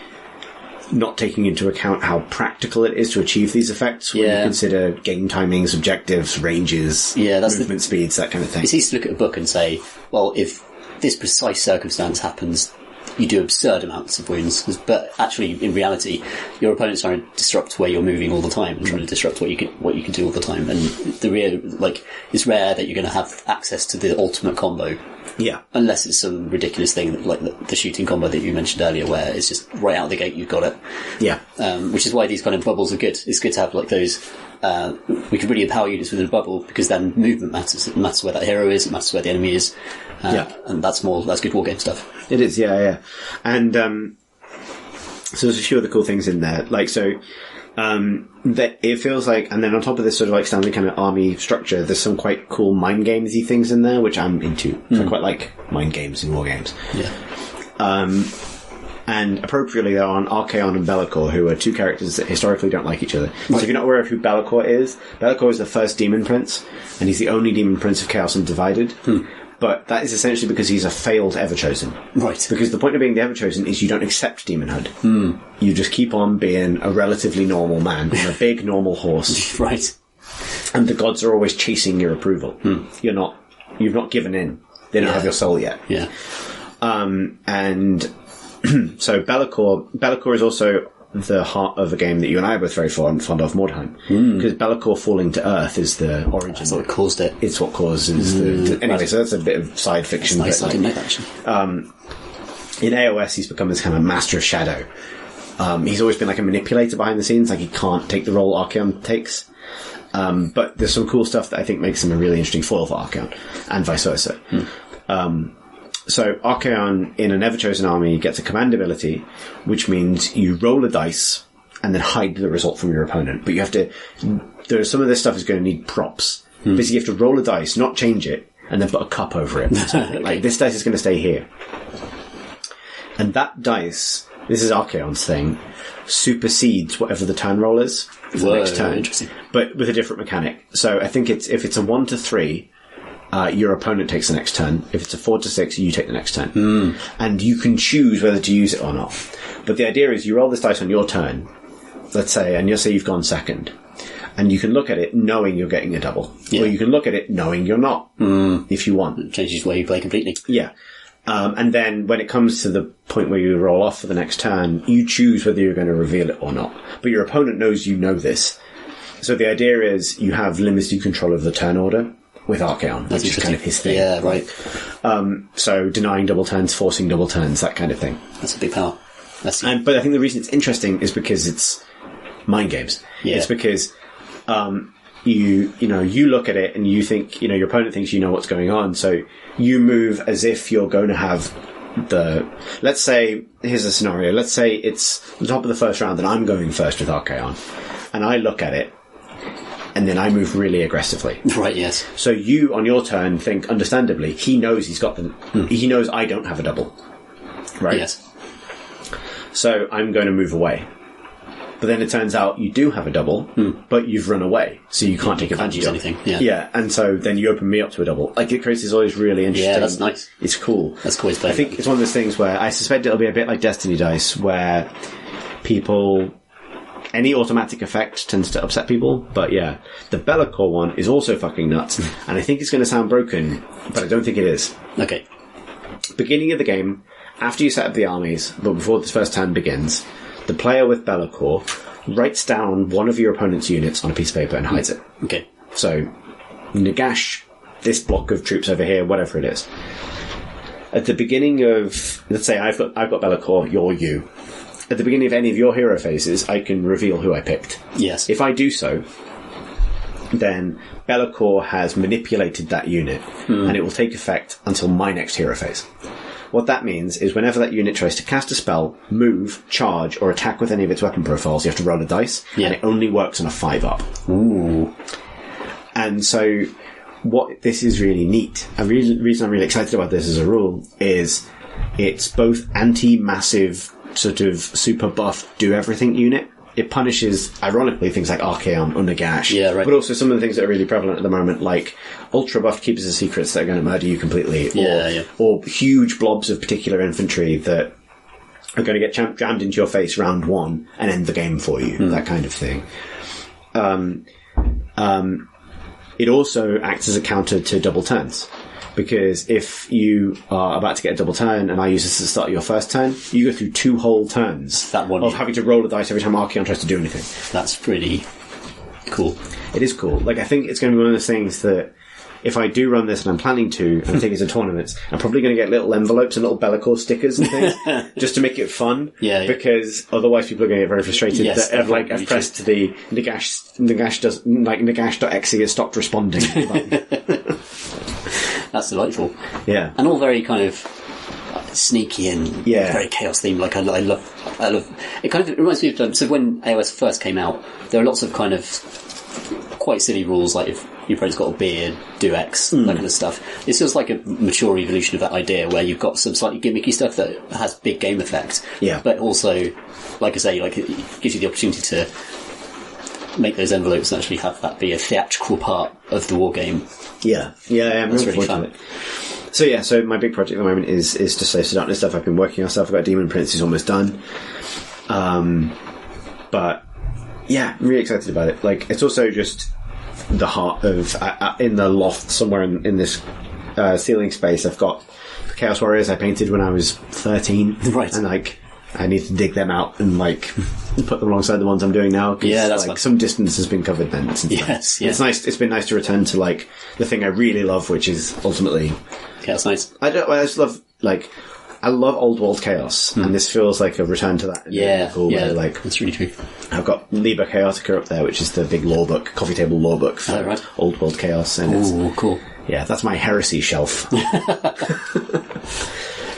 not taking into account how practical it is to achieve these effects when you consider game timings, objectives, ranges, movement speeds, that kind of thing. It's easy to look at a book and say, well, if this precise circumstance happens, you do absurd amounts of wounds, but actually, in reality, your opponent's trying to disrupt where you're moving all the time and trying to disrupt what you can do all the time. And it's rare that you're going to have access to the ultimate combo. Yeah. Unless it's some ridiculous thing like the shooting combo that you mentioned earlier, where it's just right out of the gate you've got it. Yeah. Which is why these kind of bubbles are good. It's good to have like those. We can really empower units within a bubble, because then movement matters. It matters where that hero is. It matters where the enemy is. And that's good wargame stuff. It is, yeah. And so there's a few other cool things in there. Like, so that it feels like, and then on top of this sort of like standard kind of army structure, there's some quite cool mind gamesy things in there, which I'm into. So I quite like mind games in war games. Yeah. And appropriately, they're on Archaon and Be'lakor, who are two characters that historically don't like each other. So if you're not aware of who Be'lakor is the first Demon Prince, and he's the only Demon Prince of Chaos Undivided. But that is essentially because he's a failed Everchosen. Right. Because the point of being the Everchosen is you don't accept demonhood. You just keep on being a relatively normal man on a big normal horse. Right. And the gods are always chasing your approval. You've not given in. They don't have your soul yet. Yeah. And so Be'lakor is also the heart of a game that you and I are both very fond of, Mordheim. Because Be'lakor falling to Earth is the origin. That's what caused it. It's what causes the... Anyway, so that's a bit of side fiction. That's nice. But I didn't know that, actually. In AOS, he's become this kind of master of shadow. He's always been like a manipulator behind the scenes, like he can't take the role Archaon takes. But there's some cool stuff that I think makes him a really interesting foil for Archaon, and vice versa. So Archaon in an Everchosen army gets a command ability, which means you roll a dice and then hide the result from your opponent. But you have to... some of this stuff is going to need props. Basically, you have to roll a dice, not change it, and then put a cup over it. Like, this dice is going to stay here. And that dice, this is Archaon's thing, supersedes whatever the turn roll is for the next turn, but with a different mechanic. So I think if it's a 1 to 3... your opponent takes the next turn. If it's a 4 to 6, you take the next turn. And you can choose whether to use it or not. But the idea is you roll this dice on your turn, let's say, and you'll say you've gone second. And you can look at it knowing you're getting a double. Or you can look at it knowing you're not, if you want. It changes the way you play completely. Yeah. And then when it comes to the point where you roll off for the next turn, you choose whether you're going to reveal it or not. But your opponent knows you know this. So the idea is you have limited control of the turn order. With Archaon, which is kind of his thing. Yeah, right. So denying double turns, forcing double turns, that kind of thing. That's a big power. But I think the reason it's interesting is because it's mind games. Yeah. It's because you look at it and you think, your opponent thinks you know what's going on, so you move as if you're going to have let's say, here's a scenario, let's say it's the top of the first round and I'm going first with Archaon, and I look at it, and then I move really aggressively. Right, yes. So you, on your turn, think, understandably, he knows he's got he knows I don't have a double. Right? Yes. So I'm going to move away. But then it turns out you do have a double, but you've run away, so you can't take advantage of anything. Yeah, and so then you open me up to a double. Like, it creates this always really interesting... Yeah, that's nice. It's cool. That's cool. I think it's one of those things where I suspect it'll be a bit like Destiny Dice, where people... Any automatic effect tends to upset people, but yeah, the Be'lakor one is also fucking nuts, and I think it's going to sound broken, but I don't think it is. Okay. Beginning of the game, after you set up the armies, but before this first turn begins, the player with Be'lakor writes down one of your opponent's units on a piece of paper and hides it. Okay. So, Nagash, this block of troops over here, whatever it is. At the beginning of, let's say I've got Be'lakor, you're you. At the beginning of any of your hero phases, I can reveal who I picked. Yes. If I do so, then Be'lakor has manipulated that unit, and it will take effect until my next hero phase. What that means is whenever that unit tries to cast a spell, move, charge, or attack with any of its weapon profiles, you have to roll a dice, and it only works on a 5-up. Ooh. And so, this is really neat. The reason I'm really excited about this as a rule is it's both anti-massive, sort of super buff, do-everything unit. It punishes, ironically, things like Archaon, Nagash, but also some of the things that are really prevalent at the moment, like ultra-buffed Keepers of Secrets that are going to murder you completely, or huge blobs of particular infantry that are going to get jammed into your face round one and end the game for you, that kind of thing. It also acts as a counter to double turns. Because if you are about to get a double turn, and I use this at the start of your first turn, you go through 2 whole turns of having to roll a dice every time Archaon tries to do anything. That's pretty cool. It is cool. Like, I think it's going to be one of those things that if I do run this, and I'm planning to, and take it to tournaments, I'm probably going to get little envelopes and little Be'lakor stickers and things, just to make it fun. Yeah. Because otherwise people are going to get very frustrated that I've pressed the Nagash.exe has stopped responding button. That's delightful. Yeah. And all very kind of sneaky and very chaos themed. Like, I love it. Kind of reminds me of, so when AOS first came out, there were lots of kind of quite silly rules, like if your opponent's got a beard, do X, that kind of stuff. It feels like a mature evolution of that idea where you've got some slightly gimmicky stuff that has big game effect. Yeah. But also, like I say, like, it gives you the opportunity to make those envelopes and actually have that be a theatrical part of the war game. Yeah, I'm really fun. So my big project at the moment is to Slaves to Darkness stuff. I've been working on stuff. I've got Demon Prince who's almost done. But yeah, I'm really excited about it. Like, it's also just the heart of in the loft somewhere in this ceiling space. I've got the Chaos Warriors I painted when I was 13, right? And like, I need to dig them out and like put them alongside the ones I'm doing now. Yeah, that's like some distance has been covered then. Yes, It's nice. It's been nice to return to like the thing I really love, which is ultimately Chaos Knights. I just love I love old world chaos, and this feels like a return to that. Cool way. Like, that's really true. I've got Liber Chaotica up there, which is the big law book, coffee table law book for old world chaos. And cool. Yeah, that's my heresy shelf.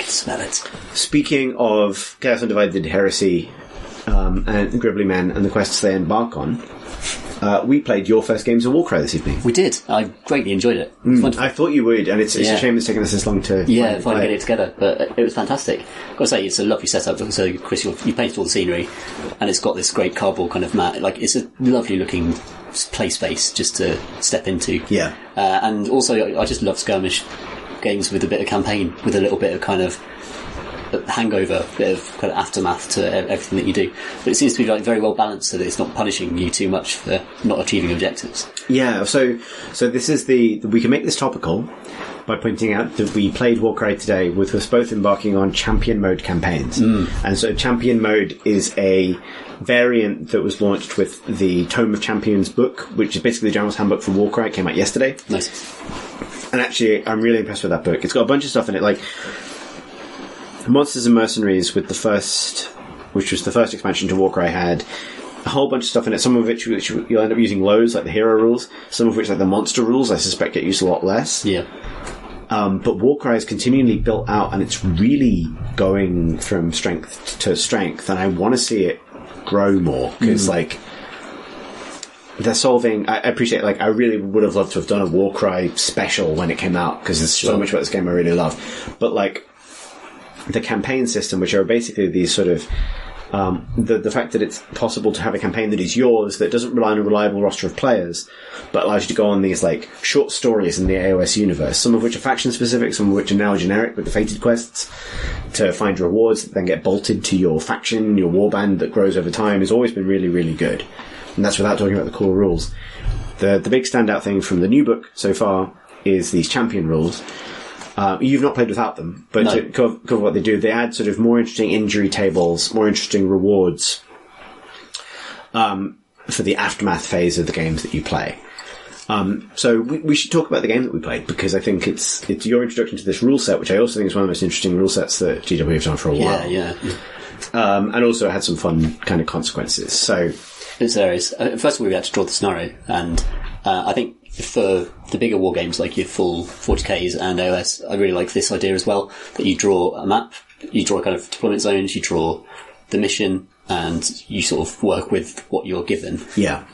Smell it. Speaking of Chaos Undivided, Heresy, and Gribbly Men, and the quests they embark on, we played your first games of Warcry this evening. We did. I greatly enjoyed it. I thought you would, and it's a shame it's taken us this long to finally get it together, but it was fantastic. I've got to say, it's a lovely setup. So, Chris, you painted all the scenery, and it's got this great cardboard kind of mat. Like, it's a lovely looking play space just to step into. Yeah. And also, I just love skirmish games with a bit of campaign, with a little bit of kind of hangover, bit of kind of aftermath to everything that you do. But it seems to be like very well balanced, so that it's not punishing you too much for not achieving objectives. Yeah. So this is we can make this topical by pointing out that we played Warcry today with us both embarking on champion mode campaigns. And so champion mode is a variant that was launched with the Tome of Champions book, which is basically the General's Handbook for Warcry. It came out yesterday. Nice. And actually, I'm really impressed with that book. It's got a bunch of stuff in it, like Monsters and Mercenaries, which was the first expansion to Warcry, had a whole bunch of stuff in it, some of which you'll end up using loads, like the hero rules, some of which, like the monster rules, I suspect get used a lot less. Yeah. But Warcry is continually built out, and it's really going from strength to strength, and I want to see it grow more, because, like, they're solving... I appreciate, like, I really would have loved to have done a Warcry special when it came out, because there's so much about this game I really love. But, like, the campaign system, which are basically these sort of The fact that it's possible to have a campaign that is yours, that doesn't rely on a reliable roster of players, but allows you to go on these like short stories in the AOS universe, some of which are faction specific, some of which are now generic with the fated quests to find rewards that then get bolted to your faction, your warband that grows over time, has always been really, really good. And that's without talking about the core rules. The big standout thing from the new book so far is these champion rules. You've not played without them, but no. to cover what they do, they add sort of more interesting injury tables, more interesting rewards for the aftermath phase of the games that you play. So we should talk about the game that we played, because I think it's your introduction to this rule set, which I also think is one of the most interesting rule sets that GW have done for a while. Yeah. And also it had some fun kind of consequences. So There is. First of all, we had to draw the scenario, and I think for the bigger war games like your full 40Ks and OS, I really like this idea as well, that you draw a map, you draw kind of deployment zones, you draw the mission, and you sort of work with what you're given. Yeah.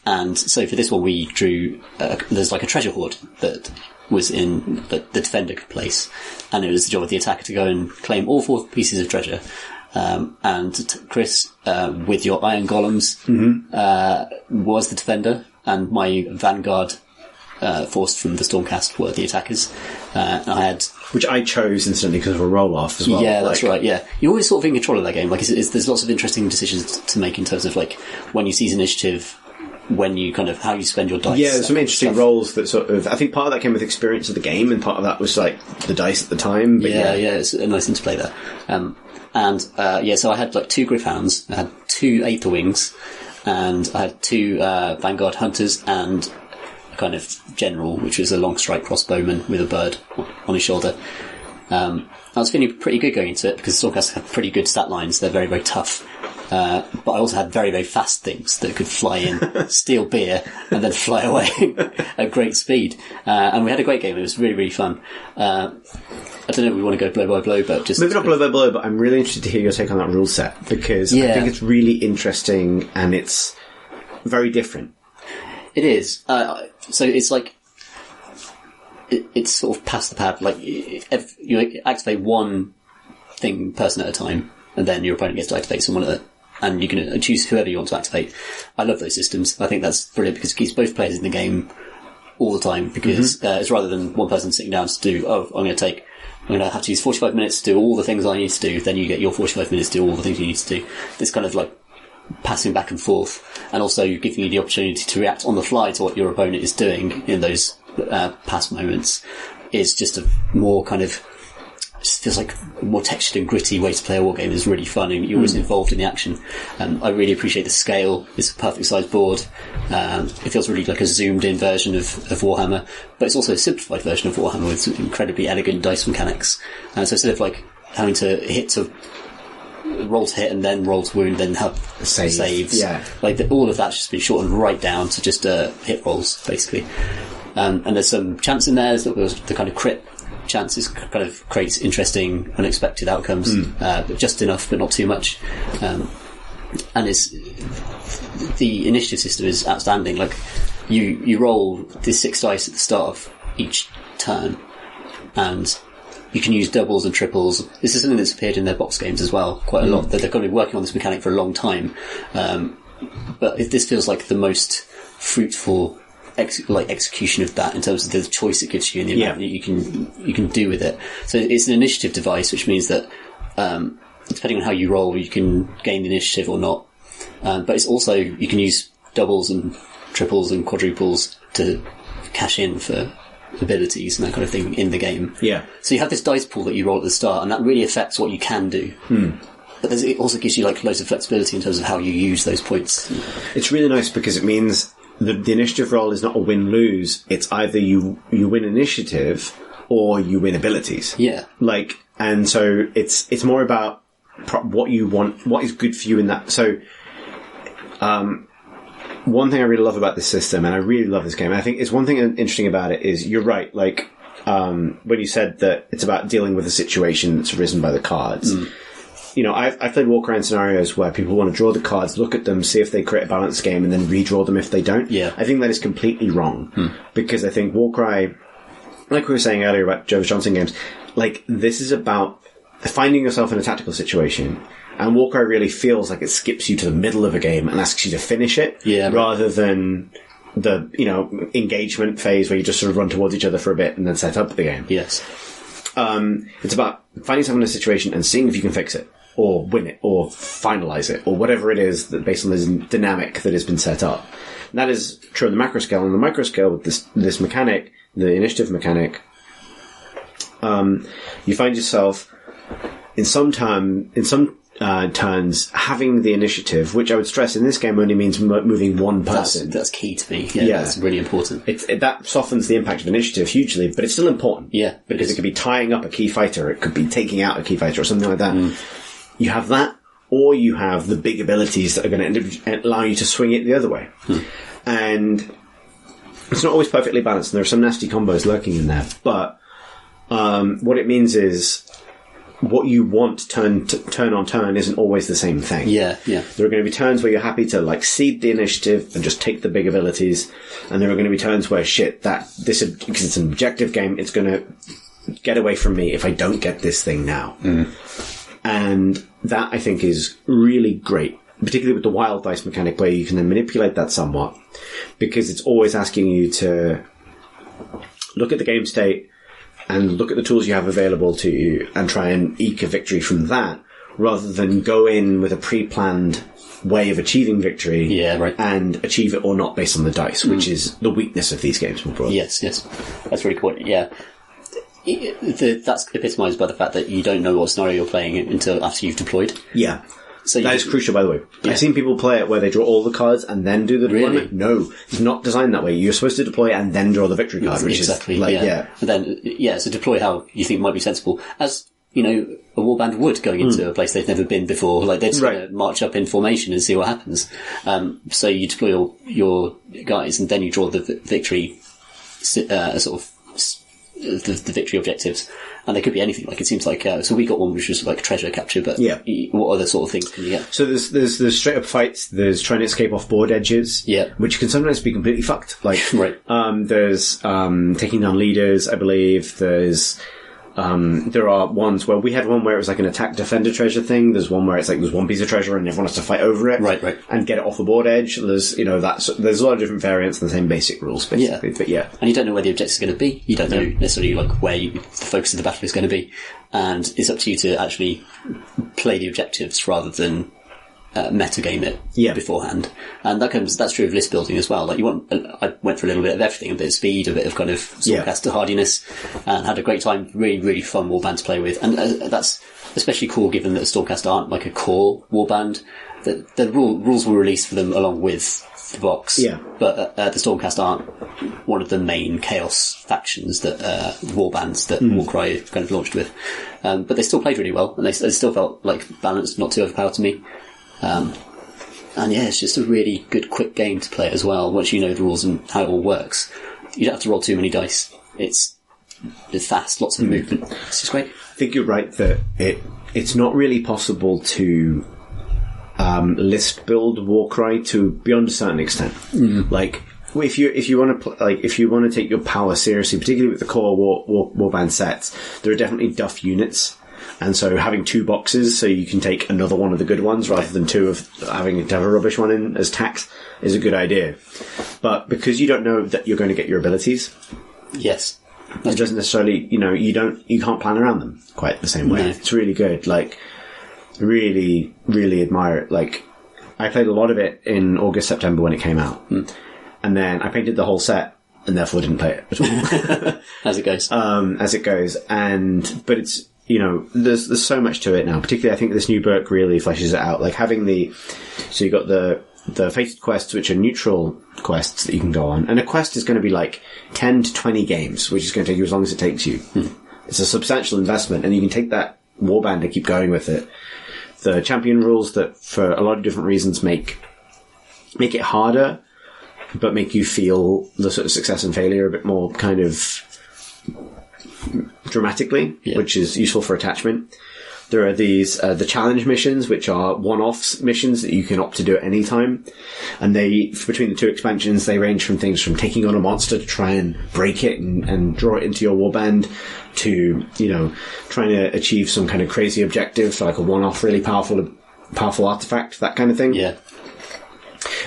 And so for this one, we drew, there's like a treasure hoard that was in the defender place, and it was the job of the attacker to go and claim all 4 pieces of treasure. And Chris, with your iron golems, was the defender, and my vanguard force from the Stormcast were the attackers. And I had, which I chose instantly because of a roll-off as well. Yeah, that's right. Yeah, you're always sort of in control of that game. Like, there's lots of interesting decisions to make in terms of like when you seize initiative, when you kind of how you spend your dice. Yeah, there's some interesting stuff. roles that sort of. I think part of that came with experience of the game, and part of that was like the dice at the time. But yeah, it's a nice interplay there. So I had like 2 Griffhounds, I had 2 Aether Wings, and I had 2 Vanguard Hunters, and a kind of general, which was a long strike crossbowman with a bird on his shoulder. I was feeling pretty good going into it, because Stormcast have pretty good stat lines. They're very, very tough. But I also had very, very fast things that could fly in, steal beer, and then fly away at great speed. And we had a great game. It was really, really fun. I don't know if we want to go blow by blow, but just... Maybe not blow by blow, but I'm really interested to hear your take on that rule set, because I think it's really interesting, and it's very different. It is. So it's like... It's sort of past the pad. Like, you activate one person at a time, and then your opponent gets to activate someone at and you can choose whoever you want to activate. I love those systems. I think that's brilliant, because it keeps both players in the game all the time, because it's rather than one person sitting down to do, I'm going to have to use 45 minutes to do all the things I need to do, then you get your 45 minutes to do all the things you need to do. This kind of like passing back and forth, and also giving you the opportunity to react on the fly to what your opponent is doing in those past moments, is just a more kind of, just feels like a more textured and gritty way to play a war game. Is really fun, and you're always involved in the action. I really appreciate the scale. It's a perfect sized board. It feels really like a zoomed in version of Warhammer, but it's also a simplified version of Warhammer with some incredibly elegant dice mechanics. So instead of like having to roll to hit and then roll to wound, then have saves, like all of that's just been shortened right down to just hit rolls basically. And there's some chance in there. The kind of crit chances kind of creates interesting, unexpected outcomes, but just enough, but not too much. And the initiative system is outstanding. Like you roll this 6 dice at the start of each turn, and you can use doubles and triples. This is something that's appeared in their box games as well, quite a lot. They've got to be working on this mechanic for a long time. But this feels like the most fruitful execution of that in terms of the choice it gives you and the amount that you can do with it. So it's an initiative device, which means that depending on how you roll, you can gain the initiative or not. But it's also, you can use doubles and triples and quadruples to cash in for abilities and that kind of thing in the game. Yeah. So you have this dice pool that you roll at the start, and that really affects what you can do. But it also gives you like loads of flexibility in terms of how you use those points. It's really nice because it means the initiative roll is not a win-lose. It's either you win initiative or you win abilities. Yeah. And so it's more about what you want, what is good for you in that. So, one thing I really love about this system, and I really love this game, and I think it's one thing interesting about it is, you're right, when you said that it's about dealing with a situation that's arisen by the cards. You know, I've played Warcry in scenarios where people want to draw the cards, look at them, see if they create a balanced game, and then redraw them if they don't. Yeah. I think that is completely wrong. Because I think Warcry, like we were saying earlier about Jervis Johnson games, this is about finding yourself in a tactical situation, and Warcry really feels like it skips you to the middle of a game and asks you to finish it, rather than the, engagement phase where you just sort of run towards each other for a bit and then set up the game. Yes. It's about finding yourself in a situation and seeing if you can fix it, or win it, or finalize it, or whatever it is that based on this dynamic that has been set up. And that is true on the macro scale. On the micro scale, with this mechanic, the initiative mechanic, you find yourself in some turns having the initiative, which I would stress in this game only means moving one person. That's key to me. Yeah, that's really important. That softens the impact of initiative hugely, but it's still important. Yeah. Because it could be tying up a key fighter, it could be taking out a key fighter, or something like that. You have that, or you have the big abilities that are going to allow you to swing it the other way. And it's not always perfectly balanced, and there are some nasty combos lurking in there, but what it means is what you want turn on turn isn't always the same thing. Yeah. There are going to be turns where you're happy to cede the initiative and just take the big abilities, and there are going to be turns where because it's an objective game, it's going to get away from me if I don't get this thing now. And that, I think, is really great, particularly with the wild dice mechanic, where you can then manipulate that somewhat, because it's always asking you to look at the game state and look at the tools you have available to you and try and eke a victory from that, rather than go in with a pre-planned way of achieving victory and achieve it or not based on the dice, which is the weakness of these games more broadly. Yes. That's really cool. Yeah. That's epitomised by the fact that you don't know what scenario you're playing until after you've deployed. Yeah. So that is crucial, by the way. Yeah. I've seen people play it where they draw all the cards and then do the deployment. Really? No, it's not designed that way. You're supposed to deploy and then draw the victory card, which exactly, is And then, so deploy how you think might be sensible. As, a warband would going into a place they've never been before. They're just going to march up in formation and see what happens. So you deploy your guys and then you draw the victory, the victory objectives, and they could be anything. It seems like so we got one which was treasure capture, but what other sort of things can you get? So there's straight up fights. There's trying to escape off board edges, which can sometimes be completely fucked. There's taking down leaders, I believe. There are ones where we had one where it was an attack defender treasure thing. There's one where it's there's one piece of treasure and everyone has to fight over it, right, and get it off the board edge. There's there's a lot of different variants and the same basic rules, basically. But and you don't know where the objective is going to be. You don't know necessarily where the focus of the battle is going to be, and it's up to you to actually play the objectives rather than metagame it beforehand. And that's true of list building as well. I went for a little bit of everything, a bit of speed, a bit of kind of swordcaster hardiness, and had a great time. Really, really fun warband to play with. And that's especially cool given that the Stormcast aren't a core warband. The rules were released for them along with the box. But the Stormcast aren't one of the main chaos factions that warbands that Warcry kind of launched with. But they still played really well, and they still felt balanced, not too overpowered to me. And it's just a really good, quick game to play as well. Once you know the rules and how it all works, you don't have to roll too many dice. It's fast, lots of movement. It's just great. I think you're right that it's not really possible to list build Warcry to beyond a certain extent. If you want to if you want to take your power seriously, particularly with the core warband sets, there are definitely duff units. And so having 2 boxes so you can take another one of the good ones rather than 2 of having to have a rubbish one in as tax is a good idea. But because you don't know that you're going to get your abilities, it doesn't necessarily, you can't plan around them quite the same way. No. It's really good. Really, really admire it. I played a lot of it in August, September when it came out. And then I painted the whole set and therefore didn't play it at all. As it goes. But it's, there's so much to it now. Particularly, I think this new book really fleshes it out. So you got the fated quests, which are neutral quests that you can go on, and a quest is going to be 10 to 20 games, which is going to take you as long as it takes you. It's a substantial investment, and you can take that warband and keep going with it. The champion rules that, for a lot of different reasons, make it harder, but make you feel the sort of success and failure a bit more kind of dramatically, which is useful for attachment. There are these the challenge missions, which are one-offs missions that you can opt to do at any time. And between the two expansions, they range from things from taking on a monster to try and break it and draw it into your warband, to, trying to achieve some kind of crazy objective, like a one-off really powerful artifact, that kind of thing. Yeah.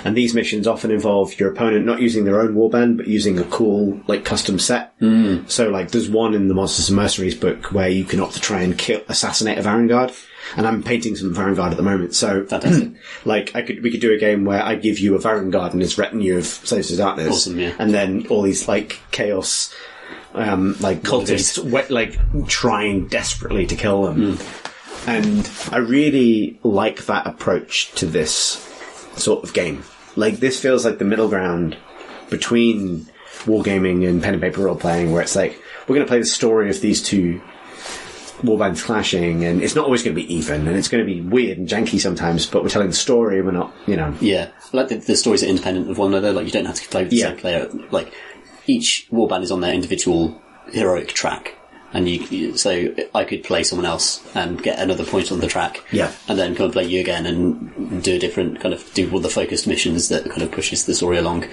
And these missions often involve your opponent not using their own warband, but using a cool, custom set. Mm. So, there's one in the Monsters and Mercenaries book where you can opt to try and assassinate a Varanguard. And I'm painting some Varanguard at the moment, so, fantastic. we could do a game where I give you a Varanguard and his retinue of Slaves to Darkness. Awesome, yeah. And then all these, chaos, cultists, trying desperately to kill them. Mm. And I really like that approach to this sort of game. This feels like the middle ground between wargaming and pen and paper role playing, where it's we're going to play the story of these two warbands clashing, and it's not always going to be even, and it's going to be weird and janky sometimes, but we're telling the story, we're not, Yeah. The stories are independent of one another, you don't have to play with the same player. Each warband is on their individual heroic track. And so I could play someone else and get another point on the track. Yeah. And then come and play you again and do a different do all the focused missions that kind of pushes the story along.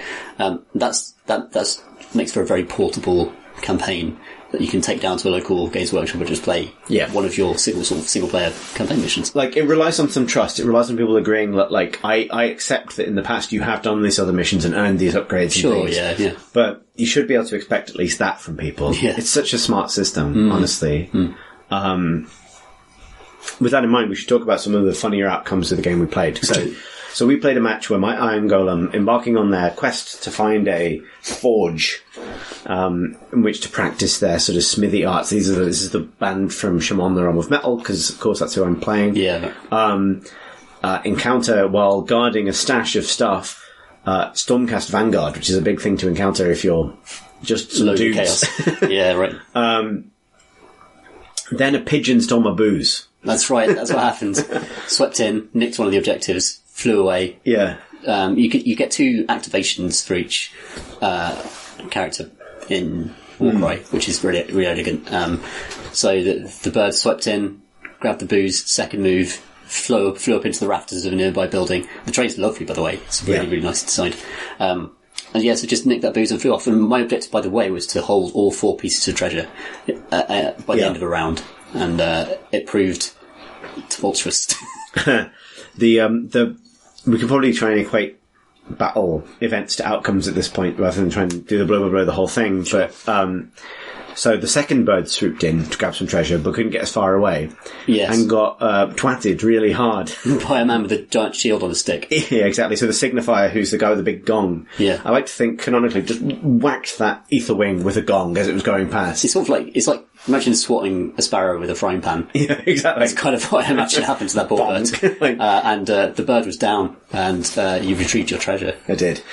That's makes for a very portable campaign that you can take down to a local Games Workshop and just play one of your single player campaign missions. It relies on some trust. It relies on people agreeing that, I accept that in the past you have done these other missions and earned these upgrades. Sure, and things, yeah. But you should be able to expect at least that from people. Yeah. It's such a smart system, honestly. With that in mind, we should talk about some of the funnier outcomes of the game we played. So we played a match where my Iron Golem, embarking on their quest to find a forge in which to practice their sort of smithy arts. This is the band from Shimon, the Realm of Metal, because of course that's who I'm playing. Yeah. Encounter while guarding a stash of stuff, Stormcast Vanguard, which is a big thing to encounter if you're just some dudes. Chaos. Yeah, right. Then a pigeon stole my booze. That's right. That's what happened. Swept in, nicked one of the objectives, flew away. Yeah. You get 2 activations for each character in Warcry, which is really, really elegant. So the bird swept in, grabbed the booze, second move, flew up into the rafters of a nearby building. The train's lovely, by the way. It's really, really nice designed. So just nicked that booze and flew off. And my objective, by the way, was to hold all 4 pieces of treasure by the end of a round. And it proved tumultuous. We can probably try and equate battle events to outcomes at this point, rather than trying to do the blow the whole thing. Sure. But so the second bird swooped in to grab some treasure, but couldn't get as far away. Yes. And got twatted really hard by a man with a giant shield on a stick. Yeah, exactly. So the signifier, who's the guy with the big gong, I like to think canonically just whacked that ether wing with a gong as it was going past. It's it's like imagine swatting a sparrow with a frying pan. Yeah, exactly. That's kind of what I imagine happened to that poor bird. And the bird was down, and you retrieved your treasure. I did.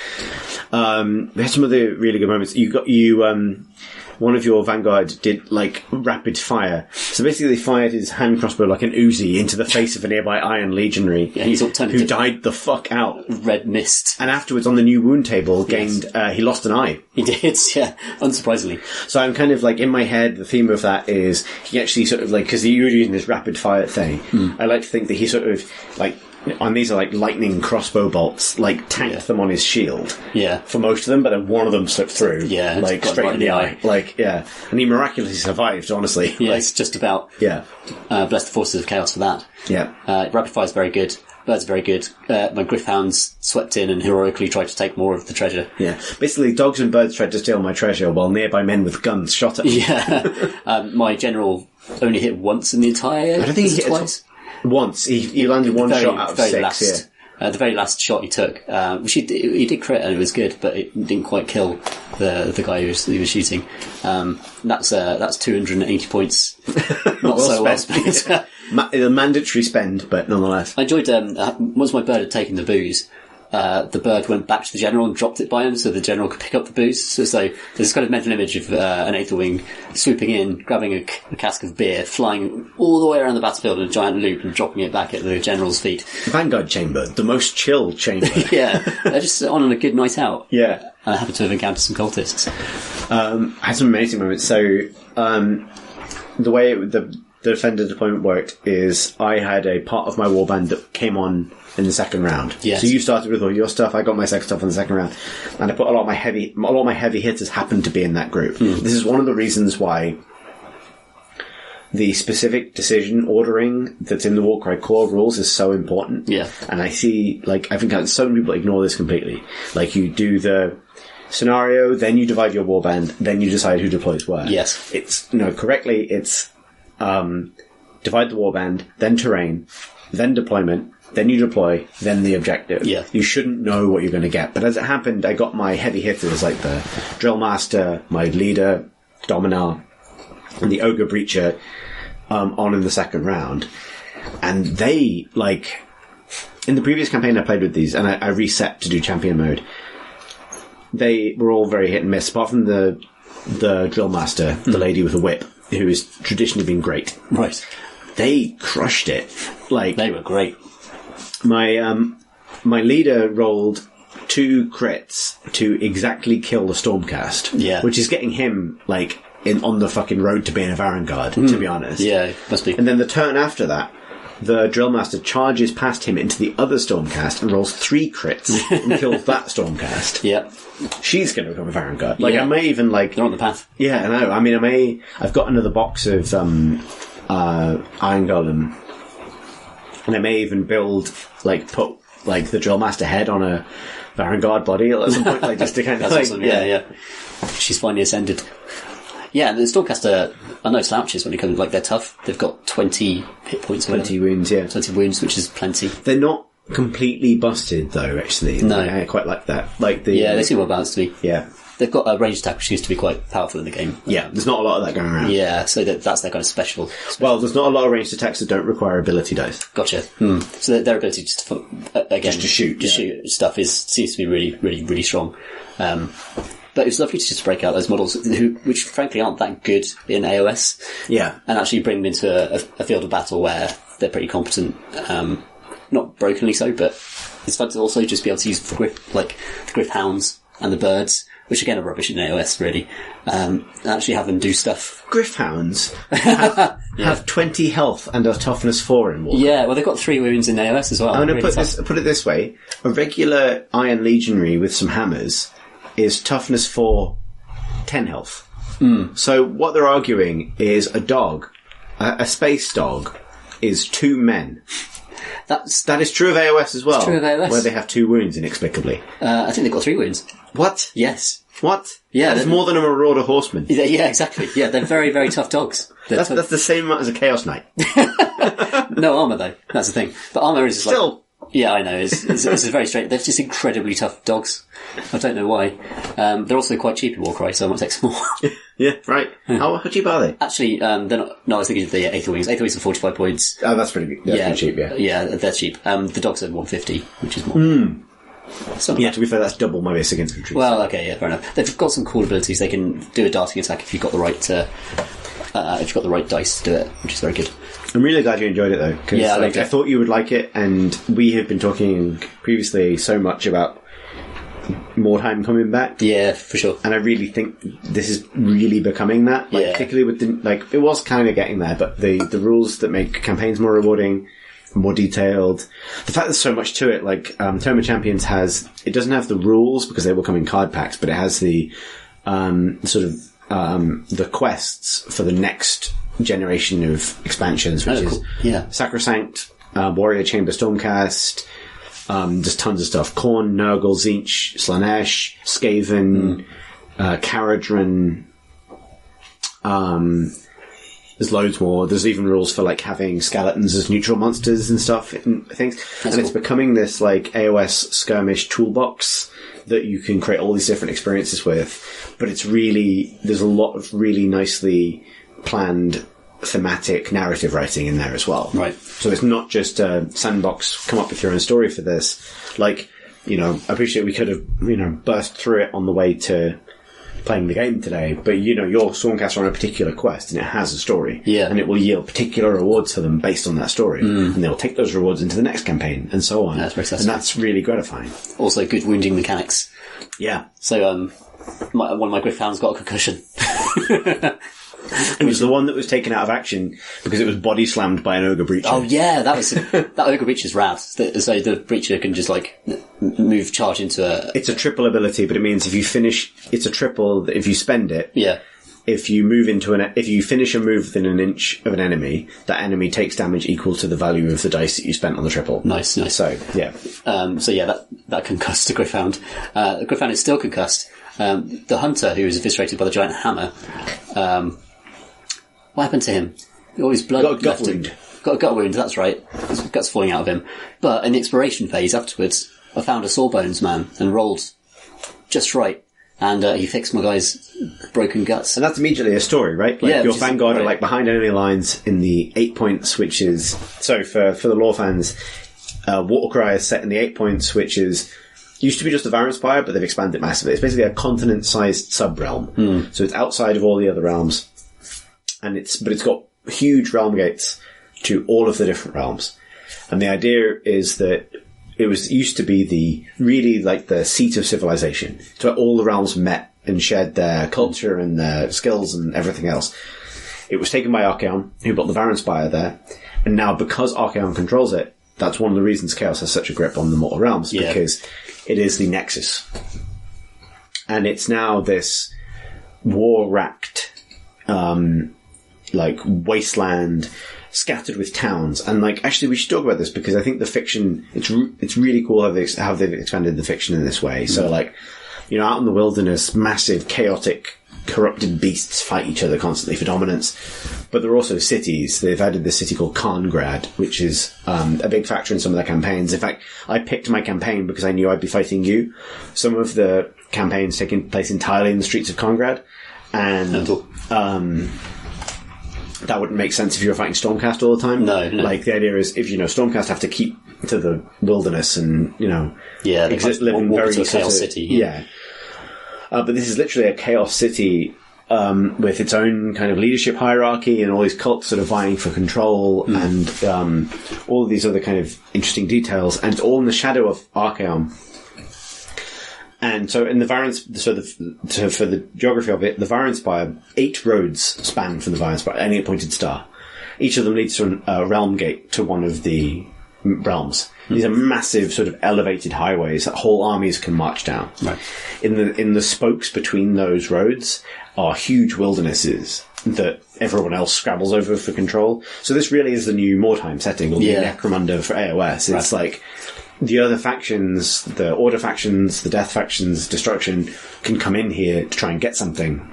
We had some other really good moments. One of your Vanguard did, rapid fire. So basically they fired his hand crossbow like an Uzi into the face of a nearby Iron Legionary. Yeah, he's all turned who died the fuck out. Red mist. And afterwards, on the new wound table, gained, he lost an eye. He did, yeah, unsurprisingly. So I'm kind of in my head, the theme of that is, he actually sort of because you were using this rapid fire thing, I like to think that he sort of, and these are lightning crossbow bolts, tanked them on his shield. Yeah. For most of them, but then one of them slipped through. Yeah. Straight right in the eye. And he miraculously survived, honestly. Yeah, it's just about. Yeah. Bless the forces of chaos for that. Yeah. Rapid fire's very good. Bird's very good. My Griffhounds swept in and heroically tried to take more of the treasure. Yeah. Basically, dogs and birds tried to steal my treasure while nearby men with guns shot at me. Yeah. My general only hit once in the entire. I don't think he hit twice. Once. He landed one shot out of 6, the very last shot he took, which he did crit and it was good, but it didn't quite kill the guy who was shooting. That's 280 points. Not so well spent. A mandatory spend, but nonetheless. I enjoyed, once my bird had taken the booze, the bird went back to the general and dropped it by him so the general could pick up the booze. So there's this kind of mental image of an Aether Wing swooping in, grabbing a cask of beer, flying all the way around the battlefield in a giant loop and dropping it back at the general's feet. Vanguard chamber, the most chill chamber. Yeah, they're just on a good night out. Yeah. And I happen to have encountered some cultists. I had some amazing moments. So the way the defender deployment worked is I had a part of my warband that came on in the second round. Yes. So you started with all your stuff, I got my second stuff in the second round, and I put a lot of my heavy hitters happened to be in that group. This is one of the reasons why the specific decision ordering that's in the Warcry core rules is so important. Yeah. And I see, I think so many people ignore this completely. You do the scenario, then you divide your warband, then you decide who deploys where. Yes. Correctly, it's divide the warband, then terrain, then deployment, then you deploy, then the objective. Yeah. You shouldn't know what you're going to get. But as it happened, I got my heavy hitters, like the drill master, my leader, Dominar, and the ogre breacher on in the second round. And they, in the previous campaign I played with these, and I reset to do champion mode, they were all very hit and miss, apart from the drill master, the lady with a whip, who has traditionally been great. Right. They crushed it. They were great. My leader rolled 2 crits to exactly kill the Stormcast. Yeah. Which is getting him, on the fucking road to being a Vanguard, to be honest. Yeah, must be. And then the turn after that, the Drillmaster charges past him into the other Stormcast and rolls 3 crits and kills that Stormcast. Yeah. She's going to become a Vanguard. I may even, They're on the path. Yeah, I know. I mean, I've got another box of Iron Golem, and I may even put the Drillmaster head on a Vanguard body at some point, just to kind of awesome. Yeah. She's finally ascended. Yeah, the Stormcaster are no slouches when it comes, they're tough. They've got 20 hit points. 20 wounds, yeah. 20 wounds, which is plenty. They're not completely busted, though, actually. No. I quite like that. They seem well balanced to me. Yeah. They've got a ranged attack, which used to be quite powerful in the game. Yeah, there's not a lot of that going around. Yeah, so that's their kind of special. Well, there's not a lot of ranged attacks that don't require ability dice. Gotcha. So their ability just to shoot stuff seems to be really, really, really strong. But it was lovely to just break out those models, which frankly aren't that good in AOS. Yeah. And actually bring them into a field of battle where they're pretty competent. Not brokenly so, but it's fun to also just be able to use the Griff Hounds and the birds, which again are rubbish in AOS, really. And actually have them do stuff. Griff Hounds have 20 health and are toughness 4 in Warcry. Yeah, well, they've got 3 wounds in AOS as well. I'm going to put it this way. A regular Iron Legionary with some hammers is toughness 4, 10 health. So what they're arguing is a dog, a space dog, is 2 men. That is true of AOS as well. It's true of AOS. Where they have 2 wounds inexplicably. I think they've got 3 wounds. What? Yes. What? Yeah. That's more than a Marauder Horseman. Yeah, exactly. Yeah, they're very, very tough dogs. That's the same amount as a Chaos Knight. No armour, though. That's the thing. But armour is just Still. Yeah, I know. It's very straight. They're just incredibly tough dogs. I don't know why. They're also quite cheap in Warcry, so I might take some more. Yeah, right. How cheap are they? Actually, they're not. No, I was thinking of the Aether Wings. Aether Wings are 45 points. Oh, that's pretty good. That's pretty cheap, yeah. Yeah, they're cheap. The dogs are 150, which is more. Yeah, to be fair, that's double my basic infantry. Well, okay, yeah, fair enough. They've got some cool abilities. They can do a darting attack if you've got the right dice to do it, which is very good. I'm really glad you enjoyed it, though, because I thought you would like it, and we have been talking previously so much about Mordheim coming back. Yeah, for sure. And I really think this is really becoming that, particularly with it was kind of getting there, but the rules that make campaigns more rewarding, more detailed, the fact there's so much to it, Tome of Champions it doesn't have the rules because they will come in card packs, but it has the the quests for the next generation of expansions, which is Sacrosanct, Warrior Chamber Stormcast, just tons of stuff. Khorne, Nurgle, Tzeentch, Slanesh, Skaven, Caradhran, there's loads more. There's even rules for having skeletons as neutral monsters and stuff and things. That's cool. It's becoming this AOS skirmish toolbox that you can create all these different experiences with. But it's really, there's a lot of really nicely planned thematic narrative writing in there as well. Right. So it's not just a sandbox, come up with your own story for this. I appreciate we could have, burst through it on the way to playing the game today, but your Stormcast are on a particular quest and it has a story. Yeah. And it will yield particular rewards for them based on that story. And they'll take those rewards into the next campaign and so on. That's very and that's really gratifying. Also good wounding mechanics. Yeah. So, one of my Griff Hounds got a concussion. It was the one that was taken out of action because it was body slammed by an ogre breacher. Oh yeah, that ogre breacher's rad. So the breacher can just move charge into a... It's a triple ability, but it means if you finish, it's a triple if you spend it. Yeah. If you move if you finish a move within an inch of an enemy, that enemy takes damage equal to the value of the dice that you spent on the triple. Nice. So, yeah. That concussed the Gryph-hound. The Gryph-hound is still concussed. The hunter, who was eviscerated by the giant hammer, what happened to him? All his blood Got a gut left him. wound. Got a gut wound, that's right. His gut's falling out of him. But in the exploration phase afterwards, I found a sawbones man and rolled just right. And he fixed my guy's broken guts. And that's immediately a story, right? Like your Vanguard are behind enemy lines in the 8 points, which is... So for the lore fans, Warcry is set in the 8 points, which is... Used to be just the Varanspire, but they've expanded it massively. It's basically a continent-sized sub-realm. So it's outside of all the other realms. But it's got huge realm gates to all of the different realms. And the idea is that used to be the seat of civilization. It's where all the realms met and shared their culture and their skills and everything else. It was taken by Archaon, who built the Varanspire there. And now, because Archaon controls it, that's one of the reasons Chaos has such a grip on the mortal realms, because it is the nexus. And it's now this war-racked, wasteland, scattered with towns. And actually we should talk about this because I think the fiction, it's really cool how they've expanded the fiction in this way. So out in the wilderness, massive, chaotic, corrupted beasts fight each other constantly for dominance. But there are also cities. They've added this city called Khangrad, which is a big factor in some of their campaigns. In fact, I picked my campaign because I knew I'd be fighting you. Some of the campaigns taking place entirely in the streets of Khangrad. And that wouldn't make sense if you were fighting Stormcast all the time. No. The idea is, if Stormcast have to keep to the wilderness and, live in very to a chaos city. Yeah. But this is literally a chaos city, with its own kind of leadership hierarchy and all these cults sort of vying for control and, all of these other kind of interesting details. And it's all in the shadow of Archaon. And so in the for the geography of it, the Varanspire, 8 roads span from the Varanspire, any appointed star. Each of them leads to a realm gate to one of the realms. These are massive sort of elevated highways that whole armies can march down. Right. In the spokes between those roads are huge wildernesses that everyone else scrabbles over for control. So this really is the new Mordheim setting, or the Necromunda for AOS. It's the other factions, the Order factions, the Death factions, Destruction, can come in here to try and get something.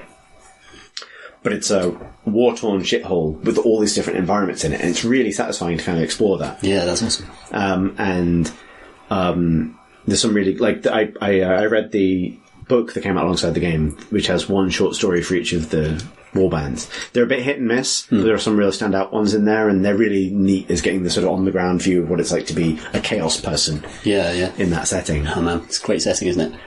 But it's a war-torn shithole with all these different environments in it, and it's really satisfying to kind of explore that. Yeah, that's awesome. There's some really... I read the book that came out alongside the game, which has one short story for each of the warbands. They're a bit hit and miss, but there are some real standout ones in there, and they're really neat as getting the sort of on-the-ground view of what it's like to be a chaos person in that setting. Oh man, it's a great setting, isn't it?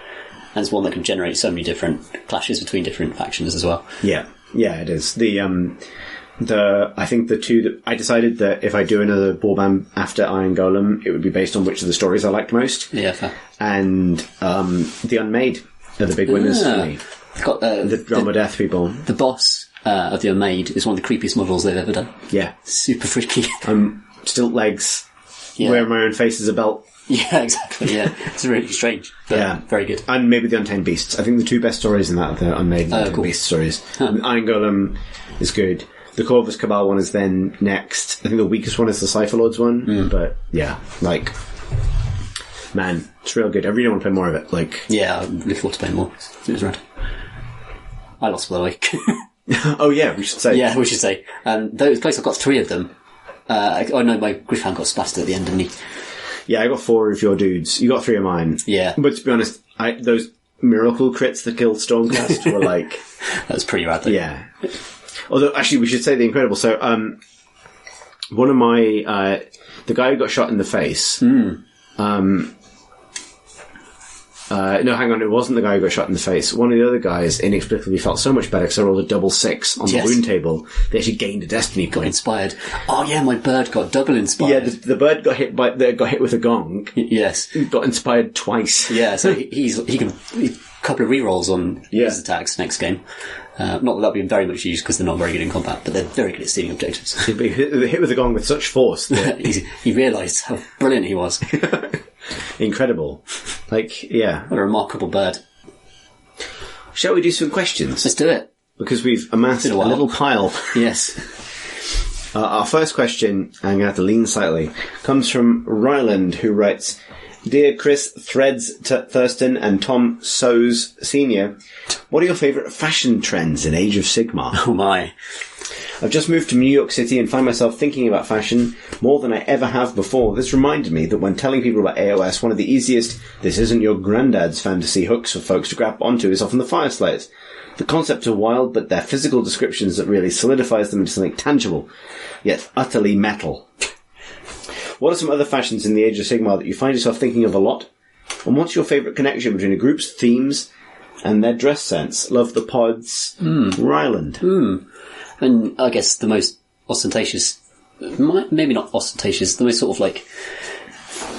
And it's one that can generate so many different clashes between different factions as well. Yeah, it is. I think the two that I decided that if I do another warband after Iron Golem, it would be based on which of the stories I liked most. Yeah, fair. And the Unmade are the big winners for me. Got the Drama Death people. The boss of the Unmade is one of the creepiest models they've ever done. Yeah, super freaky. Stilt legs, wearing my own face as a belt. Yeah, exactly. Yeah, it's really strange. But very good. And maybe the Untamed Beasts. I think the two best stories in that are the Unmade and Untamed Beast stories. Iron Golem is good. The Corvus Cabal one is then next. I think the weakest one is the Cypher Lords one. But yeah, man, it's real good. I really want to play more of it. I'm looking forward to playing more. It was rad. I lost by the way. Oh yeah, we should say. Yeah, we should say. Those places, I've got 3 of them. My Gryph-hound got splattered at the end, didn't he? Yeah, I got 4 of your dudes. You got 3 of mine. Yeah. But to be honest, those miracle crits that killed Stormcast were That was pretty rad, though. Yeah. Although, actually, we should say the incredible. So, one of my... the guy who got shot in the face... no, hang on, it wasn't the guy who got shot in the face. One of the other guys inexplicably felt so much better because I rolled a double 6 on the wound table. They actually gained a destiny point. Got inspired. Oh yeah, my bird got double inspired. Yeah, the bird got hit with a gong. Yes. Got inspired twice. Yeah, so he couple of rerolls on his attacks next game. Not that that'll be very much used because they're not very good in combat, but they're very good at stealing objectives. He hit with the gong with such force that he realised how brilliant he was. incredible. Like, yeah. What a remarkable bird. Shall we do some questions? Let's do it. Because we've amassed a little pile. Yes. Our first question, I'm going to have to lean slightly, comes from Ryland, who writes, Dear Chris, Threads, Thurston, and Tom Sows Sr., what are your favourite fashion trends in Age of Sigmar? Oh my. I've just moved to New York City and find myself thinking about fashion more than I ever have before. This reminded me that when telling people about AOS, one of the easiest, this isn't your granddad's fantasy hooks for folks to grab onto is often the Fire Slayers. The concepts are wild, but they're physical descriptions that really solidifies them into something tangible, yet utterly metal. What are some other fashions in the Age of Sigmar that you find yourself thinking of a lot? And what's your favourite connection between a group's themes and their dress sense? Love the pods. Ryland. And I guess the most ostentatious, maybe not ostentatious, the most sort of like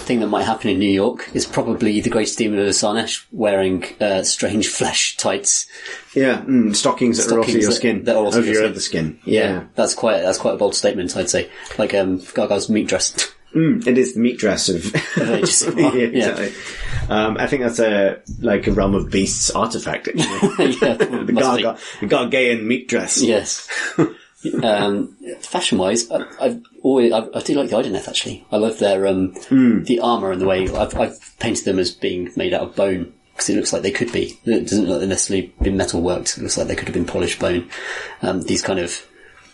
thing that might happen in New York is probably the Greatest Demon of Sarnesh wearing strange flesh tights. Yeah, stockings that are also your skin. That are also over your skin. other skin. Yeah, that's quite a bold statement, I'd say. Like Gaga's meat dress. It is the meat dress of Age of Sigmar. yeah, exactly. I think that's a realm of beasts artifact. Actually. the Gagain Meat-Dress. Yes. Fashion-wise, I do like the Idoneth, actually. I love their the armour and the way I've painted them as being made out of bone because it looks like they could be. It doesn't look like they've necessarily been metal worked. It looks like they could have been polished bone. These kind of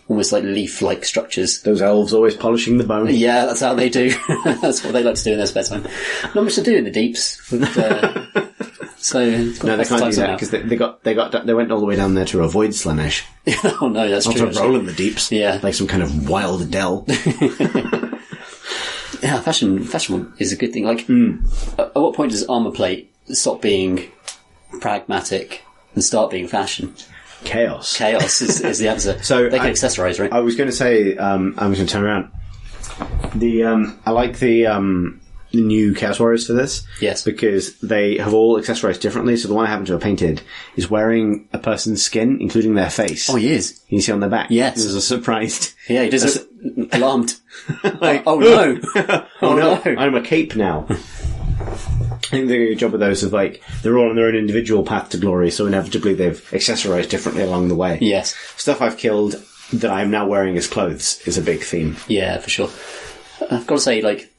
almost like leaf-like structures. Those elves always polishing the bone. Yeah, that's how they do. That's what they like to do in their spare time. Not much to do in the deeps. So no, they can't do that because they went all the way down there to avoid Slaanesh. Oh no, that's not true. to roll in the deeps. Yeah, like some kind of wild dell. Yeah, fashion is a good thing. Like, at what point does armor plate stop being pragmatic and start being fashion? Chaos is the answer. So they can accessorize, right? I was going to say, I'm going to turn around. I like the new Chaos Warriors for this. Yes. Because they have all accessorized differently. So the one I happen to have painted is wearing a person's skin, including their face. Oh, he is. Can you see on their back? Yes. There's a surprised. Yeah, he does look alarmed. Like, oh no. Oh no. I'm a cape now. I think they do a good job of those of like, they're all on their own individual path to glory, so inevitably they've accessorized differently along the way. Yes. Stuff I've killed that I'm now wearing as clothes is a big theme. Yeah, for sure. I've got to say, like,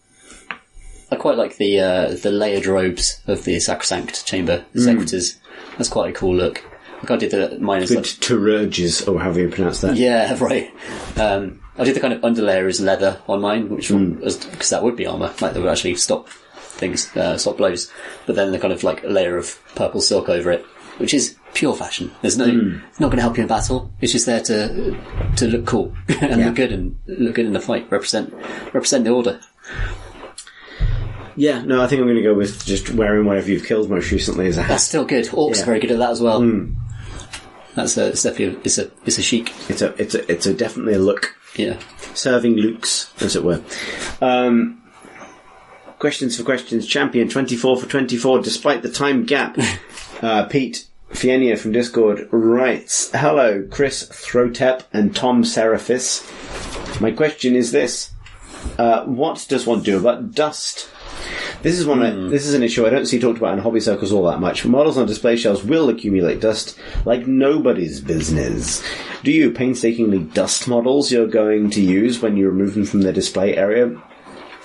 I quite like the layered robes of the Sacrosanct Chamber Secretors. That's quite a cool look. Like I did mine as good like Tururges, or however you pronounce that. Yeah, right. I did the kind of underlayer as leather on mine, which because that would be armour, like that would actually stop things, stop blows. But then the kind of like a layer of purple silk over it, which is pure fashion. There's no, it's not going to help you in battle. It's just there to look cool and look good in the fight. Represent the order. Yeah, no, I think I'm going to go with just wearing whatever you've killed most recently as a hat. That's still good. Orcs are very good at that as well. It's definitely it's a chic. It's a definitely a look. Yeah, serving looks, as it were. Questions for questions. Champion 24 for 24, despite the time gap. Pete Fienia from Discord writes, "Hello, Chris Throtep and Tom Seraphis. My question is this: what does one do about dust? This is this is an issue I don't see talked about in hobby circles all that much. Models on display shelves will accumulate dust like nobody's business. Do you painstakingly dust models you're going to use when you remove them from their display area?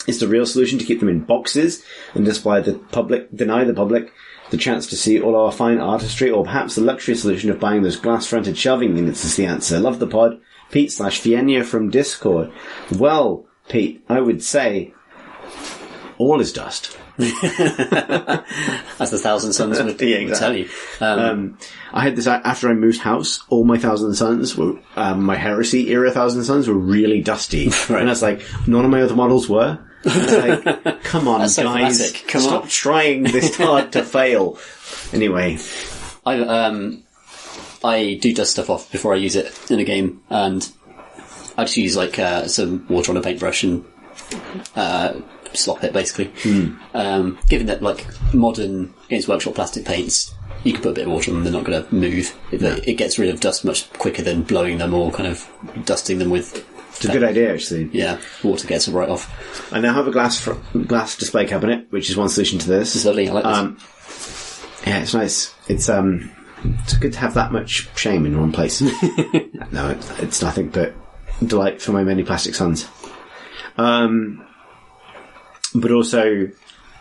Is the real solution to keep them in boxes and deny the public the chance to see all our fine artistry, or perhaps the luxury solution of buying those glass-fronted shelving units is the answer? Love the pod. Pete/Fienia from Discord." Well, Pete, I would say all is dust. As the Thousand Suns would tell you. I had this after I moved house. All my Thousand Suns were my Heresy era Thousand Suns were really dusty, right. And that's like none of my other models were. It's like, come on, so guys, stop trying this hard to fail. Anyway, I do dust stuff off before I use it in a game, and I just use like some water on a paintbrush and slop it basically. Given that like modern Games Workshop plastic paints you can put a bit of water on them, they're not going to move. It gets rid of dust much quicker than blowing them or kind of dusting them with... It's a good idea, actually. Yeah, water gets it right off. I now have a glass display cabinet, which is one solution to this. It's lovely, I like this. Yeah, it's nice. It's good to have that much shame in one place. No, it's nothing but delight for my many plastic sons. But also,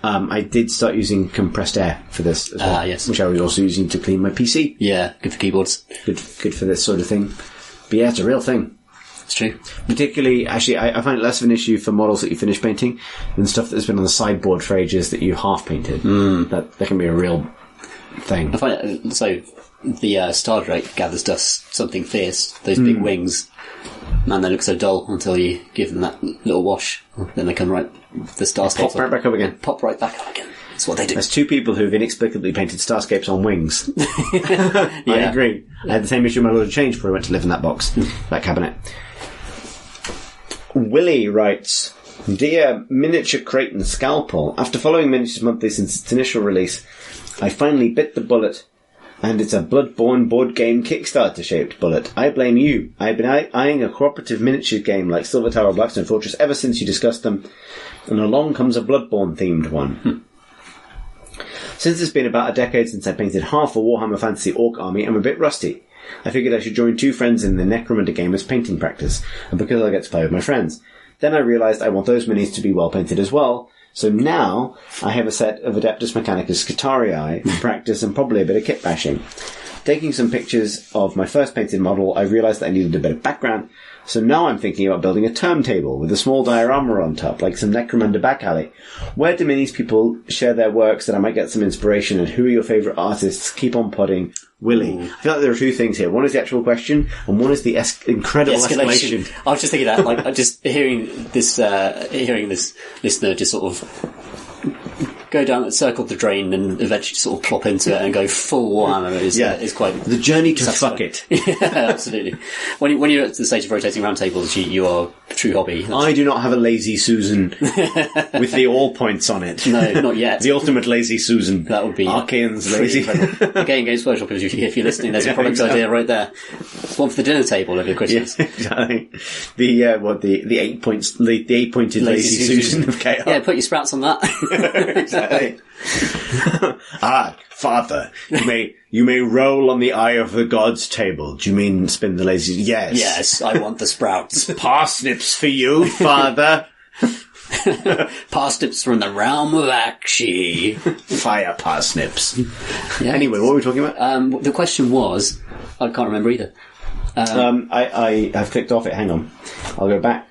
I did start using compressed air for this as well, yes. which I was also using to clean my PC. Yeah, good for keyboards. Good for this sort of thing. But yeah, it's a real thing. It's true. Particularly, actually, I find it less of an issue for models that you finish painting than stuff that's been on the sideboard for ages that you half painted. That can be a real thing. I find it, so the Star Drake gathers dust something fierce. Those big wings, man, they look so dull until you give them that little wash. Then they come right, the starscapes Pop right back up again. Pop right back up again. That's what they do. There's two people who've inexplicably painted starscapes on wings. I agree. I had the same issue with my Lord of Change before I went to live in that box, that cabinet. Willie writes, Dear Miniature Crate and Scalpel, after following Miniatures Monthly since its initial release, I finally bit the bullet, and it's a Bloodborne board game Kickstarter-shaped bullet. I blame you. I've been eyeing a cooperative miniature game like Silver Tower or Blackstone Fortress ever since you discussed them, and along comes a Bloodborne-themed one. Since it's been about a decade since I painted half a Warhammer Fantasy Orc army, I'm a bit rusty. I figured I should join two friends in the Necromunda Gamers painting practice, and because I get to play with my friends. Then I realised I want those minis to be well painted as well, so now I have a set of Adeptus Mechanicus Scutarii in practice and probably a bit of kit bashing. Taking some pictures of my first painted model, I realised that I needed a bit of background, so now I'm thinking about building a turntable with a small diorama on top, like some Necromunda back alley. Where do minis people share their works that I might get some inspiration, and who are your favourite artists? Keep on podding. Willie. I feel like there are two things here. One is the actual question, and one is the incredible escalation. I was just thinking that, like, just hearing this listener just sort of go down, circle the drain, and eventually sort of plop into it and go full Warhammer is quite... The journey to satisfying. fuck it. Yeah, absolutely. When you're at the stage of rotating round tables, you are a true hobby. I do not have a Lazy Susan with the all points on it. No, not yet. The ultimate Lazy Susan. That would be Archaon's Lazy. Gagain Games Workshop, if you're listening, there's a product idea right there. One for the dinner table over Christmas. Yeah, exactly. The 8 points, the 8-pointed Lazy Susan of chaos. Yeah, put your sprouts on that. Exactly. Father, you may roll on the eye of the god's table. Do you mean spin the lazy? Yes. Yes, I want the sprouts. Parsnips for you, father. Parsnips from the realm of Akshi. Fire parsnips. Yeah. Anyway, what were we talking about? The question was, I can't remember either. I've clicked off it. Hang on. I'll go back.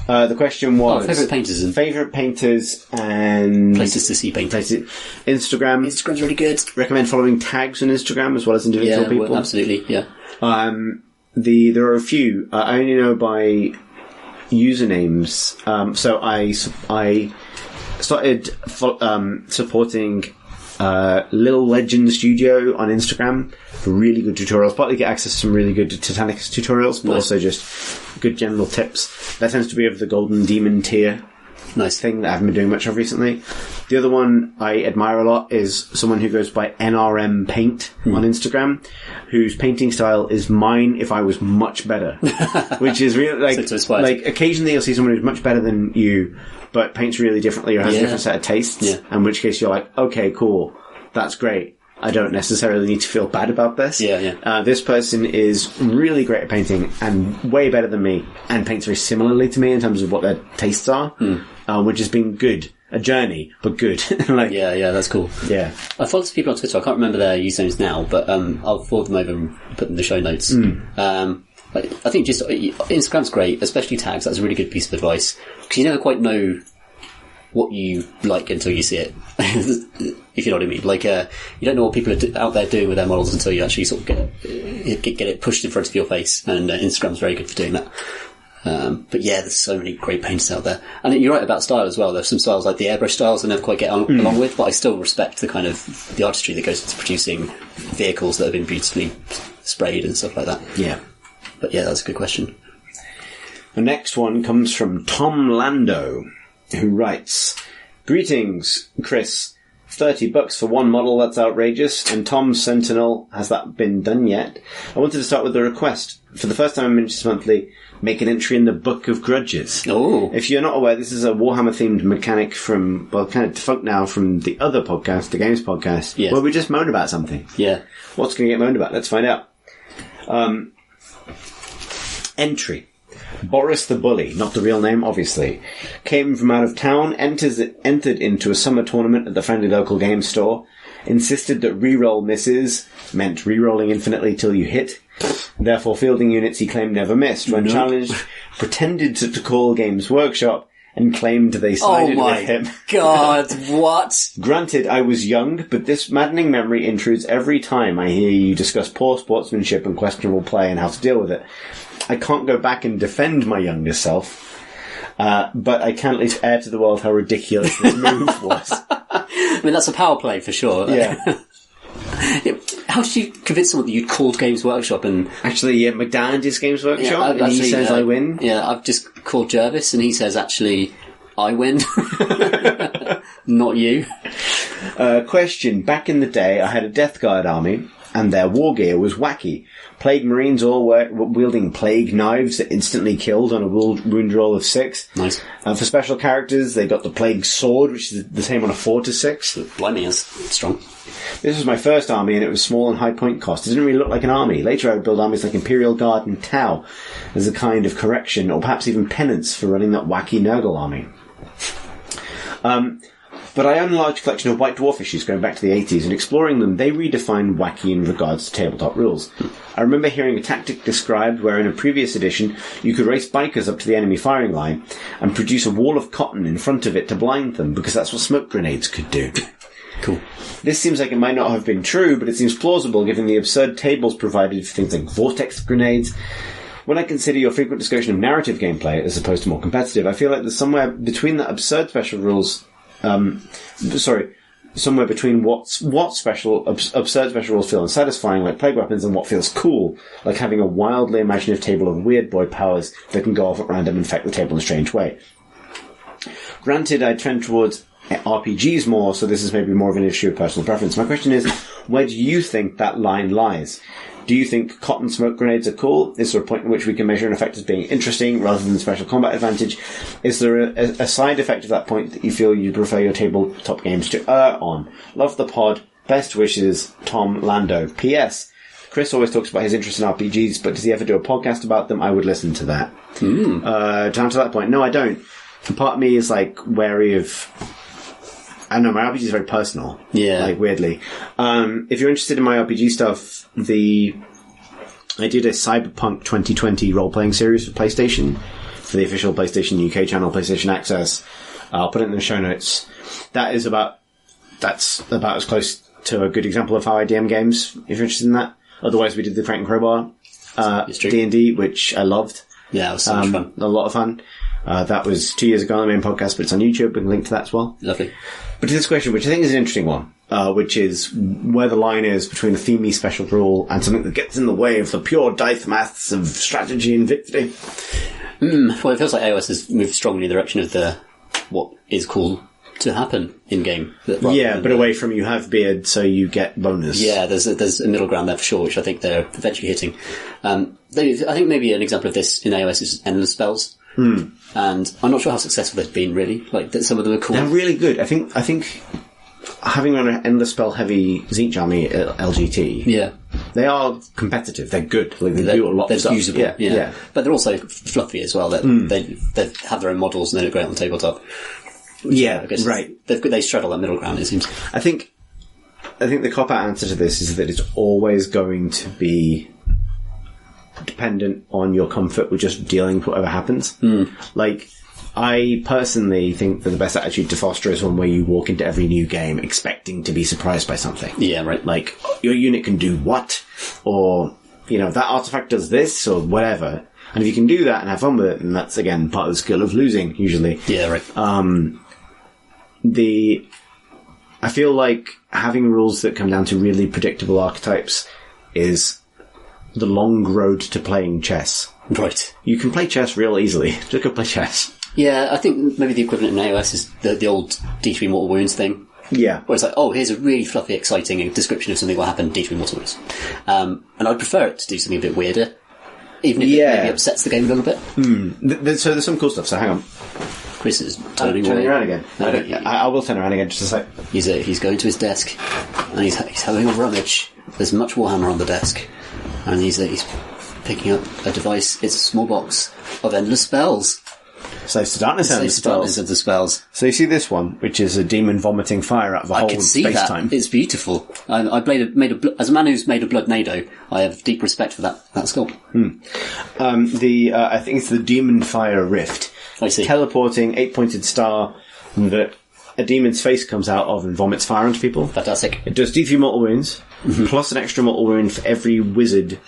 The question was... favourite painters. Favourite painters and... Places to see painters. Instagram. Instagram's really good. Recommend following tags on Instagram as well as individual people. Well, absolutely, yeah. There are a few. I only know by usernames. So I started supporting Little Legend Studio on Instagram for really good tutorials. Partly get access to some really good Titanicus tutorials, but also just good general tips. That tends to be of the Golden Demon tier thing that I haven't been doing much of recently. The other one I admire a lot is someone who goes by NRM Paint on Instagram, whose painting style is mine if I was much better. Which is really like occasionally you'll see someone who's much better than you, but paints really differently or has a different set of tastes, in which case you're like, okay, cool, that's great. I don't necessarily need to feel bad about this. This person is really great at painting and way better than me, and paints very similarly to me in terms of what their tastes are, which has been good. A journey, but good. That's cool. Yeah. I follow some people on Twitter. I can't remember their usernames now, but I'll forward them over and put them in the show notes. I think just Instagram's great, especially tags. That's a really good piece of advice, because you never quite know what you like until you see it. If you know what I mean. Like, you don't know what people are out there doing with their models until you actually sort of get it pushed in front of your face, and Instagram's very good for doing that. But yeah, there's so many great painters out there. And you're right about style as well. There's some styles like the airbrush styles I never quite get along with, but I still respect the kind of the artistry that goes into producing vehicles that have been beautifully sprayed and stuff like that. Yeah. But yeah, that's a good question. The next one comes from Tom Lando, who writes, Greetings, Chris. $30 for one model, that's outrageous. And Tom's Sentinel, has that been done yet? I wanted to start with a request. For the first time in Miniatures Monthly, make an entry in the Book of Grudges. Oh. If you're not aware, this is a Warhammer-themed mechanic from, well, kind of defunct now from the other podcast, the Games podcast, yes. where we just moan about something. Yeah. What's going to get moaned about? Let's find out. Entry. Boris the Bully, not the real name, obviously, came from out of town, entered into a summer tournament at the friendly local game store, insisted that reroll misses meant rerolling infinitely till you hit, therefore fielding units he claimed never missed. When challenged, pretended to call Games Workshop and claimed they sided with him. God, what? Granted, I was young, but this maddening memory intrudes every time I hear you discuss poor sportsmanship and questionable play and how to deal with it. I can't go back and defend my younger self, but I can at least air to the world how ridiculous this move was. I mean, that's a power play for sure. Yeah. How did you convince someone that you'd called Games Workshop and... Actually, yeah, my dad is Games Workshop, and he says I win. Yeah, I've just called Jervis, and he says, actually, I win. Not you. Question. Back in the day, I had a Death Guard army, and their war gear was wacky. Plague Marines all wielding plague knives that instantly killed on a wound roll of 6. Nice. For special characters, they got the Plague Sword, which is the same on a 4 to 6. Blimey, that's strong. This was my first army, and it was small and high point cost. It didn't really look like an army. Later, I would build armies like Imperial Guard and Tau as a kind of correction, or perhaps even penance for running that wacky Nurgle army. But I own a large collection of White Dwarf issues going back to the 80s, and exploring them, they redefine wacky in regards to tabletop rules. I remember hearing a tactic described where in a previous edition, you could race bikers up to the enemy firing line and produce a wall of cotton in front of it to blind them, because that's what smoke grenades could do. Cool. This seems like it might not have been true, but it seems plausible given the absurd tables provided for things like vortex grenades. When I consider your frequent discussion of narrative gameplay as opposed to more competitive, I feel like there's somewhere between that absurd special rules... somewhere between what absurd special rules feel unsatisfying, like plague weapons, and what feels cool, like having a wildly imaginative table of weird boy powers that can go off at random and infect the table in a strange way. Granted, I trend towards RPGs more, so this is maybe more of an issue of personal preference. My question is, where do you think that line lies? Do you think cotton smoke grenades are cool? Is there a point in which we can measure an effect as being interesting rather than special combat advantage? Is there a side effect of that point that you feel you'd prefer your tabletop games to err on? Love the pod. Best wishes, Tom Lando. P.S. Chris always talks about his interest in RPGs, but does he ever do a podcast about them? I would listen to that. Down to that point, no, I don't. And part of me is like wary of... I don't know, my RPG is very personal. Yeah. Like, weirdly. If you're interested in my RPG stuff, I did a Cyberpunk 2020 role-playing series for PlayStation, for the official PlayStation UK channel, PlayStation Access. I'll put it in the show notes. That's about as close to a good example of how I DM games, if you're interested in that. Otherwise, we did the Crank and Crowbar, D&D, which I loved. Yeah, it was so much fun. A lot of fun. That was 2 years ago on the main podcast, but it's on YouTube. We can link to that as well. Lovely. But to this question, which I think is an interesting one, which is where the line is between a themey special rule and something that gets in the way of the pure dice maths of strategy and victory. Well, it feels like AOS has moved strongly in the direction of what is cool to happen in game. Yeah, but away from you have beard, so you get bonus. Yeah, there's a middle ground there for sure, which I think they're eventually hitting. I think maybe an example of this in AOS is endless spells. And I'm not sure how successful they've been, really. Like, that some of them are cool. They're really good. I think having run an endless spell heavy Tzeentch army at LGT, yeah, they are competitive. They're good. Like, they do a lot of stuff. They're usable. Yeah. But they're also fluffy as well. They have their own models and they look great on the tabletop. Yeah, I guess right. They straddle that middle ground, it seems. I think the cop-out answer to this is that it's always going to be dependent on your comfort with just dealing with whatever happens. Like, I personally think that the best attitude to foster is one where you walk into every new game expecting to be surprised by something. Yeah, right. Like, your unit can do what? Or, that artifact does this, or whatever. And if you can do that and have fun with it, then that's, again, part of the skill of losing, usually. Yeah, right. I feel like having rules that come down to really predictable archetypes is the long road to playing chess. Right. You can play chess real easily. Just go play chess. Yeah, I think maybe the equivalent in AOS is the old D3 Mortal Wounds thing. Yeah. Where it's like, oh, here's a really fluffy, exciting description of something that happened in D3 Mortal Wounds. And I'd prefer it to do something a bit weirder, even if it maybe upsets the game a little bit. So there's some cool stuff, so hang on. Chris is turning around again. No, I will turn around again, just a sec. He's going to his desk, and he's having a rummage. There's much Warhammer on the desk, and he's picking up a device. It's a small box of endless spells. Saves to darkness and Darkness of the spells. So you see this one, which is a demon vomiting fire out of a hole in space-time. It's beautiful. As a man who's made a Bloodnado, I have deep respect for that sculpt. I think it's the demon fire rift. I see. Teleporting 8-pointed star that a demon's face comes out of and vomits fire onto people. Fantastic. It does D3 mortal wounds, plus an extra mortal wound for every wizard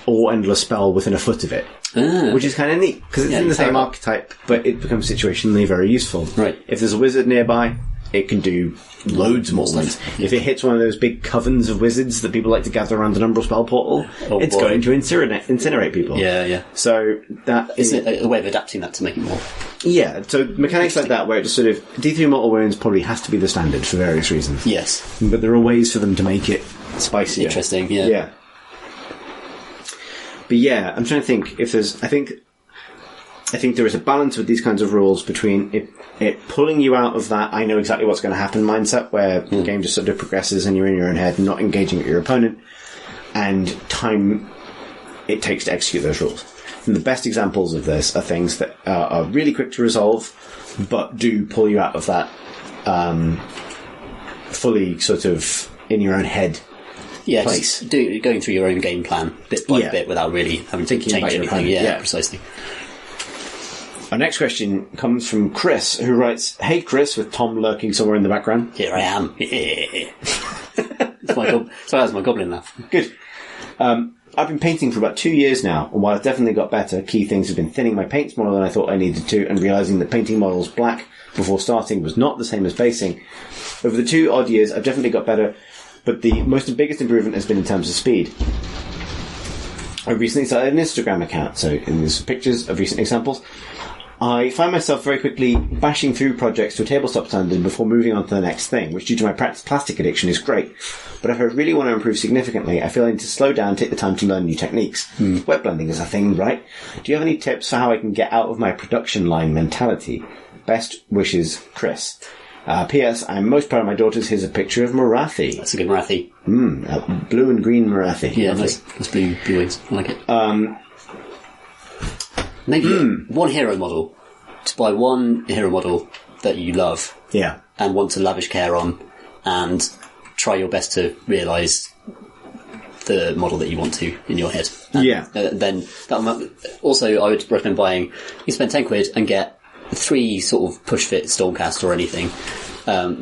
or endless spell within a foot of it. Which is kind of neat, because it's in the same archetype, but it becomes situationally very useful. Right. If there's a wizard nearby, it can do loads more wounds. If it hits one of those big covens of wizards that people like to gather around an umbral spell portal, it's going to incinerate people. Yeah. So that is it a way of adapting that to make it more... Yeah, so mechanics like that, where it just sort of... D3 mortal wounds probably has to be the standard for various reasons. Yes. But there are ways for them to make it spicier. Interesting, yeah. Yeah. But yeah, I'm trying to think if there's... I think there is a balance with these kinds of rules between it pulling you out of that I know exactly what's going to happen mindset, where the game just sort of progresses and you're in your own head, not engaging with your opponent, and time it takes to execute those rules. And the best examples of this are things that are really quick to resolve, but do pull you out of that fully sort of in your own head. Yeah, place. Just going through your own game plan bit by bit without really having to change anything. Yeah, precisely. Our next question comes from Chris, who writes, "Hey Chris," with Tom lurking somewhere in the background. Here I am. That's my goblin laugh. Good. I've been painting for about 2 years now, and while I've definitely got better, key things have been thinning my paints more than I thought I needed to, and realising that painting models black before starting was not the same as basing. Over the 2 odd years, I've definitely got better, but the biggest improvement has been in terms of speed. I recently started an Instagram account, so in these pictures of recent examples, I find myself very quickly bashing through projects to a tabletop standard before moving on to the next thing, which due to my plastic addiction is great. But if I really want to improve significantly, I feel I need to slow down, take the time to learn new techniques. Wet blending is a thing, right? Do you have any tips for how I can get out of my production line mentality? Best wishes, Chris. P.S. I'm most proud of my daughters. Here's a picture of Marathi. That's a good Marathi. Blue and green Marathi. Yeah, nice blue wings. I like it. Maybe one hero model. To buy one hero model that you love. Yeah. And want to lavish care on, and try your best to realise the model that you want to in your head. And then also I would recommend buying. You spend £10 and get 3 sort of push fit Stormcast or anything.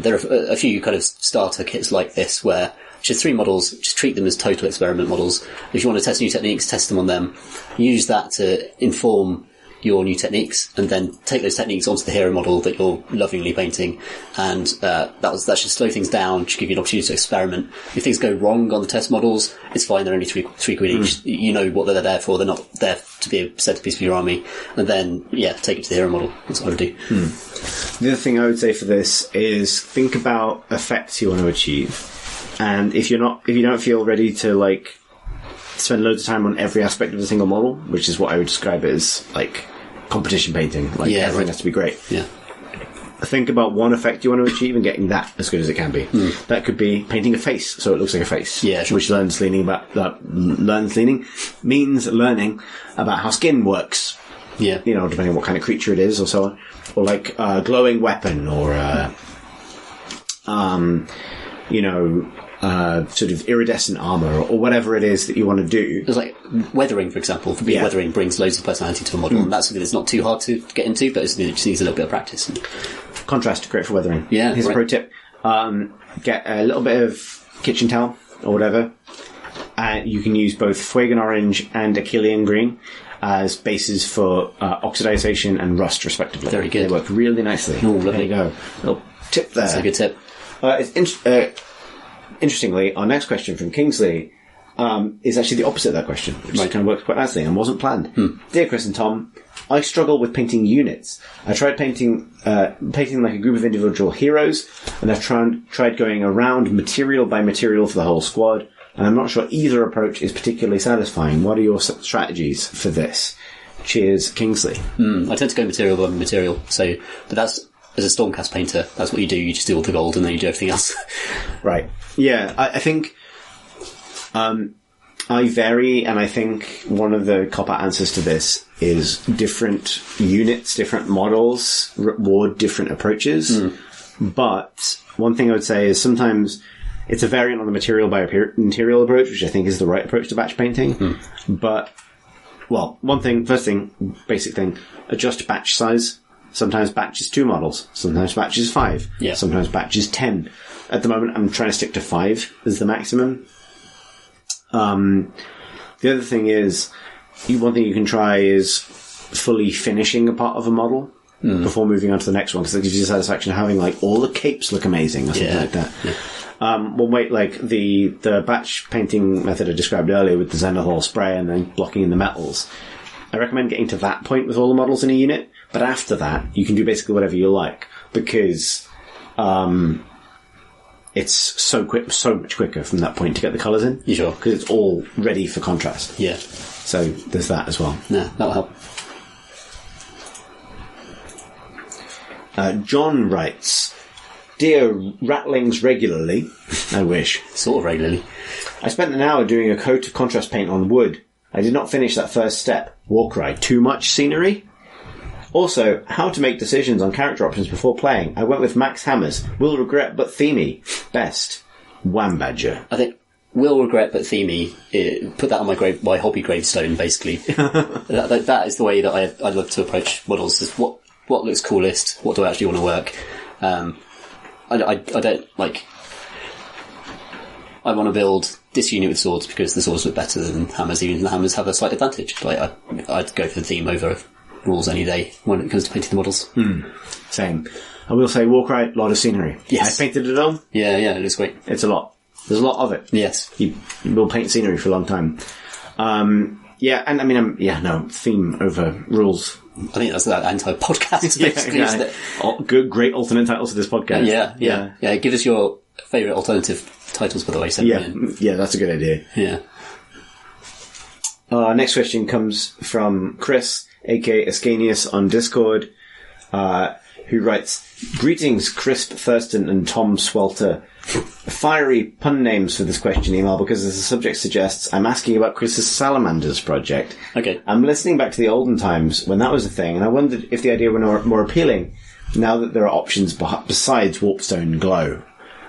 There are a few kind of starter kits like this where just 3 models, just treat them as total experiment models. If you want to test new techniques, test them on them. Use that to inform your new techniques, and then take those techniques onto the hero model that you're lovingly painting. And that should slow things down, should give you an opportunity to experiment. If things go wrong on the test models, it's fine, they're only £3 each. You know what they're there for, they're not there to be a centerpiece for your army. And then, take it to the hero model. That's what I would do. The other thing I would say for this is think about effects you want to achieve. And if you don't feel ready to spend loads of time on every aspect of a single model, which is what I would describe as competition painting, everything has to be great. Yeah. Think about one effect you want to achieve and getting that as good as it can be. That could be painting a face so it looks like a face. Yeah, sure. Which learns leaning means learning about how skin works. Yeah. Depending on what kind of creature it is or so on. Or a glowing weapon or sort of iridescent armor or whatever it is that you want to do. It's like weathering, for example. For me, weathering brings loads of personality to a model, and that's something that's not too hard to get into, but it just needs a little bit of practice. Contrast, great for weathering. Yeah, here's a pro tip. Get a little bit of kitchen towel or whatever. You can use both Fuegan Orange and Achillean Green as bases for oxidization and rust, respectively. Very good. They work really nicely. Oh, lovely. There you go. Little tip there. That's a good tip. Interestingly, our next question from Kingsley is actually the opposite of that question, which kind of works quite nicely and wasn't planned. Dear Chris and Tom, I struggle with painting units. I tried painting like a group of individual heroes, and I've tried going around material by material for the whole squad, and I'm not sure either approach is particularly satisfying. What are your strategies for this? Cheers, Kingsley. I tend to go material by material, but that's, as a Stormcast painter, that's what you do. You just do all the gold and then you do everything else. Right. Yeah, I think I vary, and I think one of the cop-out answers to this is different units, different models reward different approaches. But one thing I would say is sometimes it's a variant on the material by material approach, which I think is the right approach to batch painting. But, well, basic thing, adjust batch size. Sometimes batch is 2 models. Sometimes batch is 5. Yeah. Sometimes batch is 10. At the moment, I'm trying to stick to 5 as the maximum. The other thing is, one thing you can try is fully finishing a part of a model before moving on to the next one, because that gives you the satisfaction of having like all the capes look amazing or something like that. Like the batch painting method I described earlier with the Zenithal spray and then blocking in the metals. I recommend getting to that point with all the models in a unit, but after that, you can do basically whatever you like, because it's so much quicker from that point to get the colours in. You sure? Because it's all ready for contrast. Yeah. So there's that as well. Yeah, that'll help. John writes, Dear Rattlings regularly, I wish. Sort of regularly. I spent an hour doing a coat of contrast paint on wood. I did not finish that first step. Warcry, too much scenery? Also, how to make decisions on character options before playing. I went with Max Hammers. Will regret but themey. Best. Wham Badger. I think will regret but themey. Put that on my hobby gravestone, basically. that is the way that I love to approach models. Is what looks coolest? What do I actually want to work? I don't like. I want to build this unit with swords because the swords look better than hammers. Even the hammers have a slight advantage. I'd go for the theme over rules any day when it comes to painting the models. Same. I will say, Warcry, a lot of scenery. Yes. I painted it all. Yeah, it looks great. It's a lot. There's a lot of it. Yes. You will paint scenery for a long time. Theme over rules. I think that's that entire podcast, basically, isn't it? Good, great alternate titles to this podcast. Yeah. Give us your favourite alternative titles, by the way. Yeah, that's a good idea. Yeah. Next question comes from Chris, aka Ascanius on Discord, who writes, Greetings, Crisp Thurston and Tom Swelter. Fiery pun names for this question email because, as the subject suggests, I'm asking about Chris's Salamanders project. Okay. I'm listening back to the olden times when that was a thing, and I wondered if the idea were more appealing now that there are options besides Warpstone Glow.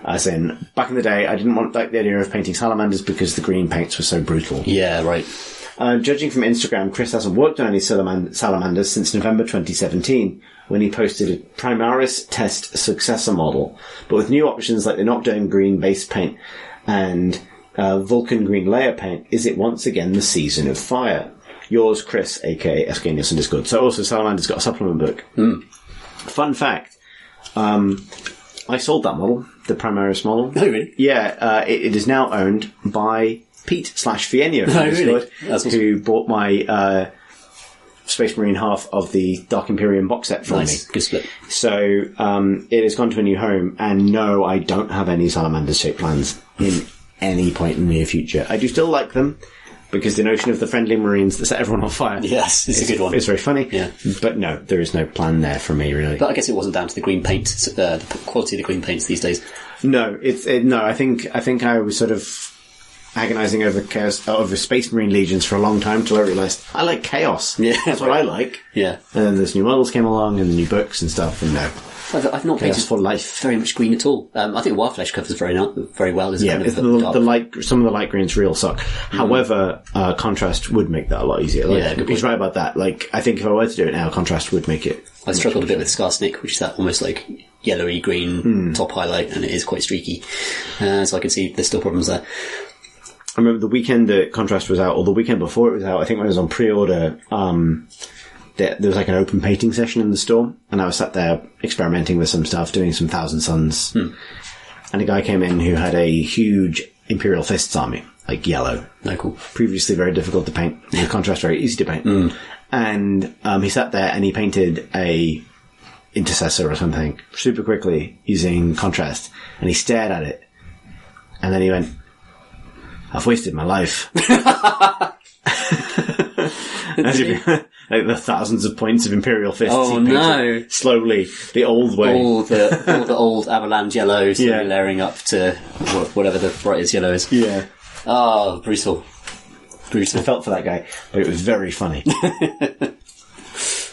As in, back in the day, I didn't want the idea of painting Salamanders because the green paints were so brutal. Yeah, right. Judging from Instagram, Chris hasn't worked on any Salamanders since November 2017, when he posted a Primaris test successor model. But with new options like the Nocturne green base paint and Vulcan green layer paint, is it once again the season of fire? Yours, Chris, aka Ascanius on Discord. So also, Salamander's got a supplement book. Fun fact, I sold that model, the Primaris model. Oh, really? Yeah, it is now owned by Pete/Fienio from Discord, really? who bought my Space Marine half of the Dark Imperium box set for me. Good split. So it has gone to a new home, and no, I don't have any Salamanders shaped plans in any point in the near future. I do still like them, because the notion of the friendly Marines that set everyone on fire. Yes, it's a good one. It's very funny. Yeah. But no, there is no plan there for me, really. But I guess it wasn't down to the green paint, the quality of the green paints these days. No, I think I was sort of agonising over Space Marine Legions for a long time till I realised I like chaos. Yeah, that's what I like. Yeah, and then there's new models came along and the new books and stuff. And no, I've not painted for life very much green at all. I think Warflesh covers very well. Yeah, kind of the light. Some of the light greens real suck. However, contrast would make that a lot easier. He's right about that. Like, I think if I were to do it now, contrast would make it. I struggled a bit with Skarsnik, which is that almost like yellowy green top highlight, and it is quite streaky. So I can see there's still problems there. I remember the weekend that Contrast was out, or the weekend before it was out, I think when it was on pre-order, there was like an open painting session in the store, and I was sat there experimenting with some stuff, doing some Thousand Suns, and a guy came in who had a huge Imperial Fists army, like yellow. No, cool. Previously very difficult to paint. The contrast very easy to paint. And he sat there and he painted a intercessor or something super quickly using contrast. And he stared at it. And then he went, I've wasted my life. As if, like the thousands of points of Imperial Fists. Oh, no. Slowly, the old way. All the old Avalanche yellow slowly layering up to whatever the brightest yellow is. Yeah. Oh, brutal. I felt for that guy, but it was very funny.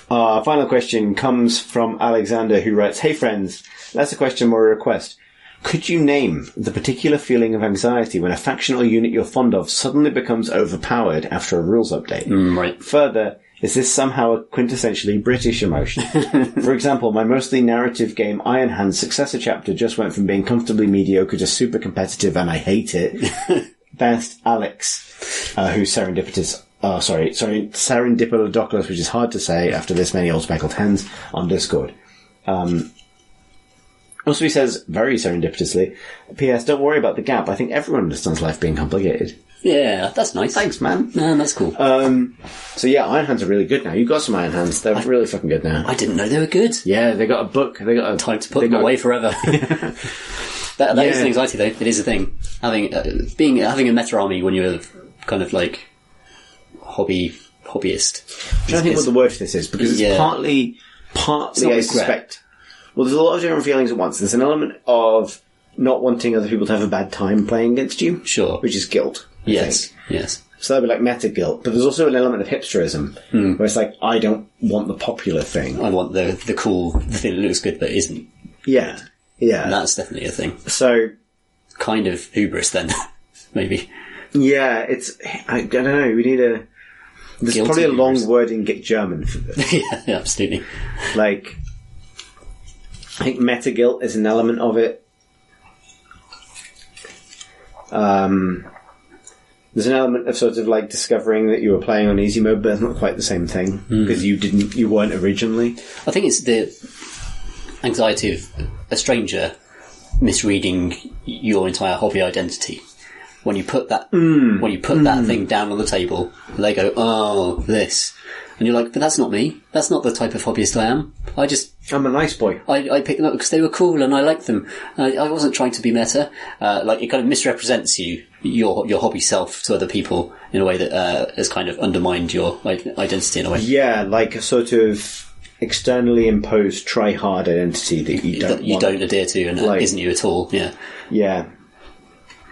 Our final question comes from Alexander, who writes, Hey friends, that's a question or a request. Could you name the particular feeling of anxiety when a faction or unit you're fond of suddenly becomes overpowered after a rules update? Right. Further, is this somehow a quintessentially British emotion? For example, my mostly narrative game Iron Hand's successor chapter just went from being comfortably mediocre to super competitive, and I hate it. Best Alex, who's serendipitous. Serendipitous, which is hard to say after this many old speckled hens on Discord. Also, he says, very serendipitously, P.S. Don't worry about the gap. I think everyone understands life being complicated. Yeah, that's nice. Thanks, man. No, that's cool. So yeah, Iron Hands are really good now. You've got some Iron Hands. They're really fucking good now. I didn't know they were good. Yeah, they got a book. They got a time to put them away forever. That is an anxiety, though. It is a thing. Having a meta army when you're kind of like hobbyist. I'm trying to think what the word for this is, because it's partly I suspect. Well, there's a lot of different feelings at once. There's an element of not wanting other people to have a bad time playing against you. Sure. Which is guilt. Yes. So that'd be like meta guilt. But there's also an element of hipsterism, where it's like, I don't want the popular thing. I want the thing that looks good but isn't. Yeah. Yeah. And that's definitely a thing. So. Kind of hubris then, maybe. Yeah, I don't know, we need there's Guilty probably a long hubris. word in German for this. Yeah, absolutely. Like, I think meta guilt is an element of it. There's an element of sort of like discovering that you were playing on easy mode, but it's not quite the same thing because you weren't originally. I think it's the anxiety of a stranger misreading your entire hobby identity. When you put that that thing down on the table, they go, "Oh, this," and you're like, "But that's not me. That's not the type of hobbyist I am. I'm a nice boy. I picked them up because they were cool and I liked them. I wasn't trying to be meta. Like it kind of misrepresents your hobby self to other people in a way that has kind of undermined your identity in a way. Yeah, like a sort of externally imposed try-hard identity that you don't adhere to and isn't you at all. Yeah. Yeah.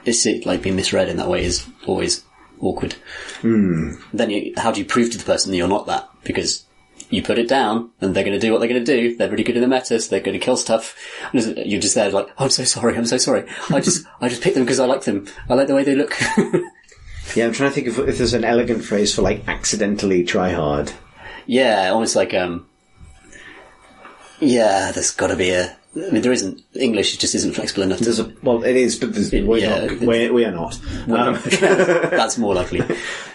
It's like being misread in that way is always awkward. Then how do you prove to the person that you're not that? Because you put it down, and they're going to do what they're going to do. They're really good in the meta, so they're going to kill stuff. And you're just there like, oh, I'm so sorry. I just picked them because I like them. I like the way they look. Yeah, I'm trying to think if there's an elegant phrase for like accidentally try hard. Yeah, almost like there's got to be there isn't. English just isn't flexible enough. It is, but we are not. That's more likely.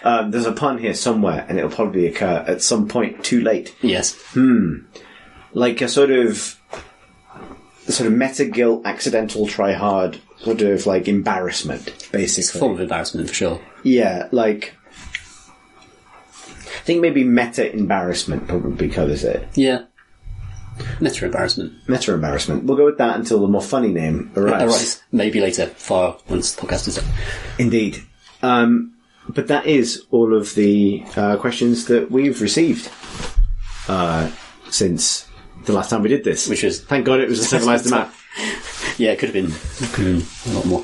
There's a pun here somewhere, and it'll probably occur at some point too late. Yes. Like a sort of meta guilt, accidental try hard, sort of like embarrassment, basically. It's a form of embarrassment for sure. Yeah, like I think maybe meta embarrassment probably covers it. Yeah. Meta embarrassment. We'll go with that until the more funny name arrives. Maybe later, far once the podcast is up. Indeed. But that is all of the questions that we've received since the last time we did this. Which is... Thank God it was a civilised amount. Yeah, it could have been a lot more.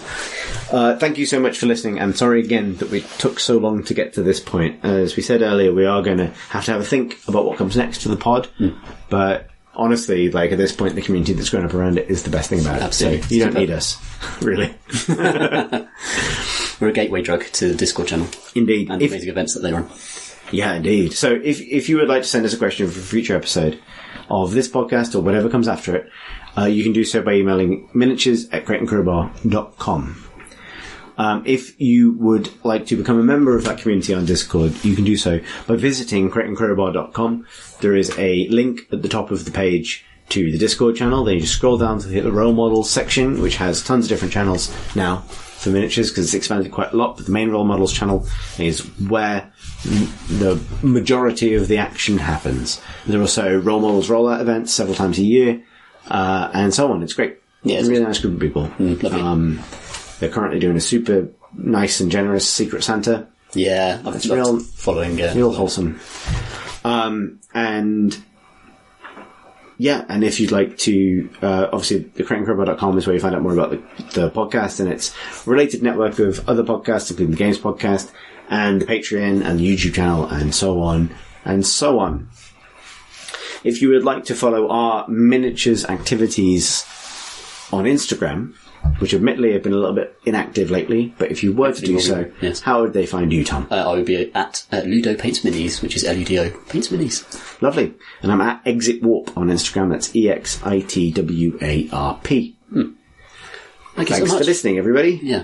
Thank you so much for listening, and sorry again that we took so long to get to this point. As we said earlier, we are going to have a think about what comes next to the pod, but... Honestly, like at this point, the community that's grown up around it is the best thing about it. Absolutely. So you don't need us, really. We're a gateway drug to the Discord channel. Indeed. And amazing events that they run. Yeah, indeed. So if you would like to send us a question for a future episode of this podcast or whatever comes after it, you can do so by emailing miniatures@crateandcrowbar.com. If you would like to become a member of that community on Discord, you can do so by visiting crateandcrowbar.com. There is a link at the top of the page to the Discord channel. Then you just scroll down to the role models section, which has tons of different channels now. for miniatures because it's expanded quite a lot, but the main role models channel is where the majority of the action happens. There are also role models rollout events several times a year, and so on. It's great. Yeah, it's a really nice group of people. Lovely. They're currently doing a super nice and generous Secret Santa. Yeah, It's real following. real wholesome. And if you'd like to, obviously thecrateandcrowbar.com is where you find out more about the podcast and its related network of other podcasts, including the Games Podcast and the Patreon and the YouTube channel and so on and so on. If you would like to follow our miniatures activities on Instagram, which admittedly have been a little bit inactive lately, but if you were to do so, yes. How would they find you, Tom? I would be at Ludo Paints Minis, which is Ludo Paints Minis. Lovely. And I'm at Exit Warp on Instagram. That's EXITWARP. Thank you Thanks so much for listening, everybody. Yeah.